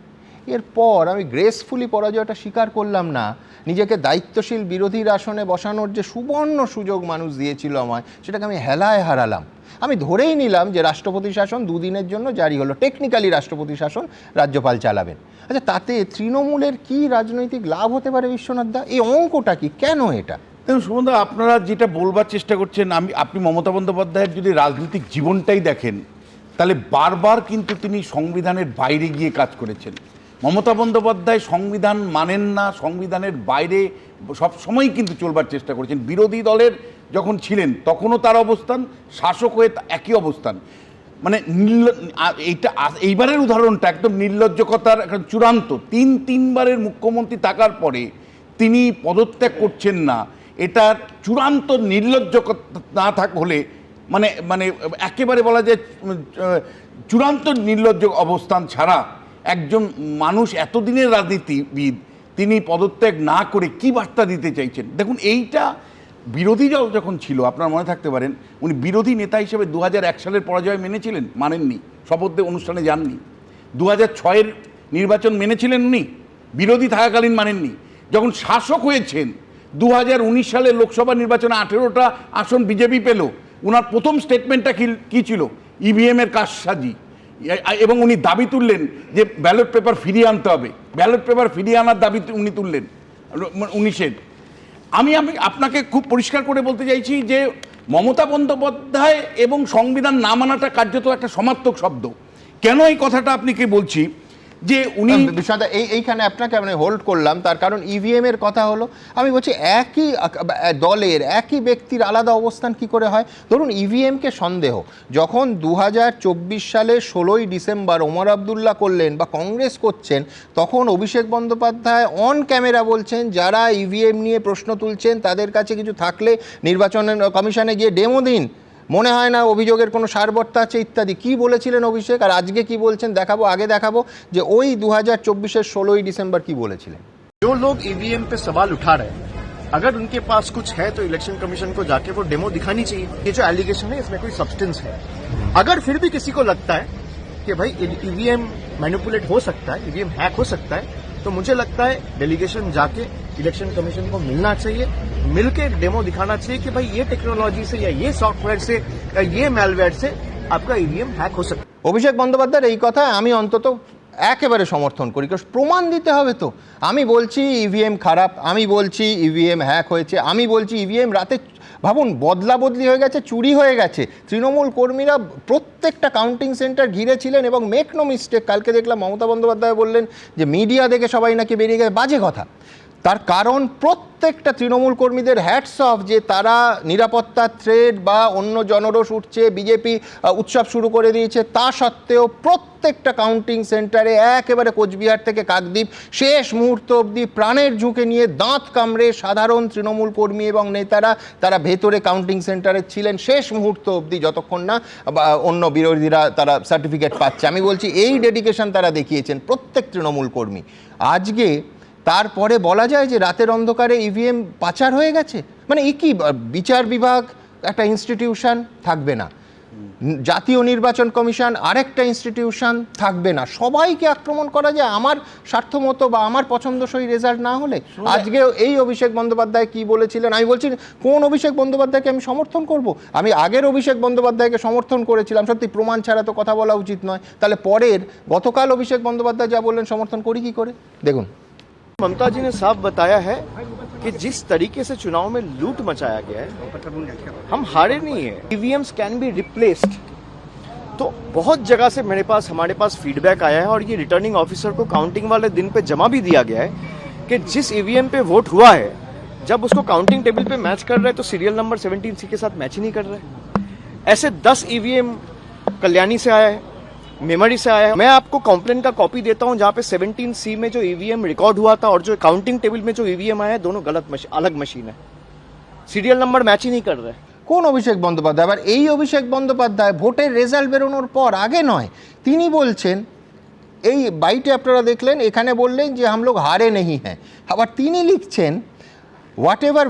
এরপর আমি গ্রেসফুলি পরাজয়টা স্বীকার করলাম না, নিজেকে দায়িত্বশীল বিরোধীর আসনে বসানোর যে সুবর্ণ সুযোগ মানুষ দিয়েছিল আমায়, সেটাকে আমি হেলায় হারালাম। আমি ধরেই নিলাম যে রাষ্ট্রপতি শাসন দুদিনের জন্য জারি হলো, টেকনিক্যালি রাষ্ট্রপতি শাসন রাজ্যপাল চালাবেন। আচ্ছা, তাতে তৃণমূলের কি রাজনৈতিক লাভ হতে পারে বিশ্বনাথ দা? এই অঙ্কটা কি, কেন এটা? দেখুন সুমনদা, আপনারা যেটা বলবার চেষ্টা করছেন, আপনি মমতা বন্দ্যোপাধ্যায়ের যদি রাজনৈতিক জীবনটাই দেখেন, তাহলে বারবার কিন্তু তিনি সংবিধানের বাইরে গিয়ে কাজ করেছেন। মমতা বন্দ্যোপাধ্যায় সংবিধান মানেন না, সংবিধানের বাইরে সব সময় কিন্তু চলবার চেষ্টা করেছেন। বিরোধী দলের যখন ছিলেন তখনও তার অবস্থান, শাসক হয়ে একই অবস্থান। মানে এইবারের উদাহরণটা একদম নির্লজ্জকতার একটা চূড়ান্ত। তিনবারের মুখ্যমন্ত্রী থাকার পরে তিনি পদত্যাগ করছেন না, এটার চূড়ান্ত নির্লজ্জকতা না হলে মানে একেবারে বলা যায় চূড়ান্ত নির্লজ্জ অবস্থান ছাড়া একজন মানুষ এতদিনের রাজনীতিবিদ তিনি পদত্যাগ না করে কি বার্তা দিতে চাইছেন? দেখুন, এইটা বিরোধী দল যখন ছিল, আপনার মনে থাকতে পারেন, উনি বিরোধী নেতা হিসেবে 2001 সালের পরাজয় মেনেছিলেন, মানেননি, শপথ অনুষ্ঠানে যাননি। 2006-এর নির্বাচন মেনেছিলেন উনি, বিরোধী থাকাকালীন মানেননি। যখন শাসক হয়েছেন 2019 সালের লোকসভা নির্বাচনে 18টা আসন বিজেপি পেল, ওনার প্রথম স্টেটমেন্টটা কি ছিল? ইভিএমের কারসাজি। এবং উনি দাবি তুললেন যে ব্যালট পেপার ফিরিয়ে আনতে হবে, ব্যালট পেপার ফিরিয়ে আনার দাবি উনি তুললেন 19-এর। আমি আপনাকে খুব পরিষ্কার করে বলতে চাইছি যে মমতা বন্দ্যোপাধ্যায় এবং সংবিধান না মানাটা কার্যত একটা সমার্থক শব্দ। কেন এই কথাটা আপনাকে বলছি যে উনি বিশ্বনাথ, এইখানে আপনাকে আমি হোল্ড করলাম, তার কারণ ইভিএম এর কথা হলো। আমি বলছি একই দলের একই ব্যক্তির আলাদা অবস্থান কি করে হয়? ধরুন ইভিএমকে সন্দেহ যখন 2024 সালে 16ই ডিসেম্বর ওমর আবদুল্লাহ করলেন বা কংগ্রেস করছেন, তখন অভিষেক বন্দ্যোপাধ্যায় অন ক্যামেরা বলছেন যারা ইভিএম নিয়ে প্রশ্ন তুলছেন তাদের কাছে কিছু থাকলে নির্বাচন কমিশনে গিয়ে ডেমো দিন, মনে হয় না অভিযোগের কোনো সারবর্তা আছে ইত্যাদি। কি বলেছিলেন অভিষেক আর আজকে কি বলছেন দেখাবো, আগে দেখাবো যে ওই 2024-এর 16ই ডিসেম্বর কি বলেছিলেন। जो लोग ईवीएम पे सवाल उठा रहे हैं, अगर उनके पास कुछ है तो इलेक्शन कमीशन को जाके वो डेमो दिखानी चाहिए। ये जो एलिगेशन है इसमें कोई सब्सटेंस है। अगर फिर भी किसी को लगता है कि भाई ईवीएम मैनिपुलेट हो सकता है, ईवीएम हैक हो सकता है, तो मुझे लगता है डेलीगेशन जाके इलेक्शन कमीशन को मिलना चाहिए, मिलके डेमो दिखाना चाहिए कि भाई ये टेक्नोलॉजी से या ये सॉफ्टवेयर से या ये मैलवेयर से आपका ईवीएम हैक हो सकता है। অভিষেক বন্দ্যোপাধ্যায়ের এই কথা আমি অন্তত একেবারে সমর্থন করি, কারণ প্রমাণ দিতে হবে তো। আমি বলছি ইভিএম খারাপ, আমি বলছি ইভিএম হ্যাক হয়েছে, আমি বলছি ইভিএম রাতে ভাবুন বদলা বদলি হয়ে গেছে, চুরি হয়ে গেছে। তৃণমূল কর্মীরা প্রত্যেকটা কাউন্টিং সেন্টার ঘিরে ছিলেন এবং মেক নো মিস্টেক, কালকে দেখলাম মমতা বন্দ্যোপাধ্যায় বললেন যে মিডিয়া দেখে সবাই নাকি বেরিয়ে গেছে, বাজে কথা। তার কারণ প্রত্যেকটা তৃণমূল কর্মীদের হ্যাটস অফ যে তারা নিরাপত্তার থ্রেড বা অন্য জনরোষ উঠছে, বিজেপি উৎসব শুরু করে দিয়েছে, তা সত্ত্বেও প্রত্যেকটা কাউন্টিং সেন্টারে একেবারে কোচবিহার থেকে কাকদ্বীপ শেষ মুহূর্ত অবধি প্রাণের ঝুঁকে নিয়ে দাঁত কামড়ে সাধারণ তৃণমূল কর্মী এবং নেতারা তারা ভেতরে কাউন্টিং সেন্টারে ছিলেন শেষ মুহূর্ত অবধি, যতক্ষণ না অন্য বিরোধীরা তারা সার্টিফিকেট পাচ্ছে। আমি বলছি এই ডেডিকেশন তারা দেখিয়েছেন প্রত্যেক তৃণমূল কর্মী। আজকে তারপরে বলা যায় যে রাতের অন্ধকারে ইভিএম পাচার হয়ে গেছে, মানে এই কি বিচার বিভাগ একটা ইনস্টিটিউশন থাকবে না, জাতীয় নির্বাচন কমিশন আরেকটা ইনস্টিটিউশন থাকবে না, সবাইকে আক্রমণ করা যায় আমার স্বার্থ মতো বা আমার পছন্দসই রেজাল্ট না হলে। আজকে এই অভিষেক বন্দ্যোপাধ্যায় কি বলেছিলেন, আমি বলছি কোন অভিষেক বন্দ্যোপাধ্যায়কে আমি সমর্থন করব? আমি আগের অভিষেক বন্দ্যোপাধ্যায়কে সমর্থন করেছিলাম, সত্যি প্রমাণ ছাড়া তো কথা বলা উচিত নয়, তাহলে পরের গতকাল অভিষেক বন্দ্যোপাধ্যায় যা বললেন সমর্থন করি কি করে দেখুন। ममता जी ने साफ बताया है कि जिस तरीके से चुनाव में लूट मचाया गया है, हम हारे नहीं है। EVMs can be replaced. तो बहुत जगह से हमारे पास फीडबैक आया है और ये रिटर्निंग ऑफिसर को काउंटिंग वाले दिन पे जमा भी दिया गया है कि जिस ईवीएम पे वोट हुआ है, जब उसको काउंटिंग टेबल पे मैच कर रहे हैं तो सीरियल नंबर 17C के साथ मैच ही नहीं कर रहे। ऐसे 10 ईवीएम कल्याणी से आया है, मेमोरी से आया है। मैं आपको कंप्लेंट का कॉपी देता हूं जहां पे 17C में जो ईवीएम रिकॉर्ड हुआ था और जो काउंटिंग टेबल में जो ईवीएम आया है, दोनों अलग मशीन है, सीरियल नंबर मैच ही नहीं कर रहे। কোন অভিষেক বন্দ্যোপাধ্যায়? আবার এই অভিষেক বন্দ্যোপাধ্যায় ভোটের রেজাল্ট বেরোনোর পর, আগে নয়, তিনি বলছেন, এই বাইটে আপনারা দেখলেন, এখানে বললেন যে হাম লোগ হারে নেই হ্যাঁ, আবার তিনি লিখছেন whatever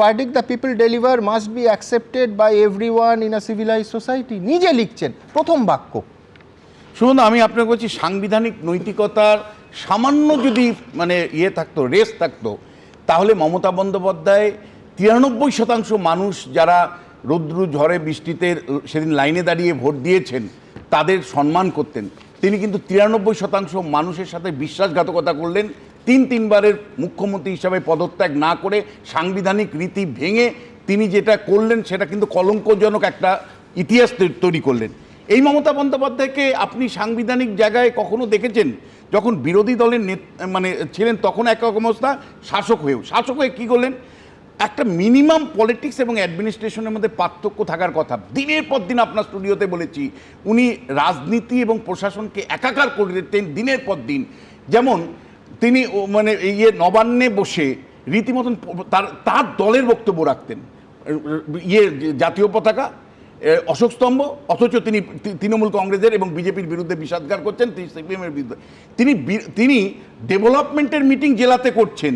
verdict the people deliver must be accepted by everyone in a civilized society। নিজে লিখছেন প্রথম বাক্য। শুনুন, আমি আপনাকে বলছি সাংবিধানিক নৈতিকতার সামান্য যদি মানে থাকতো, রেস থাকতো, তাহলে মমতা বন্দ্যোপাধ্যায় 93% মানুষ যারা রৌদ্র ঝড়ে বৃষ্টিতে সেদিন লাইনে দাঁড়িয়ে ভোট দিয়েছেন তাদের সম্মান করতেন। তিনি কিন্তু 93% মানুষের সাথে বিশ্বাসঘাতকতা করলেন। তিনবারের মুখ্যমন্ত্রী হিসাবে পদত্যাগ না করে সাংবিধানিক রীতি ভেঙে তিনি যেটা করলেন সেটা কিন্তু কলঙ্কজনক একটা ইতিহাস তৈরি করলেন। এই মমতা বন্দ্যোপাধ্যায়কে আপনি সাংবিধানিক জায়গায় কখনো দেখেছেন? যখন বিরোধী দলের মানে ছিলেন তখন একরকম অবস্থা, শাসক হয়ে কী করলেন? একটা মিনিমাম পলিটিক্স এবং অ্যাডমিনিস্ট্রেশনের মধ্যে পার্থক্য থাকার কথা। দিনের পর দিন আপনার স্টুডিওতে বলেছি, উনি রাজনীতি এবং প্রশাসনকে একাকার করে দিতেন দিনের পর দিন। যেমন তিনি মানে নবান্নে বসে রীতিমতন তার দলের বক্তব্য রাখতেন, জাতীয় পতাকা, অশোক স্তম্ভ, অথচ তিনি তৃণমূল কংগ্রেসের এবং বিজেপির বিরুদ্ধে বিষাদগার করছেন, সিপিএমের বিরুদ্ধে। তিনি ডেভেলপমেন্টের মিটিং জেলাতে করছেন,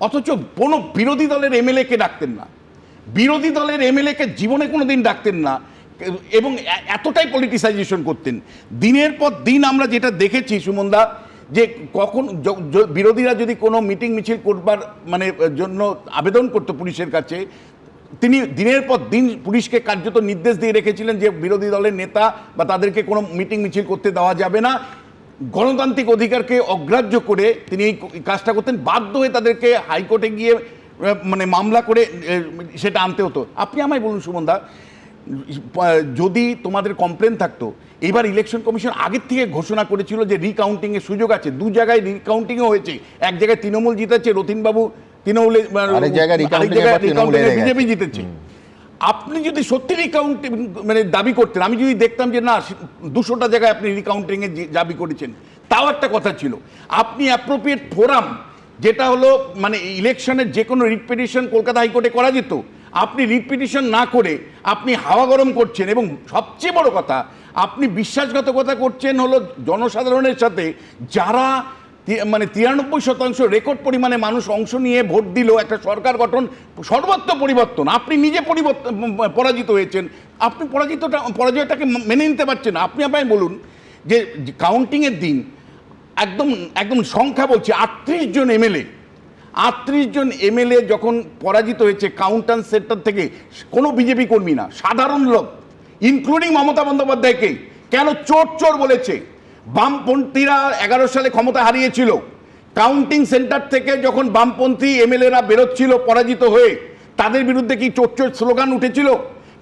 অথচ কোনো বিরোধী দলের এমএলএকে ডাকতেন না, বিরোধী দলের এমএলএকে জীবনে কোনো দিন ডাকতেন না, এবং এতটাই পলিটিসাইজেশন করতেন। দিনের পর দিন আমরা যেটা দেখেছি সুমনদা, যে কখন বিরোধীরা যদি কোনো মিটিং মিছিল করবার মানে জন্য আবেদন করতো পুলিশের কাছে, তিনি দিনের পর দিন পুলিশকে কার্যত নির্দেশ দিয়ে রেখেছিলেন যে বিরোধী দলের নেতা বা তাদেরকে কোনো মিটিং মিছিল করতে দেওয়া যাবে না। গণতান্ত্রিক অধিকারকে অগ্রাহ্য করে তিনি এই কাজটা করতেন। বাধ্য হয়ে তাদেরকে হাইকোর্টে গিয়ে মানে মামলা করে সেটা আনতে হতো। আপনি আমায় বলুন সুমনদা, যদি তোমাদের কমপ্লেন থাকতো, এবার ইলেকশন কমিশন আগের থেকে ঘোষণা করেছিল যে রিকাউন্টিংয়ের সুযোগ আছে, 2 জায়গায় রিকাউন্টিংও হয়েছে। এক জায়গায় তৃণমূল জিতেছে, রতিনবাবু তৃণমূলে, বিজেপি জিতেছে। আপনি যদি সত্যি রিকাউন্টিং মানে দাবি করতেন, আমি যদি দেখতাম যে না 200টা জায়গায় আপনি রিকাউন্টিংয়ে দাবি করেছেন, তাও একটা কথা ছিল। আপনি অ্যাপ্রোপ্রিয়েট ফোরাম, যেটা হলো মানে ইলেকশনের যে কোনো রিট পিটিশন কলকাতা হাইকোর্টে করা যেত, আপনি রিট পিটিশন না করে আপনি হাওয়া গরম করছেন। এবং সবচেয়ে বড় কথা, আপনি বিশ্বাসঘাতকতা করছেন হলো জনসাধারণের সাথে, যারা মানে 93% রেকর্ড পরিমাণে মানুষ অংশ নিয়ে ভোট দিল একটা সরকার গঠন, সর্বত্র পরিবর্তন। আপনি নিজে পরাজিত হয়েছেন, আপনি পরাজয়টাকে মেনে নিতে পারছেন না। আপনি আমায় বলুন যে কাউন্টিংয়ের দিন একদম সংখ্যা বলছি 38 জন এমএলএ, 38 জন এমএলএ যখন পরাজিত হয়েছে কাউন্টার সেন্টার থেকে, কোনো বিজেপি কর্মী না, সাধারণ লোক, ইনক্লুডিং মমতা বন্দ্যোপাধ্যায়কে কেন চোর বলেছে। বামপন্থীরা 11 সালে ক্ষমতা হারিয়েছিল, কাউন্টিং সেন্টার থেকে যখন বামপন্থী এমএলএরা বেরোচ্ছিল পরাজিত হয়ে, তাদের বিরুদ্ধে কি চোর স্লোগান উঠেছিল?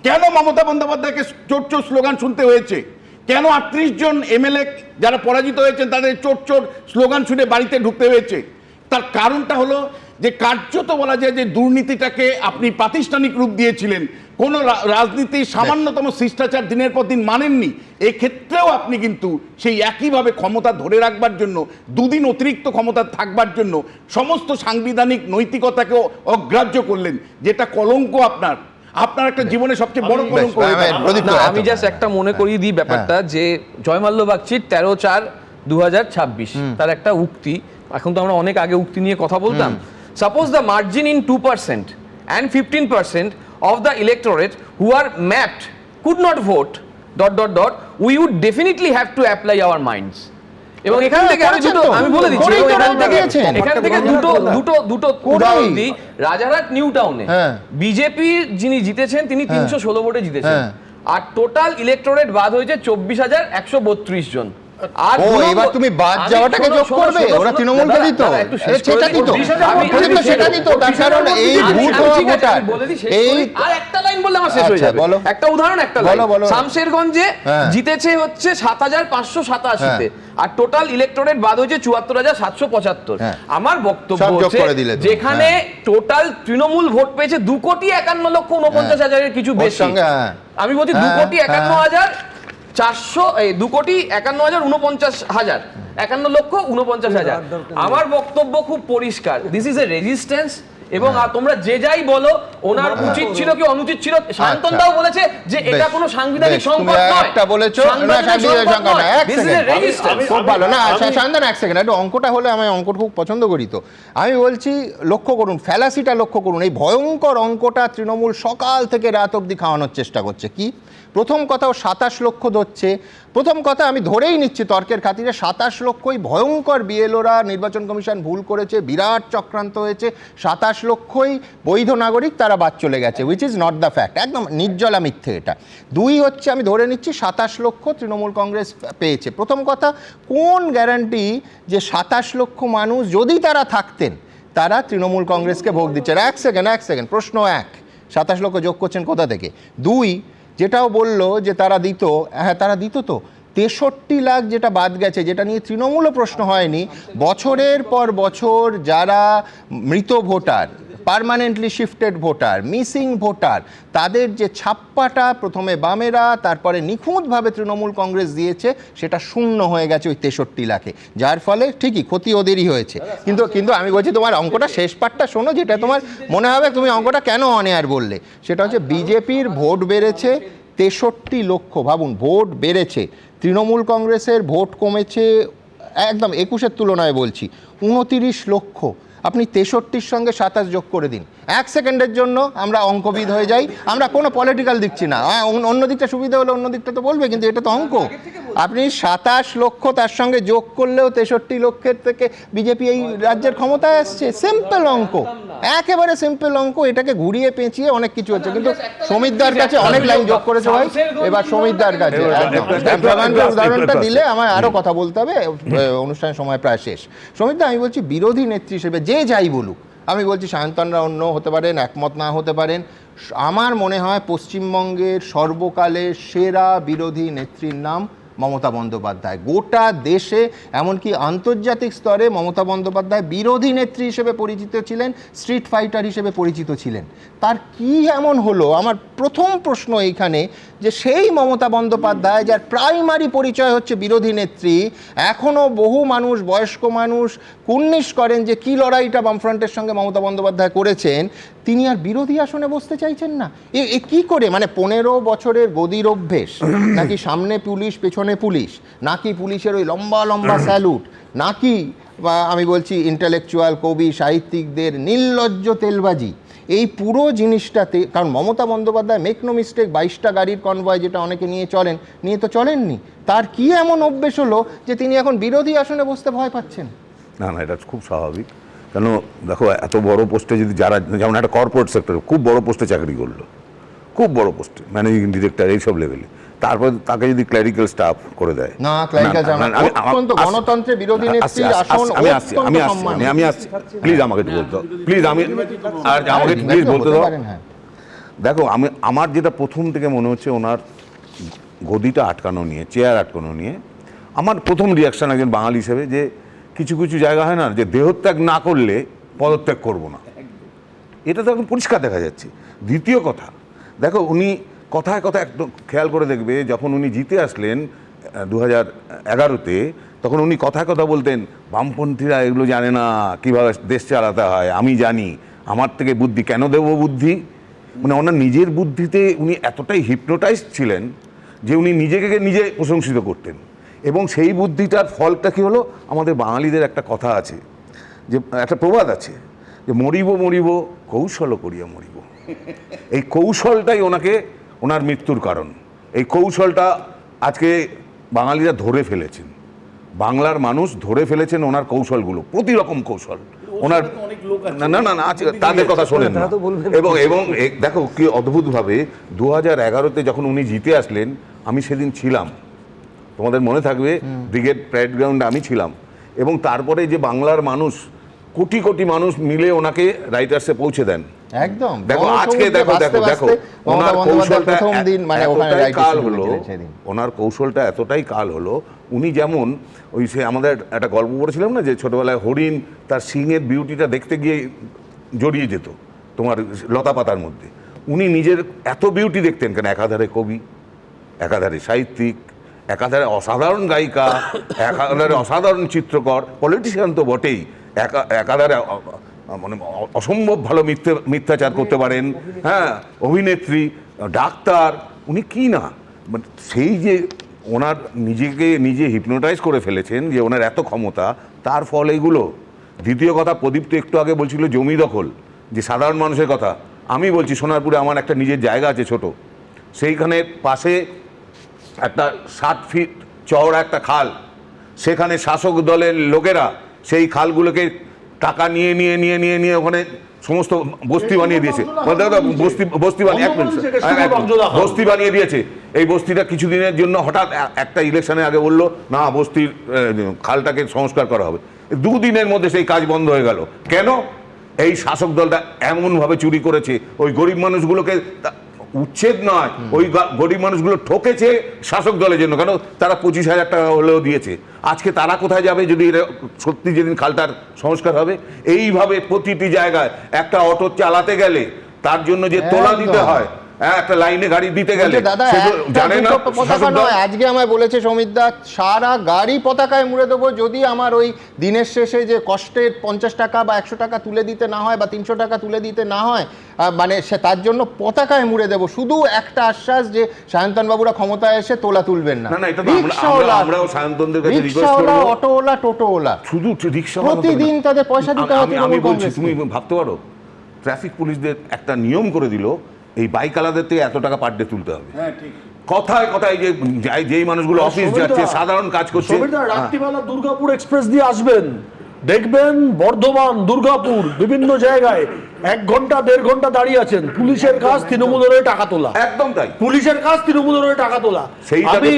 কেন মমতা বন্দ্যোপাধ্যায়কে চোর স্লোগান শুনতে হয়েছে? কেন 38 জন এমএলএ যারা পরাজিত হয়েছেন তাদের চোর স্লোগান শুনে বাড়িতে ঢুকতে হয়েছে? তার কারণটা হলো যে কার্যত বলা যায় যে দুর্নীতিটাকে আপনি প্রাতিষ্ঠানিক রূপ দিয়েছিলেন, কোন রাজনীতির সামান্যতম শিষ্টাচার দিনের পর দিন মানেননি। এক্ষেত্রেও আপনি কিন্তু সেই একইভাবে ক্ষমতা ধরে রাখবার জন্য, 2 দিন অতিরিক্ত ক্ষমতা থাকবার জন্য সমস্ত সাংবিধানিক নৈতিকতাকে অগ্রাহ্য করলেন, যেটা কলঙ্ক আপনার একটা জীবনে সবচেয়ে বড় কলঙ্ক। আমি জাস্ট একটা মনে করিয়ে দিই ব্যাপারটা, যে জয়মাল্য বাগচির 13/4/2026 তার একটা উক্তি, এখন তো আমরা অনেক আগে উক্তি নিয়ে কথা বলতাম। Suppose the margin in 2% and 15% of the electorate who are mapped could not vote ... we would definitely have to apply our minds. এবং এখান থেকে আমি বলে দিচ্ছি, এখান থেকে দুটো উদাহরণ দিই। রাজারহাট নিউ টাউনে বিজেপি যিনি জিতেছেন তিনি 316 ভোটে জিতেছেন, আর টোটাল ইলেক্টোরেট বাদ হয়েছে 24,132 জন। এবার তুমি বাদ যাওয়াটাকে যোগ করবে, ওরা তৃণমূলকে দিত, সেটা দিত, তার কারণ এই ভোট ভোটার এই আর একটা লাইন বললে আমার শেষ হয়ে যাবে। একটা উদাহরণ, একটা লাইন, শামশেরগঞ্জে জিতেছে হচ্ছে 7,587-তে, আর টোটাল ইলেক্টোরেট বাদ হয়েছে 74,775। আমার বক্তব্য হচ্ছে যেখানে টোটাল তৃণমূল ভোট পেয়েছে 2,51,49,000 কিছু বেশি, আমি বলছি 2,51,400 2,51,49,000 51,49,000। আমার বক্তব্য খুব পরিষ্কার, দিস ইজ এ রেজিস্ট্যান্স এবং তোমরা যে যাই বলো ওনার উচিত ছিল কি অনুচিত ছিল, শান্তনদাও বলেছে যে এটা কোনো সাংবিধানিক সংকট নয়। একটা বলেছো না সাংবিধানিক সংকট না, এক সেকেন্ড, খুব ভালো না শান্তন, এক সেকেন্ড, একটু অঙ্কটা হলে আমি অঙ্ক খুব পছন্দ করি। তো আমি বলছি লক্ষ্য করুন, ফ্যালাসিটা লক্ষ্য করুন, এই ভয়ঙ্কর অঙ্কটা তৃণমূল সকাল থেকে রাত অবধি খাওয়ানোর চেষ্টা করছে। কি প্রথম কথা, ও 27 লক্ষ ধরছে। প্রথম কথা আমি ধরেই নিচ্ছি তর্কের খাতিরে 27 লক্ষই ভয়ঙ্কর, বিএলওরা নির্বাচন কমিশন ভুল করেছে, বিরাট চক্রান্ত হয়েছে, 27 লক্ষই বৈধ নাগরিক, তারা বাদ চলে গেছে, which is not the fact, একদম নির্জলা মিথ্যে এটা। দুই হচ্ছে আমি ধরে নিচ্ছি 27 লক্ষ তৃণমূল কংগ্রেস পেয়েছে। প্রথম কথা, কোন গ্যারান্টি যে 27 লক্ষ মানুষ যদি তারা থাকতেন তারা তৃণমূল কংগ্রেসকে ভোট দিচ্ছেন? এক সেকেন্ড, প্রশ্ন এক, 27 লক্ষ যোগ করছেন কোথা থেকে? দুই, যেটাও বললো যে তারা দিত, হ্যাঁ তারা দিত তো, 63 লাখ যেটা বাদ গেছে, যেটা নিয়ে তৃণমূলও প্রশ্ন হয়নি, বছরের পর বছর যারা মৃত voter, permanently shifted voter, missing voter, তাদের যে ছাপ্পাটা প্রথমে বামেরা তারপরে নিখুঁতভাবে তৃণমূল কংগ্রেস দিয়েছে, সেটা শূন্য হয়ে গেছে ওই 63 লাখে, যার ফলে ঠিকই ক্ষতি ওদেরই হয়েছে। কিন্তু আমি বলছি তোমার অঙ্কটা শেষ পার্টটা শোনো, যেটা তোমার মনে হবে তুমি অঙ্কটা কেন অনেয়ার বললে, সেটা হচ্ছে বিজেপির ভোট বেড়েছে 63 লক্ষ, ভাবুন ভোট বেড়েছে, তৃণমূল কংগ্রেসের ভোট কমেছে একদম 21-এর তুলনায় বলছি 29 লক্ষ। আপনি 63-র সঙ্গে 27 যোগ করে দিন, এক সেকেন্ডের জন্য আমরা অঙ্কবিদ হয়ে যাই, আমরা কোনো পলিটিক্যাল দিচ্ছি না, অন্য দিকটা সুবিধা হলে অন্য দিকটা তো বলবে, কিন্তু এটা তো অঙ্ক। আপনি 27 লক্ষ তার সঙ্গে যোগ করলেও 63 লক্ষের থেকে বিজেপি এই রাজ্যের ক্ষমতায় আসছে, সিম্পল অঙ্ক, একেবারে সিম্পল অঙ্ক। এটাকে ঘুরিয়ে পেঁচিয়ে অনেক কিছু হচ্ছে, কিন্তু সমিতদার কাছে অনেক লাইন যোগ করেছে ভাই, এবার সমিতদার কাছে উদাহরণটা দিলে আমার আরও কথা বলতে হবে, অনুষ্ঠানের সময় প্রায় শেষ। সমিতদা, আমি বলছি বিরোধী নেত্রী হিসেবে যে যাই বলুক, আমি বলছি সায়ন্তনরা অন্য হতে পারেন, একমত না হতে পারেন, আমার মনে হয় পশ্চিমবঙ্গের সর্বকালের সেরা বিরোধী নেত্রীর নাম মমতা বন্দ্যোপাধ্যায়। গোটা দেশে এমনকি আন্তর্জাতিক স্তরে মমতা বন্দ্যোপাধ্যায় বিরোধী নেত্রী হিসেবে পরিচিত ছিলেন, স্ট্রিট ফাইটার হিসেবে পরিচিত ছিলেন। তার কি এমন হলো, আমার প্রথম প্রশ্ন এইখানে, যে সেই মমতা বন্দ্যোপাধ্যায় যার প্রাইমারি পরিচয় হচ্ছে বিরোধী নেত্রী, এখনও বহু মানুষ, বয়স্ক মানুষ কুর্নিশ করেন যে কী লড়াইটা বামফ্রন্টের সঙ্গে মমতা বন্দ্যোপাধ্যায় করেছেন, তিনি আর বিরোধী আসনে বসতে চাইছেন না। এ কি করে, মানে 15 বছরের গদির অভ্যেস, নাকি সামনে পুলিশ পেছনে পুলিশ, নাকি পুলিশের ওই লম্বা লম্বা স্যালুট, নাকি আমি বলছি ইন্টেলেকচুয়াল কবি সাহিত্যিকদের নির্লজ্জ তেলবাজি, এই পুরো জিনিসটাতে, কারণ Mamata Bandyopadhyay make no mistake 22টা গাড়ির কনভয় যেটা অনেকে নিয়ে তো চলেননি, তার কি এমন অভ্যেস হলো যে তিনি এখন বিরোধী আসনে বসতে ভয় পাচ্ছেন? না, এটা খুব স্বাভাবিক, কেন দেখো এত বড় পোস্টে যদি যারা, যেমন একটা কর্পোরেট সেক্টরে খুব বড় পোস্টে চাকরি করলো, খুব বড় পোস্টে ম্যানেজিং ডিরেক্টর এইসব লেভেলে, তারপর তাকে যদি ক্ল্যারিক্যাল স্টাফ করে দেয়, না ক্ল্যারিক্যাল অত্যন্ত গণতন্ত্রের বিরোধী নেত্রীর আসন, আমি আসছি প্লিজ আমাকে একটু বলতে, প্লিজ আমাকে প্লিজ বলতে দাও। দেখো আমার যেটা প্রথম থেকে মনে হচ্ছে ওনার গদিটা আটকানো নিয়ে, চেয়ার আটকানো নিয়ে, আমার প্রথম রিয়াকশন একজন বাঙালি হিসেবে, যে কিছু কিছু জায়গা হয় না যে দেহত্যাগ না করলে পদত্যাগ করব না, এটা তো এখন পরিষ্কার দেখা যাচ্ছে। দ্বিতীয় কথা, দেখো উনি কথায় কথায় একদম খেয়াল করে দেখবে, যখন উনি জিতে আসলেন 2011-তে, তখন উনি কথায় কথা বলতেন বামপন্থীরা এগুলো জানে না কীভাবে দেশ চালাতে হয়, আমি জানি, আমার থেকে বুদ্ধি কেন দেব বুদ্ধি, মানে ওনার নিজের বুদ্ধিতে উনি এতটাই হিপনোটাইজড ছিলেন যে উনি নিজেকে নিজে প্রশংসিত করতেন। এবং সেই বুদ্ধিটার ফলটা কী হলো, আমাদের বাঙালিদের একটা কথা আছে, যে একটা প্রবাদ আছে, যে মরিব মরিব কৌশল করিয়া মরিব। এই কৌশলটাই ওনার মৃত্যুর কারণ। এই কৌশলটা আজকে বাঙালিরা ধরে ফেলেছেন, বাংলার মানুষ ধরে ফেলেছেন ওনার কৌশলগুলো, প্রতি রকম কৌশল ওনার, না তাদের কথা শোনেন না। এবং দেখো কি অদ্ভুতভাবে 2011-তে যখন উনি জিতে আসলেন, আমি সেদিন ছিলাম, তোমাদের মনে থাকবে ব্রিগেড প্যারেড গ্রাউন্ডে আমি ছিলাম, এবং তারপরে যে বাংলার মানুষ, কোটি কোটি মানুষ মিলে ওনাকে রাইটার্সে পৌঁছে দেন। একদম দেখো আজকে দেখো ওনার কৌশলটা এতটাই কাল হলো, ওনার কৌশলটা এতটাই কাল হলো, উনি যেমন ওই সে আমাদের একটা গল্প পড়েছিলাম না, যে ছোটবেলায় হরিণ তার সিংয়ের বিউটিটা দেখতে গিয়ে জড়িয়ে যেত তোমার লতা পাতার মধ্যে, উনি নিজের এত বিউটি দেখতেন কেন, একাধারে কবি, একাধারে সাহিত্যিক, একাধারে অসাধারণ গায়িকা, একাধারে অসাধারণ চিত্রকর, পলিটিশিয়ান তো বটেই, একাধারে মানে অসম্ভব ভালো মিথ্যাচার করতে পারেন, হ্যাঁ, অভিনেত্রী, ডাক্তার, উনি কি না, মানে সেই যে ওনার নিজে হিপনোটাইজ করে ফেলেছেন যে ওনার এত ক্ষমতা, তার ফল এইগুলো। দ্বিতীয় কথা, প্রদীপ তো একটু আগে বলছিল জমি দখল, যে সাধারণ মানুষের কথা। আমি বলছি সোনারপুরে আমার একটা নিজের জায়গা আছে ছোট, সেইখানে পাশে একটা 60 ফিট চওড়া একটা খাল, সেখানে শাসক দলের লোকেরা সেই খালগুলোকে টাকা নিয়ে ওখানে সমস্ত বস্তি বানিয়ে দিয়েছে। বস্তি বানিয়ে দিয়েছে। এই বস্তিটা কিছুদিনের জন্য হঠাৎ একটা ইলেকশনের আগে বললো না, বস্তির খালটাকে সংস্কার করা হবে। 2 দিনের মধ্যে সেই কাজ বন্ধ হয়ে গেল। কেন? এই শাসক দলটা এমনভাবে চুরি করেছে, ওই গরিব মানুষগুলোকে উচ্ছেদ নয়, ওই গরিব মানুষগুলো ঠকেছে শাসক দলের জন্য, কারণ তারা 25,000 টাকা হলেও দিয়েছে। আজকে তারা কোথায় যাবে যদি সত্যি যেদিন খালটার সংস্কার হবে? এইভাবে প্রতিটি জায়গায় একটা অটো চালাতে গেলে তার জন্য যে তোলা দিতে হয়, একটা লাইনে গাড়ি দিতে গেলে জানে না শাসক দল। আজকে আমায় বলেছে সমিত দা, সারা গাড়ি পতাকায় মুড়ে দেবো যদি আমার ওই দিনের শেষে যে কষ্টের 50 টাকা বা 100 টাকা তুলে দিতে না হয় বা 300 টাকা তুলে দিতে না হয়, মানে সে তার জন্য পতাকায় মুড়ে দেবো। শুধু একটা আশ্বাস যে সায়ন্তন বাবুরা ক্ষমতায় এসে তোলা তুলবেন না। আমরাও সায়ন্তনদের কাছে রিকোয়েস্ট করব, অটোওয়ালা, টোটোওয়ালা, শুধু রিকশা প্রতিদিন তাদের পয়সা দিতে হয়। আমি বলছি, তুমি ভাবতে পারো ট্রাফিক পুলিশদের একটা নিয়ম করে দিল, এই বাইকালাদের থেকে এত টাকা পার ডে তুলতে হবে। কথায় কথায় যে যেই মানুষগুলো অফিস যাচ্ছে, সাধারণ কাজ করছে, রাত্রিবেলা দুর্গাপুর এক্সপ্রেস দিয়ে আসবেন, দেখবেন বর্ধমান, দুর্গাপুর বিভিন্ন জায়গায় 1 ঘন্টা 1.5 ঘন্টা দাঁড়িয়ে আছেন। পুলিশের কাজ তৃণমূলের হয়ে টাকা তোলা। একদম তাই, পুলিশের কাজ তৃণমূলের হয়ে টাকা তোলা। আমি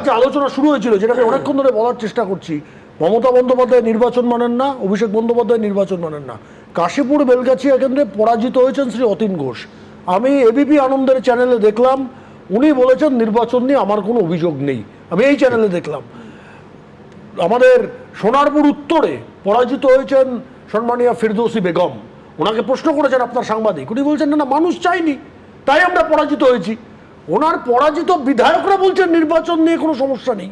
যে আলোচনা শুরু হয়েছিল, যেটা আমি অনেকক্ষণ ধরে বলার চেষ্টা করছি, মমতা বন্দ্যোপাধ্যায় নির্বাচন মানেন না, অভিষেক বন্দ্যোপাধ্যায় নির্বাচন মানেন না। কাশীপুর বেলগাছিয়া কেন্দ্রে পরাজিত হয়েছেন শ্রী অতীন ঘোষ। আমি এবিপি আনন্দের চ্যানেলে দেখলাম, উনি বলেছেন নির্বাচন নিয়ে আমার কোনো অভিযোগ নেই। আমি এই চ্যানেলে দেখলাম। আমাদের সোনারপুর উত্তরে পরাজিত হয়েছেন সম্মানীয় ফিরদৌসী বেগম। ওনাকে প্রশ্ন করেছেন আপনার সাংবাদিক, উনি বলছেন না, মানুষ চাইনি, তাই আমরা পরাজিত হয়েছি। ওনার পরাজিত বিধায়করা বলছেন নির্বাচন নিয়ে কোনো সমস্যা নেই।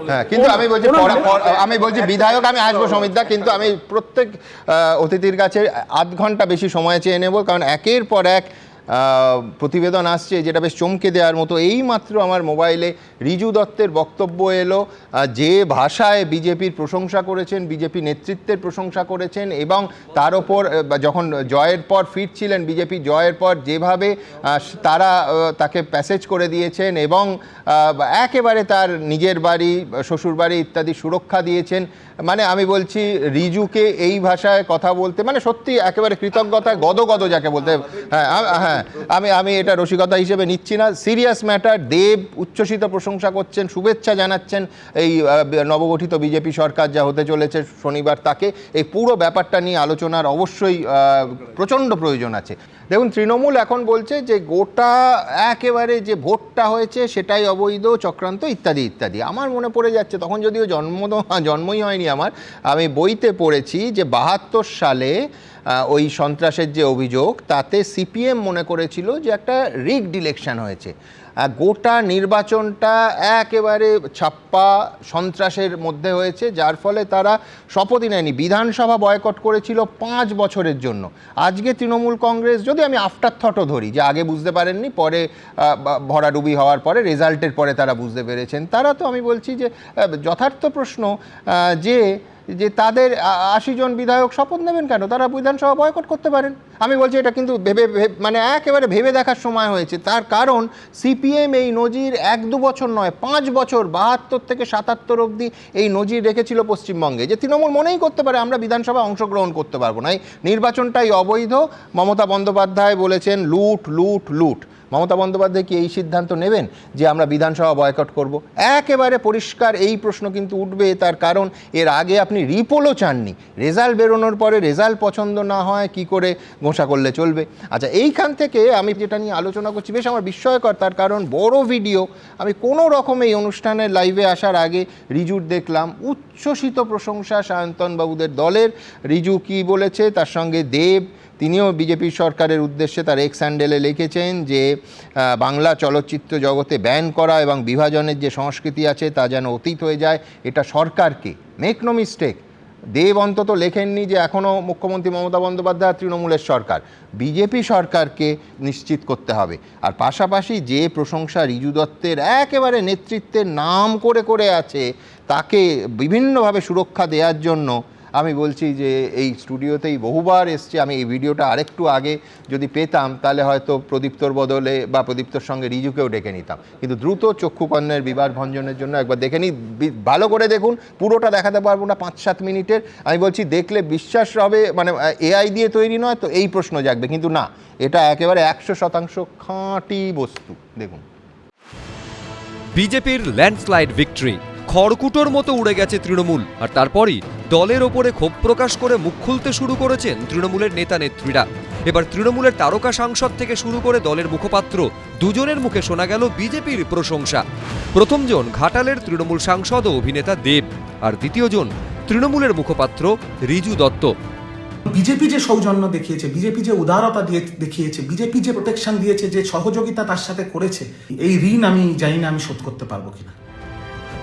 হ্যাঁ, কিন্তু আমি বলছি বিধায়ক, আমি আসবো সমিতদা, কিন্তু আমি প্রত্যেক অতিথির কাছে 8 ঘন্টা বেশি সময় চেয়ে নেব, কারণ একের পর এক প্রতিবেদন আসছে যেটা বেশ চমকে দেওয়ার মতো। এই মাত্র আমার মোবাইলে রিজু দত্তের বক্তব্য এলো, যে ভাষায় বিজেপির প্রশংসা করেছেন, বিজেপি নেতৃত্বের প্রশংসা করেছেন, এবং তার ওপর যখন জয়ের পর ফিরছিলেন, বিজেপি জয়ের পর যেভাবে তারা তাকে প্যাসেজ করে দিয়েছেন এবং একেবারে তার নিজের বাড়ি, শ্বশুর বাড়ি ইত্যাদি সুরক্ষা দিয়েছেন। মানে আমি বলছি রিজুকে এই ভাষায় কথা বলতে, মানে সত্যি একেবারে কৃতজ্ঞতায় গদগদ যাকে বলতে। হ্যাঁ, আমি এটা রসিকতা হিসেবে নিচ্ছি না, সিরিয়াস ম্যাটার। দেব উচ্ছ্বসিত প্রশংসা করছেন, শুভেচ্ছা জানাচ্ছেন এই নবগঠিত বিজেপি সরকার যা হতে চলেছে শনিবার, তাকে এই পুরো ব্যাপারটা নিয়ে আলোচনার অবশ্যই প্রচণ্ড প্রয়োজন আছে। দেখুন, তৃণমূল এখন বলছে যে গোটা একেবারে যে ভোটটা হয়েছে সেটাই অবৈধ, চক্রান্ত ইত্যাদি ইত্যাদি। আমার মনে পড়ে যাচ্ছে, তখন যদিও জন্মই হয়নি আমার, আমি বইতে পড়েছি যে 72 সালে ওই সন্ত্রাসের যে অভিযোগ, তাতে সিপিএম মনে করেছিল যে একটা রিগড ইলেকশন হয়েছে। গোটা নির্বাচনটা একেবারে ছাপ্পা সন্ত্রাসের মধ্যে হয়েছে, যার ফলে তারা শপথই নেয়নি, বিধানসভা বয়কট করেছিল 5 বছরের জন্য। আজকে তৃণমূল কংগ্রেস, যদি আমি আফটার থটও ধরি যে আগে বুঝতে পারেননি, পরে ভরাডুবি হওয়ার পরে রেজাল্টের পরে তারা বুঝতে পেরেছেন, তারা তো আমি বলছি যে যথার্থ প্রশ্ন যে তাদের 80 জন বিধায়ক শপথ নেবেন কেন? তারা বিধানসভা বয়কট করতে পারেন। আমি বলছি এটা কিন্তু মানে একেবারে ভেবে দেখার সময় হয়েছে। তার কারণ সিপিএম এই নজির 1-2 বছর নয়, 5 বছর, 72 থেকে 77 অবধি এই নজির রেখেছিল পশ্চিমবঙ্গে, যে তৃণমূল মনেই করতে পারে আমরা বিধানসভায় অংশগ্রহণ করতে পারবো না, এই নির্বাচনটাই অবৈধ। মমতা বন্দ্যোপাধ্যায় বলেছেন লুট লুট লুট। মমতা বন্দ্যোপাধ্যায় কি এই সিদ্ধান্ত নেবেন যে আমরা বিধানসভা বয়কট করব? একেবারে পরিষ্কার এই প্রশ্ন কিন্তু উঠবে। তার কারণ এর আগে আপনি রিপোলও চাননি, রেজাল্ট বেরোনোর পরে রেজাল্ট পছন্দ না হয় কি করে ঘোষণা করলে চলবে? আচ্ছা, এইখান থেকে আমি যেটা নিয়ে আলোচনা করছি বেশ আমার বিস্ময়কর, তার কারণ বড় ভিডিও আমি কোনো রকম এই অনুষ্ঠানের লাইভে আসার আগে রিজুর দেখলাম উচ্ছ্বসিত প্রশংসা সায়ন্তন বাবুদের দলের। রিজু কি বলেছে, তার সঙ্গে দেব, তিনিও বিজেপি সরকারের উদ্দেশ্যে তার এক্স হ্যান্ডেলে লিখেছেন যে বাংলা চলচ্চিত্র জগতে ব্যান করা এবং বিভাজনের যে সংস্কৃতি আছে তা যেন অতীত হয়ে যায়, এটা সরকারকে, মেক নো মিস্টেক, দেব অন্তত লেখেননি যে এখনও মুখ্যমন্ত্রী মমতা বন্দ্যোপাধ্যায় তৃণমূলের সরকার, বিজেপি সরকারকে নিশ্চিত করতে হবে। আর পাশাপাশি যে প্রশংসা রিজু দত্তের একেবারে নেতৃত্বের নাম করে করে আছে, তাকে বিভিন্নভাবে সুরক্ষা দেওয়ার জন্য আমি বলছি যে এই স্টুডিওতেই বহুবার এসছে। আমি এই ভিডিওটা আরেকটু আগে যদি পেতাম তাহলে হয়তো প্রদীপ্তর বদলে বা প্রদীপ্তর সঙ্গে রিজুকেও ডেকে নিতাম, কিন্তু দ্রুত চক্ষুকর্ণের বিবার ভঞ্জনের জন্য একবার দেখে নিই। ভালো করে দেখুন, পুরোটা দেখাতে পারবো না, 5-7 মিনিটের। আমি বলছি দেখলে বিশ্বাস হবে, মানে এআই দিয়ে তৈরি নয় তো এই প্রশ্ন জাগবে, কিন্তু না, এটা একেবারে 100% খাঁটি বস্তু। দেখুন, বিজেপির ল্যান্ডস্লাইড ভিক্টরি, খড়কুটোর মতো উড়ে গেছে তৃণমূল। আর তারপরই দলের ওপরে ক্ষোভ প্রকাশ করে মুখ খুলতে শুরু করেছেন তৃণমূলের নেতা নেত্রীরা। এবার তৃণমূলের তারকা সাংসদ থেকে শুরু করে দলের মুখপাত্র দুজনের মুখে শোনা গেল বিজেপির প্রশংসা। প্রথমজন ঘাটালের তৃণমূল সাংসদ ও অভিনেতা দেব, আর দ্বিতীয়জন তৃণমূলের মুখপাত্র রিজু দত্ত। বিজেপি যে সৌজন্য দেখিয়েছে, বিজেপি যে উদারতা দেখিয়েছে, বিজেপি যে প্রোটেকশন দিয়েছে, যে সহযোগিতা তার সাথে করেছে, এই ঋণ আমি জানি না আমি শোধ করতে পারবো কিনা।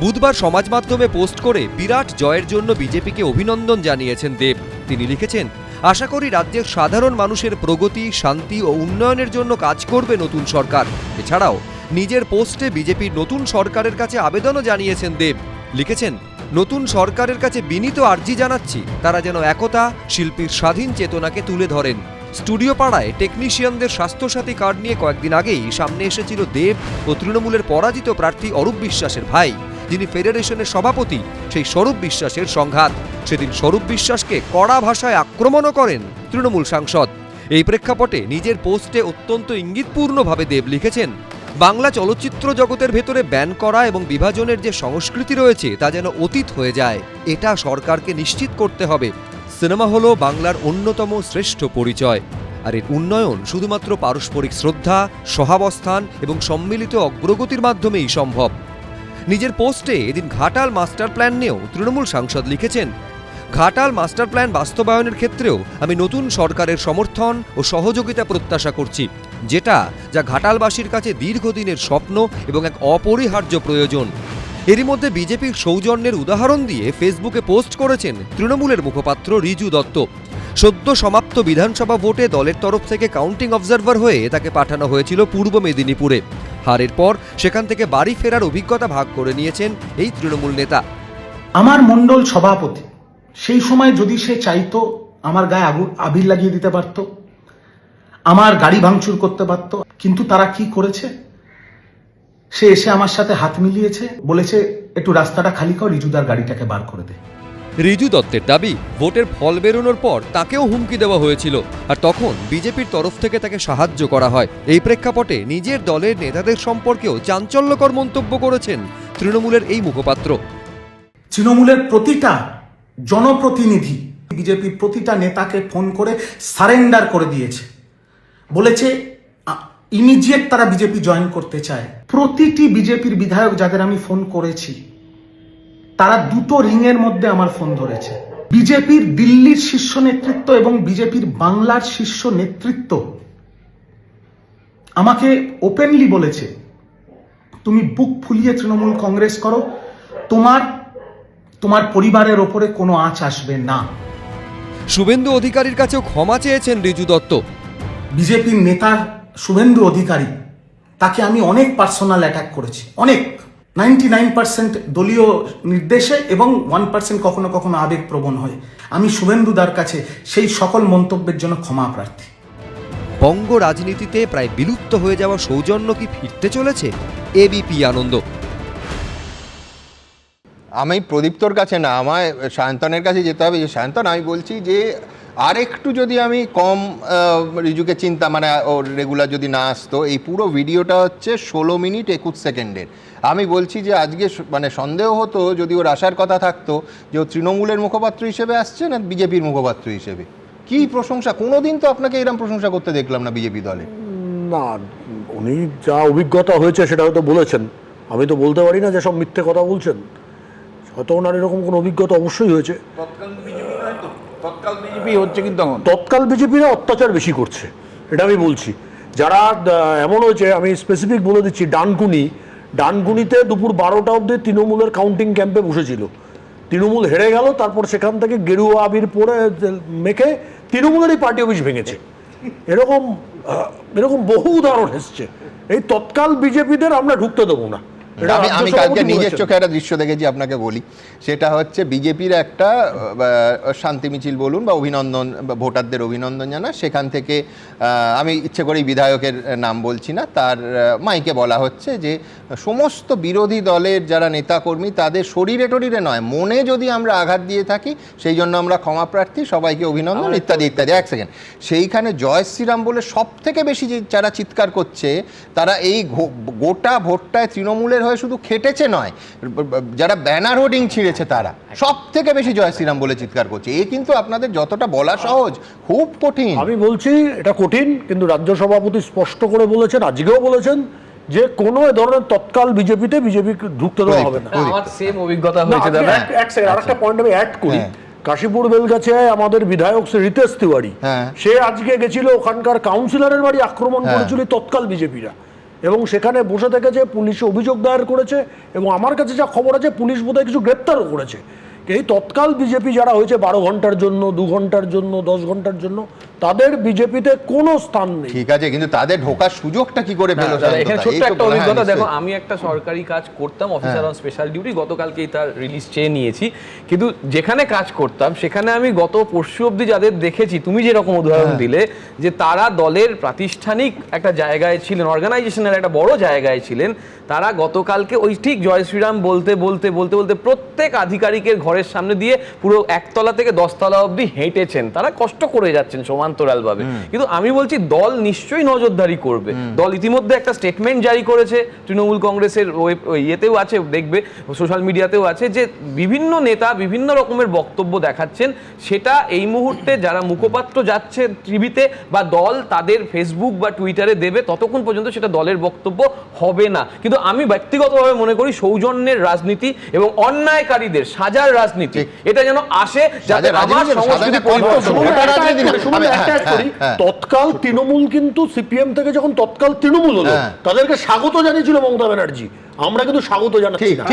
বুধবার সমাজ মাধ্যমে পোস্ট করে বিরাট জয়ের জন্য বিজেপিকে অভিনন্দন জানিয়েছেন দেব। তিনি লিখেছেন, আশা করি রাজ্যের সাধারণ মানুষের প্রগতি, শান্তি ও উন্নয়নের জন্য কাজ করবে নতুন সরকার। এছাড়াও নিজের পোস্টে বিজেপির নতুন সরকারের কাছে আবেদনও জানিয়েছেন দেব। লিখেছেন, নতুন সরকারের কাছে বিনীত আর্জি জানাচ্ছি তারা যেন একতা, শিল্পীর স্বাধীন চেতনাকে তুলে ধরেন। স্টুডিও পাড়ায় টেকনিশিয়ানদের স্বাস্থ্যসাথী কার্ড নিয়ে কয়েকদিন আগেই সামনে এসেছিল দেব ও তৃণমূলের পরাজিত প্রার্থী অরূপ বিশ্বাসের ভাই, যিনি ফেডারেশনের সভাপতি, সেই স্বরূপ বিশ্বাসের সংঘাত। সেদিন স্বরূপ বিশ্বাসকে কড়া ভাষায় আক্রমণও করেন তৃণমূল সাংসদ। এই প্রেক্ষাপটে নিজের পোস্টে অত্যন্ত ইঙ্গিতপূর্ণভাবে দেব লিখেছেন, বাংলা চলচ্চিত্র জগতের ভেতরে ব্যান করা এবং বিভাজনের যে সংস্কৃতি রয়েছে তা যেন অতীত হয়ে যায়, এটা সরকারকে নিশ্চিত করতে হবে। সিনেমা হলো বাংলার অন্যতম শ্রেষ্ঠ পরিচয়, আর এর উন্নয়ন শুধুমাত্র পারস্পরিক শ্রদ্ধা, সহাবস্থান এবং সম্মিলিত অগ্রগতির মাধ্যমেই সম্ভব। নিজের পোস্টে এদিন ঘাটাল মাস্টার প্ল্যান নিয়েও তৃণমূল সাংসদ লিখেছেন, ঘাটাল মাস্টার প্ল্যান বাস্তবায়নের ক্ষেত্রেও আমি নতুন সরকারের সমর্থন ও সহযোগিতা প্রত্যাশা করছি, যা ঘাটালবাসীর কাছে দীর্ঘদিনের স্বপ্ন এবং এক অপরিহার্য প্রয়োজন। এরই মধ্যে বিজেপির সৌজন্যের উদাহরণ দিয়ে ফেসবুকে পোস্ট করেছেন তৃণমূলের মুখপাত্র রিজু দত্ত। সদ্য সমাপ্ত বিধানসভা ভোটে দলের তরফ থেকে কাউন্টিং অবজারভার হয়ে তাকে পাঠানো হয়েছিল পূর্ব মেদিনীপুরে। হারের পর সেখান থেকে বাড়ি ফেরার অভিজ্ঞতা ভাগ করে নিয়েছেন এই তৃণমূল নেতা। আমার মণ্ডল সভাপতি সেই সময় যদি সে চাইতো আমার গায়ে আবির লাগিয়ে দিতে পারত, আমার গাড়ি ভাঙচুর করতে পারত, কিন্তু তারা কি করেছে? সে এসে আমার সাথে হাত মিলিয়েছে, বলেছে একটু রাস্তাটা খালি কর, রিজুদার গাড়িটাকে বার করে দে। রিজু দত্তের দাবি, ভোটের ফল বেরোনোর পর তাকেও হুমকি দেওয়া হয়েছিল, আর তখন বিজেপির তরফ থেকে তাকে সাহায্য করা হয়। এই প্রেক্ষাপটে নিজের দলের নেতাদের সম্পর্কেও চাঞ্চল্যকর মন্তব্য করেছেন তৃণমূলের এই মুখপাত্র। তৃণমূলের প্রতিটা জনপ্রতিনিধি বিজেপির প্রতিটা নেতাকে ফোন করে সারেন্ডার করে দিয়েছে, বলেছে ইমিডিয়েট তারা বিজেপি জয়েন করতে চায়। প্রতিটি বিজেপির বিধায়ক যাদের আমি ফোন করেছি তারা দুটো রিংয়ের মধ্যে আমার ফোন ধরেছে। বিজেপির দিল্লির শীর্ষ নেতৃত্ব এবং বিজেপির বাংলার শীর্ষ নেতৃত্ব আমাকে ওপেনলি বলেছে, তুমি বুক ফুলিয়ে তৃণমূল কংগ্রেস করো, তোমার পরিবারের ওপরে কোনো আঁচ আসবে না। শুভেন্দু অধিকারীর কাছেও ক্ষমা চেয়েছেন রিজু দত্ত। বিজেপির নেতা শুভেন্দু অধিকারী, তাকে আমি অনেক পার্সোনাল অ্যাটাক করেছি, অনেক 99% দলীয় নির্দেশে এবং 1% কখনো কখনো আবেগপ্রবণ হয়ে। আমি শুভেন্দুদার কাছে সেই সকল মন্তব্যের জন্য ক্ষমা প্রার্থী। বঙ্গ রাজনীতিতে প্রায় বিলুপ্ত হয়ে যাওয়া সৌজন্য কি ফিরতে চলেছে? এবিপি আনন্দ। আমি প্রদীপ্তর কাছে না, আমায় সায়ন্তনের কাছে যেতে হবে। যে সায়ন্তন, আমি বলছি যে আর একটু যদি আমি কম রিজুকে চিন্তা, মানে ওর রেগুলার যদি না আসতো, এই পুরো ভিডিওটা হচ্ছে 16 মিনিট 21 সেকেন্ডের। আমি বলছি যে আজকে মানে সন্দেহ হতো যদি ওর আসার কথা থাকতো যে ও তৃণমূলের মুখপাত্র হিসেবে আসছে না বিজেপির মুখপাত্র হিসেবে। কি প্রশংসা! কোনোদিন তো আপনাকে এরকম প্রশংসা করতে দেখলাম না বিজেপি দলে। না, উনি যা অভিজ্ঞতা হয়েছে সেটা হয়তো বলেছেন, আমি তো বলতে পারি না যে সব মিথ্যে কথা বলছেন। হয়তো ওনার এরকম কোনো অভিজ্ঞতা অবশ্যই হয়েছে। তৎকাল বিজেপিরা অত্যাচার বেশি করছে, এটা আমি বলছি। যারা এমন হয়েছে, আমি স্পেসিফিক বলে দিচ্ছি, ডানকুনিতে দুপুর 12টা অবধি তৃণমূলের কাউন্টিং ক্যাম্পে বসেছিল। তৃণমূল হেরে গেল, তারপর সেখান থেকে গেরুয়া আবির পরে মেখে তৃণমূলেরই পার্টি অফিস ভেঙেছে। এরকম বহু উদাহরণ এসছে। এই তৎকাল বিজেপিদের আমরা ঢুকতে দেবো না। আমি কালকে নিজের চোখে একটা দৃশ্য দেখেছি, আপনাকে বলি। সেটা হচ্ছে বিজেপির একটা শান্তি মিছিল বলুন বা অভিনন্দন, ভোটারদের অভিনন্দন জানা, সেখান থেকে আমি ইচ্ছে করেই বিধায়কের নাম বলছি না, তার মাইকে বলা হচ্ছে যে সমস্ত বিরোধী দলের যারা নেতাকর্মী তাদের শরীরে টরীরে নয়, মনে যদি আমরা আঘাত দিয়ে থাকি সেই জন্য আমরা ক্ষমা প্রার্থী, সবাইকে অভিনন্দন ইত্যাদি ইত্যাদি। এক সেকেন্ড, সেইখানে জয় শ্রীরাম বলে সব থেকে বেশি যারা চিৎকার করছে তারা এই গোটা ভোটটায় তৃণমূলের হয়ে শুধু খেটেছে নয়, যারা ব্যানার হোর্ডিং ছিঁড়েছে তারা সব থেকে বেশি জয় শ্রীরাম বলে চিৎকার করছে। এই কিন্তু আপনাদের যতটা বলা সহজ, খুব কঠিন। আমি বলছি এটা কঠিন, কিন্তু রাজ্য সভাপতি স্পষ্ট করে বলেছেন, আজকেও বলেছেন যে কোনো ধরনের তৎকাল বিজেপিতে বিজেপি ঢুকতে দেওয়া হবে না। আমার সেম অভিজ্ঞতা হয়েছে দাদা। এক সেকেন্ড, আরেকটা পয়েন্ট আমি অ্যাড করি। কাশীপুর বেলগাছিয়ায় আমাদের বিধায়ক শ্রী রিতেশ তিওয়ারি, সে আজকে গেছিল, ওখানকার কাউন্সিলরের বাড়ি আক্রমণ করেছিল তৎকাল বিজেপিরা, এবং সেখানে বসে থেকে যে পুলিশে অভিযোগ দায়ের করেছে, এবং আমার কাছে যা খবর আছে পুলিশ বোধহয় কিছু গ্রেপ্তারও করেছে। এই তৎকাল বিজেপি যারা হয়েছে 12 ঘন্টার জন্য, 2 ঘন্টার জন্য, 10 ঘন্টার জন্য, তাদের বিজেপিতে কোনো স্থান নেই। ঠিক আছে, কিন্তু তাদের ঢোকার সুযোগটা কি করে পেল? এখানে ছোট্ট একটা অভিজ্ঞতা দেখো, আমি একটা সরকারি কাজ করতাম, অফিসার অন স্পেশাল ডিউটি, গতকালকেই তার রিলিজ চেয়ে নিয়েছি, কিন্তু যেখানে কাজ করতাম সেখানে আমি গত পরশু অবধি যাদের দেখেছি, তুমি যেরকম উদাহরণ দিলে যে তারা দলের প্রাতিষ্ঠানিক একটা জায়গায় ছিলেন, অর্গানাইজেশনের একটা বড় জায়গায় ছিলেন, তারা গতকালকে ওই ঠিক জয় শ্রীরাম বলতে বলতে বলতে বলতে প্রত্যেক আধিকারিকের ঘরের সামনে দিয়ে পুরো 1 তলা থেকে 10 তলা অবধি হেঁটেছেন, তারা কষ্ট করে যাচ্ছেন সমান্তরালভাবে। কিন্তু আমি বলছি দল নিশ্চয়ই নজরদারি করবে। দল ইতিমধ্যে একটা স্টেটমেন্ট জারি করেছে, তৃণমূল কংগ্রেসের ইয়েতেও আছে, দেখবে সোশ্যাল মিডিয়াতেও আছে, যে বিভিন্ন নেতা বিভিন্ন রকমের বক্তব্য দেখাচ্ছেন, সেটা এই মুহূর্তে যারা মুখপাত্র যাচ্ছে টিভিতে বা দল তাদের ফেসবুক বা টুইটারে দেবে, ততক্ষণ পর্যন্ত সেটা দলের বক্তব্য হবে না। কিন্তু আমি ব্যক্তিগতভাবে মনে করি সৌজন্যের রাজনীতি এবং অন্যায়কারীদের সাজার রাজনীতি, এটা যেন আসে, যাতে আমার সংস্কৃতি পরিবর্তন হয়। তৎকাল তৃণমূল কিন্তু সিপিএম থেকে যখন তৎকাল তৃণমূল হলো, তাদেরকে স্বাগত জানিয়েছিল মমতা ব্যানার্জি, আমরা কিন্তু স্বাগত জানাচ্ছি না।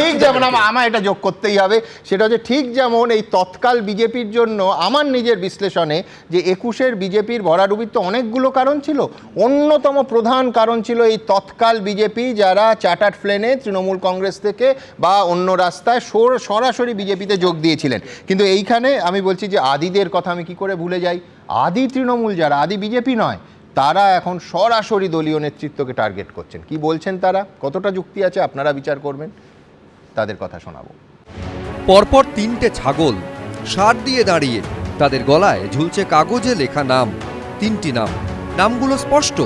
ঠিক যেমন আমার এটা যোগ করতেই হবে, সেটা হচ্ছে ঠিক যেমন এই তৎকাল বিজেপির জন্য আমার নিজের বিশ্লেষণে যে 21-এর বিজেপির ভরাডুবির তো অনেকগুলো কারণ ছিল, অন্যতম প্রধান কারণ ছিল এই তৎকাল বিজেপি যারা চার্টার্ড প্লেনে তৃণমূল কংগ্রেস থেকে বা অন্য রাস্তায় সরাসরি বিজেপিতে যোগ দিয়েছিলেন। কিন্তু এইখানে আমি বলছি যে আদিদের কথা আমি কি করে ভুলে যাই, আদি তৃণমূল যারা, আদি বিজেপি নয়, তারা এখন সরাসরি দলীয় নেতৃত্বকে টার্গেট করছেন। কি বলছেন তারা, কতটা যুক্তি আছে আপনারা বিচার করবেন, তাদের কথা শোনাবো। পরপর 3টে ছাগল ষাঁড় দিয়ে দাঁড়িয়ে, তাদের গলায় ঝুলছে কাগজে লেখা নাম, 3টি নাম, নামগুলো স্পষ্ট।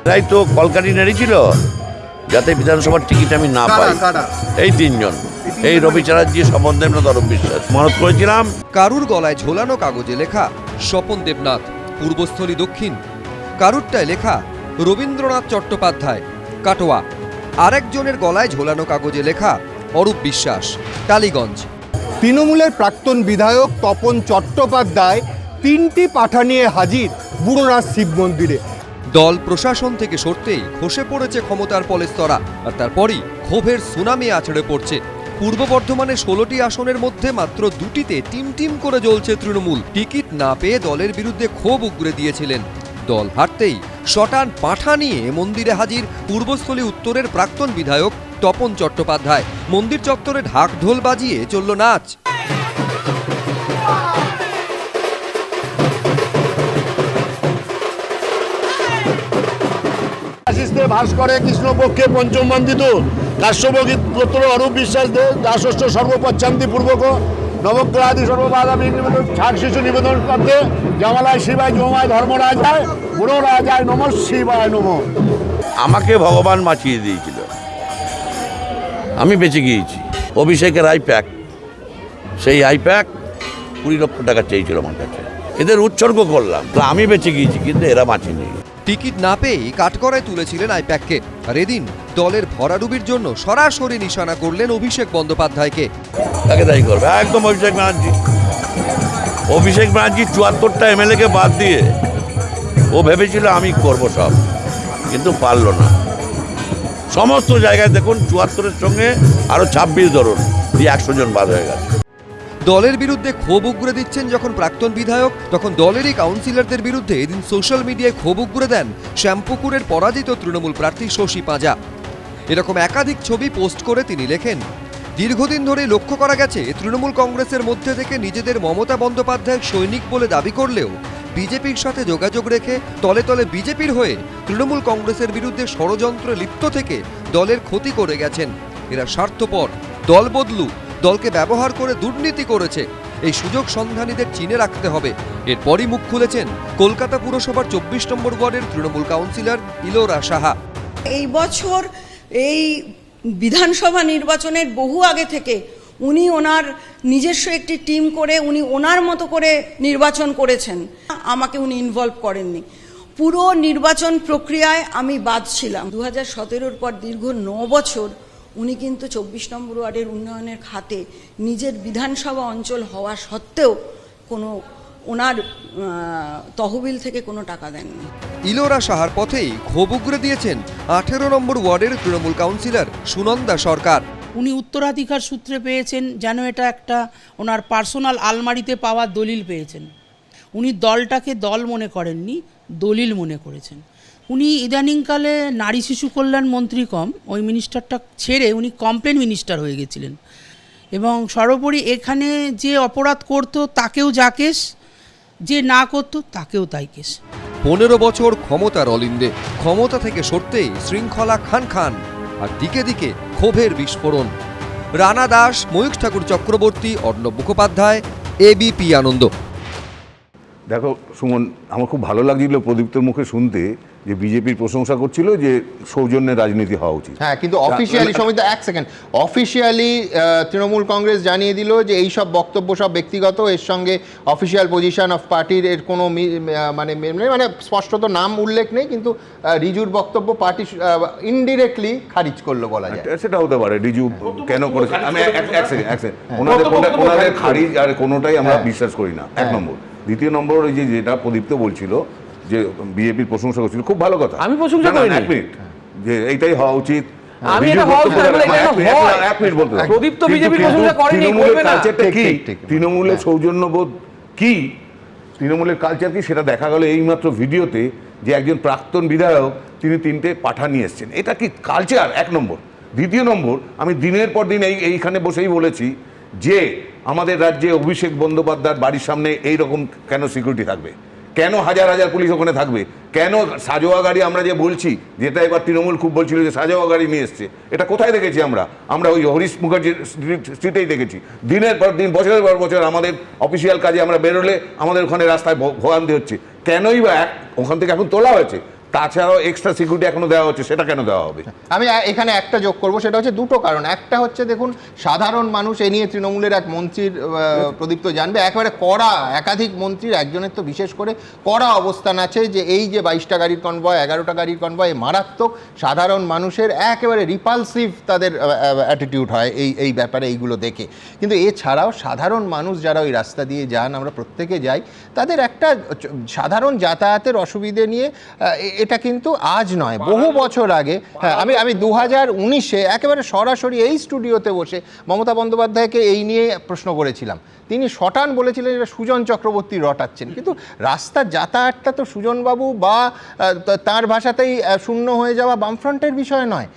তাই তো কলকাটি নেড়েছিল যাতে বিধানসভার টিকিট আমি না পাই, এই 3 জন, এই রবি চ্যাটার্জি, স্বপন দেবনাথ, অরূপ বিশ্বাস, মানত করেছিলাম। কারুর গলায় ঝোলানো কাগজে লেখা স্বপন দেবনাথ, পূর্বস্থলী দক্ষিণ। কারুরটায় লেখা রবীন্দ্রনাথ চট্টোপাধ্যায়, কাটোয়া। আরেকজনের গলায় ঝোলানো কাগজে লেখা অরূপ বিশ্বাস, টালিগঞ্জ। তৃণমূলের প্রাক্তন বিধায়ক তপন চট্টোপাধ্যায় 3টি পাঠা নিয়ে হাজির বুড়োনাথ শিব মন্দিরে। দল প্রশাসন থেকে সরতেই খসে পড়েছে ক্ষমতার পলেস্তরা, আর তারপরই ক্ষোভের সুনামি আছড়ে পড়ছে। পূর্ব বর্ধমানে 16টি আসনের মধ্যে মাত্র 2টিতে টিম করে জ্বলছে তৃণমূল। টিকিট না পেয়ে দলের বিরুদ্ধে ক্ষোভ উগরে দিয়েছিলেন। দল হারতেই শটান পাঁঠা নিয়ে মন্দিরে হাজির পূর্বস্থলী উত্তরের প্রাক্তন বিধায়ক তপন চট্টোপাধ্যায়। মন্দির চত্বরে ঢাক ঢোল বাজিয়ে চলল নাচ। ভাস করে কৃষ্ণপক্ষে পঞ্চম বন্দিত কাশ্যপগীত পুত্র অরূপ বিশ্বাস দে দাসষ্ঠ সর্বপচ্ছান্তি পূর্বক নবগ্রহাদি সর্ববাধাবী নিবেদন ছাড় শিশু নিবেদন করতে জামালায় শিবায় জমায় ধর্মরাজায় বুড়ো রাজায় নম শিবায় নম। আমাকে ভগবান বাঁচিয়ে দিয়েছিল, আমি বেঁচে গিয়েছি। অভিষেকের আইপ্যাক, সেই আইপ্যাক 20 লক্ষ টাকা চেয়েছিল আমার কাছে, এদের উৎসর্গ করলাম, আমি বেঁচে গিয়েছি, কিন্তু এরা বাঁচেনি। টিকিট না পেয়েই কাঠগড়ায় তুলেছিলেন আইপ্যাককে, আর এদিন দলের ভরাডুবির জন্য সরাসরি নিশানা করলেন অভিষেক বন্দ্যোপাধ্যায়কে। তাকে দায়ী করবে একদম অভিষেক ব্যানার্জি। অভিষেক ব্যানার্জি 74টা এমএলএকে বাদ দিয়ে ও ভেবেছিল আমি করব সব, কিন্তু পারল না। সমস্ত জায়গায় দেখুন 74-এর সঙ্গে আরো 26 ধরুন, দিয়ে 100 জন বাদ হয়ে গেছে। দলের বিরুদ্ধে ক্ষোভ উগরে দিচ্ছেন যখন প্রাক্তন বিধায়ক, তখন দলেরই কাউন্সিলরদের বিরুদ্ধে এদিন সোশ্যাল মিডিয়ায় ক্ষোভ উগরে দেন শ্যামপুকুরের পরাজিত তৃণমূল প্রার্থী শশী পাঁজা। এরকম একাধিক ছবি পোস্ট করে তিনি লেখেন, দীর্ঘদিন ধরে লক্ষ্য করা গেছে তৃণমূল কংগ্রেসের মধ্যে থেকে নিজেদের মমতা বন্দ্যোপাধ্যায় সৈনিক বলে দাবি করলেও বিজেপির সাথে যোগাযোগ রেখে তলে তলে বিজেপির হয়ে তৃণমূল কংগ্রেসের বিরুদ্ধে ষড়যন্ত্রে লিপ্ত থেকে দলের ক্ষতি করে গেছেন। এরা স্বার্থপর, দল বদলু, দলকে ব্যবহার করে দুর্নীতি করেছে। এই সুযোগ সন্ধানীদের চিনে রাখতে হবে। এরপরই মুখ খুলেছেন কলকাতা পুরসভার 24 নম্বর ওয়ার্ডের তৃণমূল কাউন্সিলর ইলোরা সাহা। এই বছর এই বিধানসভা নির্বাচনের বহু আগে থেকে উনি ওনার নিজস্ব একটি টিম করে উনি ওনার মতো করে নির্বাচন করেছেন। আমাকে উনি ইনভলভ করেননি। পুরো নির্বাচন প্রক্রিয়ায় আমি বাদ ছিলাম। 2017-র পর দীর্ঘ 9 বছর উনি কিন্তু 24 নম্বর ওয়ার্ডের উন্নয়নের খাতে নিজের বিধানসভা অঞ্চল হওয়া সত্ত্বেও কোনো ওনার তহবিল থেকে কোনো টাকা দেননি। ইলোরা সাহার পথেই ক্ষোভ উগরে দিয়েছেন 18 নম্বর ওয়ার্ডের তৃণমূল কাউন্সিলর সুনন্দা সরকার। উনি উত্তরাধিকার সূত্রে পেয়েছেন, যেন এটা একটা ওনার পার্সোনাল আলমারিতে পাওয়া দলিল পেয়েছেন। উনি দলটাকে দল মনে করেননি, দলিল মনে করেছেন। উনি ইদানিংকালে নারী শিশু কল্যাণ মন্ত্রী ওই মিনিস্টারটা ছেড়ে উনি কমপ্লেন মিনিস্টার হয়ে গেছিলেন, এবং সর্বোপরি এখানে যে অপরাধ করতো তাকেও যা কেস, যে না করতো তাকেও তাই কেস। 15 বছর ক্ষমতার অলিন্দে, ক্ষমতা থেকে সরতেই শৃঙ্খলা খান খান, আর দিকে দিকে ক্ষোভের বিস্ফোরণ। রানা দাস, ময়ূখ ঠাকুর চক্রবর্তী, অর্ণব মুখোপাধ্যায়, এবিপি আনন্দ। দেখো সুমন, আমার খুব ভালো লাগছিল প্রদীপ্তর মুখে শুনতে যে বিজেপির প্রশংসা করছিল যে সৌজন্যের রাজনীতি হওয়া উচিত। হ্যাঁ, কিন্তু অফিসিয়ালি সমিতি এক সেকেন্ড অফিসিয়ালি তৃণমূল কংগ্রেস জানিয়ে দিল যে এই সব বক্তব্য সব ব্যক্তিগত, এর সঙ্গে অফিসিয়াল পজিশন অফ পার্টির এর কোনো মানে স্পষ্টত নাম উল্লেখ নেই, কিন্তু রিজুর বক্তব্য পার্টি ইনডিরেক্টলি খারিজ করলো বলা যায়। সেটা হতে পারে, রিজু কেন করেছে, আমি এক সেকেন্ড ওনাদের খারিজ আর কোনোটাই আমরা বিশ্বাস করি না, এক নম্বর। দ্বিতীয় নম্বর, ওই যেটা প্রদীপ্ত বলছিল যে বিজেপির প্রশংসা করছিল, খুব ভালো কথা। আমি প্রশংসা করি না, এক মিনিট, যে এইটাই হওয়া উচিত। আমি এটা হওয়া উচিত এক মিনিট বলতে প্রদীপ্ত বিজেপির প্রশংসা করেনি, করবে না। তৃণমূলের সৌজন্যবোধ কি, তৃণমূলের কালচার কি, সেটা দেখা গেল এইমাত্র ভিডিওতে, যে একজন প্রাক্তন বিধায়ক তিনি 3টে পাঠা নিয়ে এসছেন। এটা কি কালচার? এক নম্বর। দ্বিতীয় নম্বর, আমি দিনের পর দিন এইখানে বসেই বলেছি যে আমাদের রাজ্যে অভিষেক বন্দ্যোপাধ্যায়ের বাড়ির সামনে এই রকম কেন সিকিউরিটি থাকবে, কেন হাজার হাজার পুলিশ ওখানে থাকবে, কেন সাজোয়া গাড়ি আমরা যে বলছি, যেটা এবার তৃণমূল খুব বলছিল যে সাজোয়া গাড়ি নিয়ে এসছে, এটা কোথায় দেখেছি আমরা ওই হরিশ মুখার্জি স্ট্রিটেই দেখেছি। দিনের পর দিন, বছরের পর বছর আমাদের অফিসিয়াল কাজে আমরা বেরোলে আমাদের ওখানে রাস্তায় ভোগান্তি হচ্ছে। কেনই বা ওখান থেকে এখন তোলা হয়েছে, তাছাড়াও এক্সট্রা সিকিউরিটি এখনো দেওয়া হচ্ছে, সেটা কেন দেওয়া হবে? আমি এখানে একটা যোগ করবো, সেটা হচ্ছে দুটো কারণ। একটা হচ্ছে দেখুন, সাধারণ মানুষ এ নিয়ে তৃণমূলের এক মন্ত্রীর প্রদীপ্ত জানবে, একেবারে কড়া, একাধিক মন্ত্রীর একজনের তো বিশেষ করে কড়া অবস্থান আছে যে এই যে 22টা গাড়ির কনভয়, 11টা গাড়ির কনভয় মারাত্মক। সাধারণ মানুষের একেবারে রিপালসিভ তাদের অ্যাটিটিউড হয় এই ব্যাপারে, এইগুলো দেখে। কিন্তু এছাড়াও সাধারণ মানুষ যারা ওই রাস্তা দিয়ে যান, আমরা প্রত্যেকে যাই, তাদের একটা সাধারণ যাতায়াতের অসুবিধে নিয়ে, এটা কিন্তু আজ নয়, বহু বছর আগে। হ্যাঁ, আমি 2019-এ একেবারে সরাসরি এই স্টুডিওতে বসে মমতা বন্দ্যোপাধ্যায়কে এই নিয়ে প্রশ্ন করেছিলাম। তিনি শটান বলেছিলেন এটা সুজন চক্রবর্তী রটাচ্ছেন, কিন্তু রাস্তার যাতায়াতটা তো সুজনবাবু বা তার ভাষাতেই শূন্য হয়ে যাওয়া বামফ্রন্টের বিষয় নয়।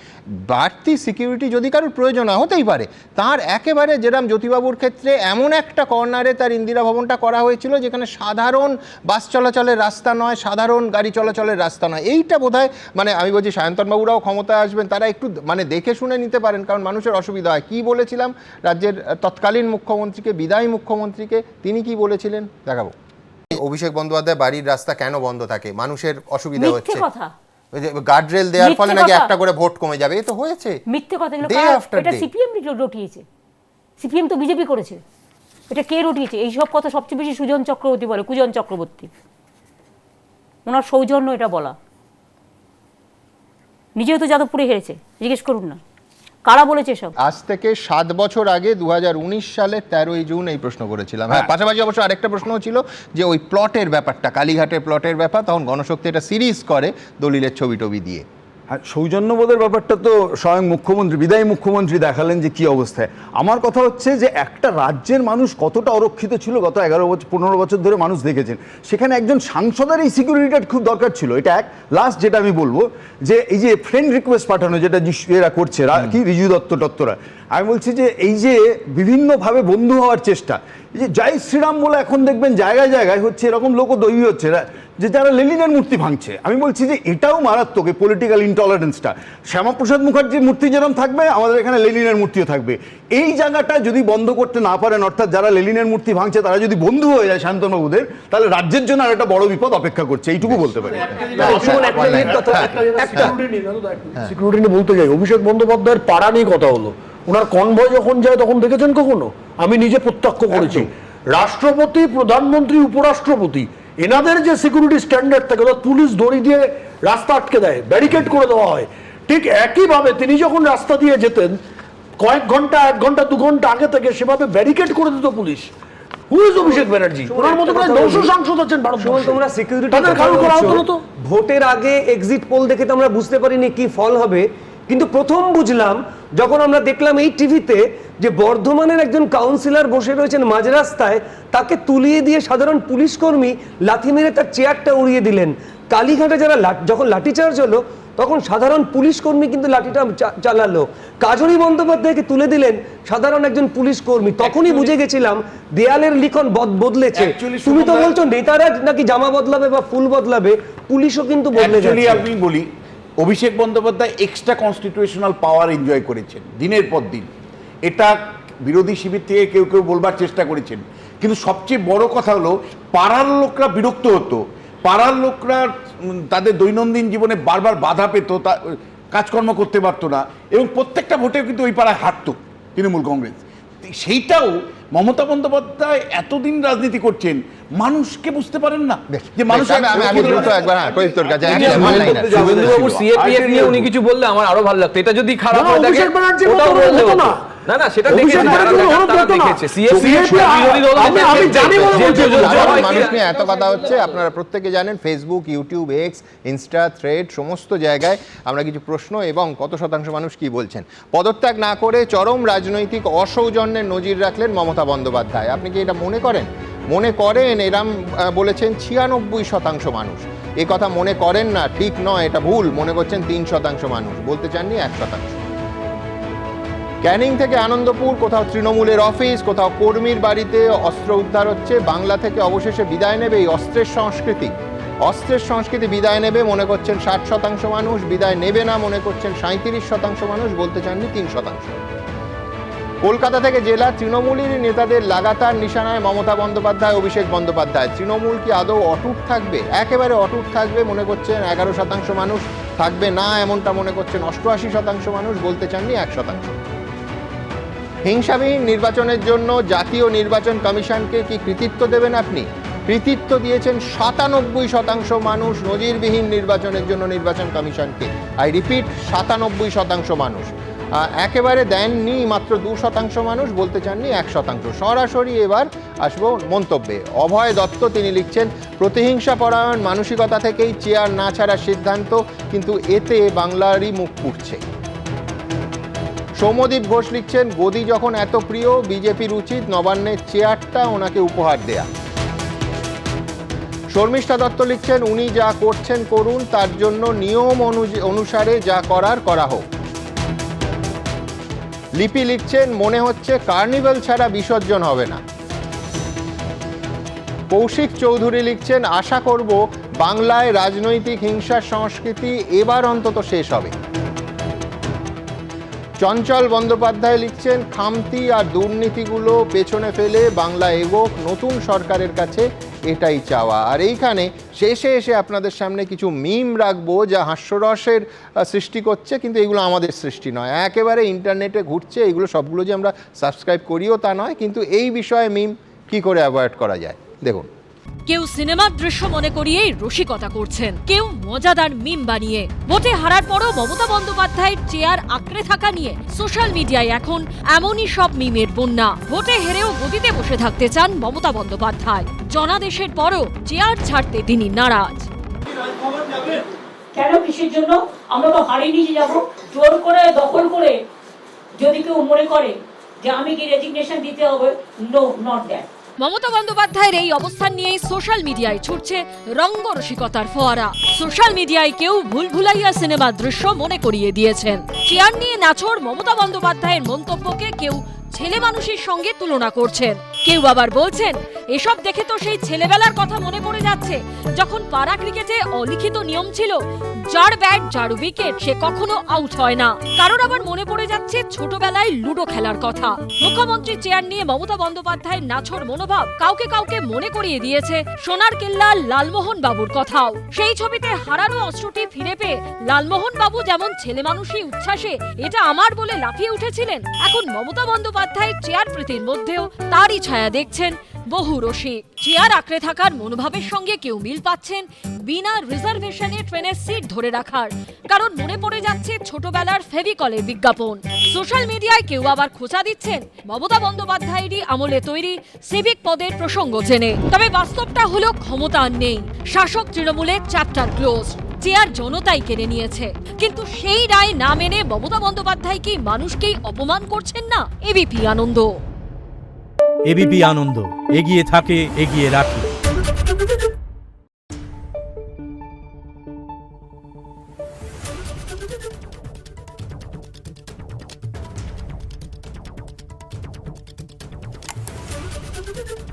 বাড়তি সিকিউরিটি যদি কারোর প্রয়োজন হতেই পারে, তার একেবারে যেরকম জ্যোতিবাবুর ক্ষেত্রে এমন একটা কর্নারে তার ইন্দিরা ভবনটা করা হয়েছিল যেখানে সাধারণ বাস চলাচলের রাস্তা নয়, সাধারণ গাড়ি চলাচলের রাস্তা নয়। এইটা বোধহয় মানে আমি বলছি সায়ন্তনবাবুরাও ক্ষমতায় আসবেন, তারা একটু মানে দেখে শুনে নিতে পারেন, কারণ মানুষের অসুবিধা হয়। কি বলেছিলাম রাজ্যের তৎকালীন মুখ্যমন্ত্রীকে, বিদায়ী মুখ্যমন্ত্রীকে, তিনি কি বলেছিলেন দেখাবো। অভিষেক বন্দ্যোপাধ্যায় বাড়ির রাস্তা কেন বন্ধ থাকে, মানুষের অসুবিধা হচ্ছে, গার্ডরেল দেওয়ার ফলে নাকি একটা করে ভোট কমে যাবে, এ তো হয়েছে মিথ্যে কথা। এটা সিপিএম রটিয়েছে, সিপিএম তো বিজেপি করেছে, এটা কে রটিয়েছে? এইসব কথা সবচেয়ে বেশি সুজন চক্রবর্তী বলে, কুজন চক্রবর্তী। ওনার সৌজন্য এটা বলা। নিজেও তো যাদবপুরে হেরেছে, জিজ্ঞেস করুন না কারা বলেছে সব। আজ থেকে 7 বছর আগে 2019 সালের 13ই জুন এই প্রশ্ন করেছিলাম। হ্যাঁ, পাশাপাশি অবশ্য আরেকটা প্রশ্নও ছিল যে ওই প্লটের ব্যাপারটা, কালীঘাটের প্লটের ব্যাপার, তখন গণশক্তি এটা সিরিজ করে দলিলের ছবি টবি দিয়ে। আর সৌজন্যবোধের ব্যাপারটা তো স্বয়ং মুখ্যমন্ত্রী, বিদায়ী মুখ্যমন্ত্রী দেখালেন যে কি অবস্থায়। আমার কথা হচ্ছে যে একটা রাজ্যের মানুষ কতটা অরক্ষিত ছিল গত 11-15 বছর ধরে মানুষ দেখেছেন, সেখানে একজন সাংসদের এই সিকিউরিটিটা খুব দরকার ছিল। এটা এক। লাস্ট যেটা আমি বলবো যে এই যে ফ্রেন্ড রিকোয়েস্ট পাঠানো যেটা এরা করছে, কি রিজু দত্তরা, আমি বলছি যে এই যে বিভিন্নভাবে বন্ধু হওয়ার চেষ্টা, এই যে জয় শ্রীরাম বলে এখন দেখবেন জায়গায় জায়গায় হচ্ছে, এরকম লোকও দৈবী হচ্ছে যে যারা লেনিনের মূর্তি ভাঙছে। আমি বলছি যে এটাও মারাত্মক, এই পলিটিক্যাল ইনটলারেন্সটা। শ্যামাপ্রসাদ মুখার্জির মূর্তি যেরকম থাকবে, আমাদের এখানে লেনিনের মূর্তিও থাকবে। এই জায়গাটা যদি বন্ধ করতে না পারেন, অর্থাৎ যারা লেনিনের মূর্তি ভাঙছে তারা যদি বন্ধু হয়ে যায় শান্তনুবাবুদের, তাহলে রাজ্যের জন্য আর একটা বড় বিপদ অপেক্ষা করছে, এইটুকু বলতে পারি। সিকিউরিটি নিয়ে বলতে যাই, অভিষেক বন্দ্যোপাধ্যায়ের পাড়া নিয়ে কথা হলো, ওনার কনভয় যখন যায় তখন দেখেছেন কখনো? আমি নিজে প্রত্যক্ষ করেছি। রাষ্ট্রপতি, প্রধানমন্ত্রী, উপরাষ্ট্রপতি, এনাদের যে সিকিউরিটি স্ট্যান্ডার্ড থাকে, পুলিশ দড়ি দিয়ে রাস্তা আটকে দেয়, ব্যারিকেড করে দেওয়া হয়। ঠিক একইভাবে তিনি যখন রাস্তা দিয়ে যেতেন, কয়েক ঘন্টা, 1 ঘন্টা 2 ঘন্টা আগে থেকে সেভাবে ব্যারিকেড করে দিত পুলিশ। অভিষেক ব্যানার্জি, ওনার মতো প্রায় 900 সাংসদ আছেন ভারতবর্ষে। তোমরা সিকিউরিটি তাদের কারণ করা হতো তো। ভোটের আগে এক্সিট পোল দেখে তো আমরা বুঝতে পারিনি কি ফল হবে, কিন্তু প্রথম বুঝলাম যখন আমরা দেখলাম এই টিভিতে যে বর্ধমানের একজন কাউন্সিলর বসে রয়েছেন মাঝ রাস্তায়, তাকে তুলিয়ে দিয়ে সাধারণ পুলিশ কর্মী লাথি মেরে তার চেয়ারটা উড়িয়ে দিলেন। কালীঘাটে যারা যখন লাঠিচার্জ হলো তখন সাধারণ পুলিশ কর্মী কিন্তু লাঠিটা চালালো। কাজরি বন্দ্যোপাধ্যায়কে তুলে দিলেন সাধারণ একজন পুলিশ কর্মী। তখনই বুঝে গেছিলাম দেয়ালের লিখন বদলেছে। তুমি তো বলছো নেতারা নাকি জামা বদলাবে বা ফুল বদলাবে, পুলিশও কিন্তু বদলে যাচ্ছে। আমি বলি, Abhishek Bandyopadhyay extra constitutional power enjoy করেছেন দিনের পর দিন। এটা বিরোধী শিবির থেকে কেউ কেউ বলবার চেষ্টা করেছেন, কিন্তু সবচেয়ে বড় কথা হলো পাড়ার লোকরা বিরক্ত হতো, পাড়ার লোকরা তাদের দৈনন্দিন জীবনে বারবার বাধা পেত, কাজকর্ম করতে পারতো না, এবং প্রত্যেকটা ভোটেও কিন্তু ওই পাড়ায় হারতো তৃণমূল কংগ্রেস। সেইটাও মমতা বন্দ্যোপাধ্যায় এতদিন রাজনীতি করছেন, মানুষকে বুঝতে পারেন না যে মানুষ। সিএপিএফ নিয়ে উনি কিছু বললে আমার আরো ভালো লাগতো। এটা যদি খারাপ হয়ে থাকে ওটাও বললে হতো না। না না, সেটা দেখেছি, মানুষ নিয়ে এত কথা হচ্ছে, আপনারা প্রত্যেকে জানেন Facebook, YouTube, x, Insta, thread, সমস্ত জায়গায় আমরা কিছু প্রশ্ন এবং কত শতাংশ মানুষ কি বলছেন। পদত্যাগ না করে চরম রাজনৈতিক অসৌজন্যের নজির রাখলেন মমতা বন্দ্যোপাধ্যায়। আপনি কি এটা মনে করেন? এরম বলেছেন 96% মানুষ। এই কথা মনে করেন না, ঠিক নয়, এটা ভুল। মনে করছেন 3% মানুষ, বলতে চাননি 1%। ক্যানিং থেকে আনন্দপুর, কোথাও তৃণমূলের অফিস, কোথাও কর্মীর বাড়িতে অস্ত্র উদ্ধার হচ্ছে। বাংলা থেকে অবশেষে বিদায় নেবে এই অস্ত্রের সংস্কৃতি বিদায় নেবে মনে করছেন 60% মানুষ, বিদায় নেবে না মনে করছেন 37% মানুষ, বলতে চাননি 3%। কলকাতা থেকে জেলা তৃণমূলের নেতাদের লাগাতার নিশানায় মমতা বন্দ্যোপাধ্যায়, অভিষেক বন্দ্যোপাধ্যায়। তৃণমূল কি আদৌ অটুট থাকবে? একেবারে অটুট থাকবে মনে করছেন 11% মানুষ, থাকবে না এমনটা মনে করছেন 88% মানুষ, বলতে চাননি 1%। হিংসাবিহীন নির্বাচনের জন্য জাতীয় নির্বাচন কমিশনকে কি কৃতিত্ব দেবেন আপনি? কৃতিত্ব দিয়েছেন 97% মানুষ নজিরবিহীন নির্বাচনের জন্য নির্বাচন কমিশনকে। আই রিপিট, 97% মানুষ। একেবারে দেননি মাত্র 2% মানুষ, বলতে চাননি 1%। সরাসরি এবার আসবো মন্তব্যে। অভয় দত্ত তিনি লিখছেন, প্রতিহিংসা পরায়ণ মানসিকতা থেকেই চেয়ার না ছাড়ার সিদ্ধান্ত, কিন্তু এতে বাংলারই মুখ পুড়ছে। সৌম্যদীপ ঘোষ লিখছেন, গদি যখন এত প্রিয়, বিজেপির উচিত নবান্নের চেয়ারটা ওনাকে উপহার দেয়া। শর্মিষ্ঠা দত্ত লিখছেন, উনি যা করছেন করুন, তার জন্য নিয়ম অনুসারে যা করা হোক। লিপি লিখছেন, মনে হচ্ছে কার্নিভাল ছাড়া বিসর্জন হবে না। কৌশিক চৌধুরী লিখছেন, আশা করব বাংলায় রাজনৈতিক হিংসার সংস্কৃতি এবার অন্তত শেষ হবে। চঞ্চল বন্দ্যোপাধ্যায় লিখছেন, খামতি আর দুর্নীতিগুলো পেছনে ফেলে বাংলা এগোক, নতুন সরকারের কাছে এটাই চাওয়া। আর এইখানে শেষে এসে আপনাদের সামনে কিছু মিম রাখবো যা হাস্যরসের সৃষ্টি করছে, কিন্তু এগুলো আমাদের সৃষ্টি নয়, একেবারে ইন্টারনেটে ঘুরছে। এগুলো সবগুলো যে আমরা সাবস্ক্রাইব করিও তা নয়, কিন্তু এই বিষয়ে মিম কি করে অ্যাভয়েড করা যায় দেখুন। কেউ সিনেমার দৃশ্য মনে করিয়েই রসিকতা করছেন, কেউ মজাদার মিম বানিয়ে। ভোটে হারার পরও মমতা বন্দ্যোপাধ্যায়ের চেয়ার আঁকড়ে থাকা নিয়ে সোশ্যাল মিডিয়ায় এখন এমনই সব মিমের বন্যা। ভোটে হেরেও গদিতে বসে থাকতে চান মমতা বন্দ্যোপাধ্যায়। জনাদেশের পরও চেয়ার ছাড়তে তিনি নারাজ। কেন কিসের জন্য? আমরা তো হারিয়ে নিয়ে যাব জোর করে দখল করে। যদি কেউ মনে করে যে আমি কি রেজিগনেশন দিতে হবে, নো, নট দ্যাট। মমতা বন্দ্যোপাধ্যায়ের এই অবস্থান নিয়েই সোশ্যাল মিডিয়ায় ছুটছে রঙ্গরসিকতার ফোয়ারা। সোশ্যাল মিডিয়ায় কেউ ভুলভুলাইয়া সিনেমার দৃশ্য মনে করিয়ে দিয়েছেন। চেয়ার নিয়ে নাছোড় মমতা বন্দ্যোপাধ্যায়ের মন্তব্যকে কেউ ছেলে মানুষের সঙ্গে তুলনা করছেন। কেউ আবার বলছেন এসব দেখে তো সেই ছেলেবেলার কথা মনে পড়ে যাচ্ছে, যখন পাড়া ক্রিকেটে অলিখিত নিয়ম ছিল যার ব্যাট যার উইকেট সে কখনো আউট হয় না। কারোর আবার মনে পড়ে যাচ্ছে ছোটবেলায় লুডো খেলার কথা। মুখ্যমন্ত্রী চেয়ার নিয়ে মমতা বন্দ্যোপাধ্যায়ের নাছোড় মনোভাব কাউকে কাউকে মনে করিয়ে দিয়েছে সোনার কেল্লা লালমোহন বাবুর কথাও। সেই ছবিতে হারানো অস্ত্রটি ফিরে পেয়ে লালমোহন বাবু যেমন ছেলে মানুষই উচ্ছ্বাসে এটা আমার বলে লাফিয়ে উঠেছিলেন, এখন মমতা বন্দ্যোপাধ্যায়ের চেয়ার প্রীতির মধ্যেও তারই ছায়া দেখছেন বহু রসিক। চেয়ার আঁকড়ে থাকার মনোভাবের সঙ্গে কেউ মিল পাচ্ছেন বিনা রিজার্ভেশনে ট্রেনের সিট ধরে রাখার, কারণ মনে পড়ে যাচ্ছে ছোটবেলার ফেভিকলের বিজ্ঞাপন। সোশ্যাল মিডিয়ায় কেউ আবার খোঁচা দিচ্ছেন মমতা বন্দ্যোপাধ্যায়েরই আমলে তৈরি সিভিক পদের প্রসঙ্গ জেনে। তবে বাস্তবটা হলো ক্ষমতা আর নেই, শাসক তৃণমূলের চ্যাপ্টার ক্লোজ, চেয়ার জনতাই কেড়ে নিয়েছে। কিন্তু সেই রায় না মেনে মমতা বন্দ্যোপাধ্যায় কি মানুষকেই অপমান করছেন না? এবিপি আনন্দ। এবিপি আনন্দ, এগিয়ে থাকে, এগিয়ে রাখে। Thank you.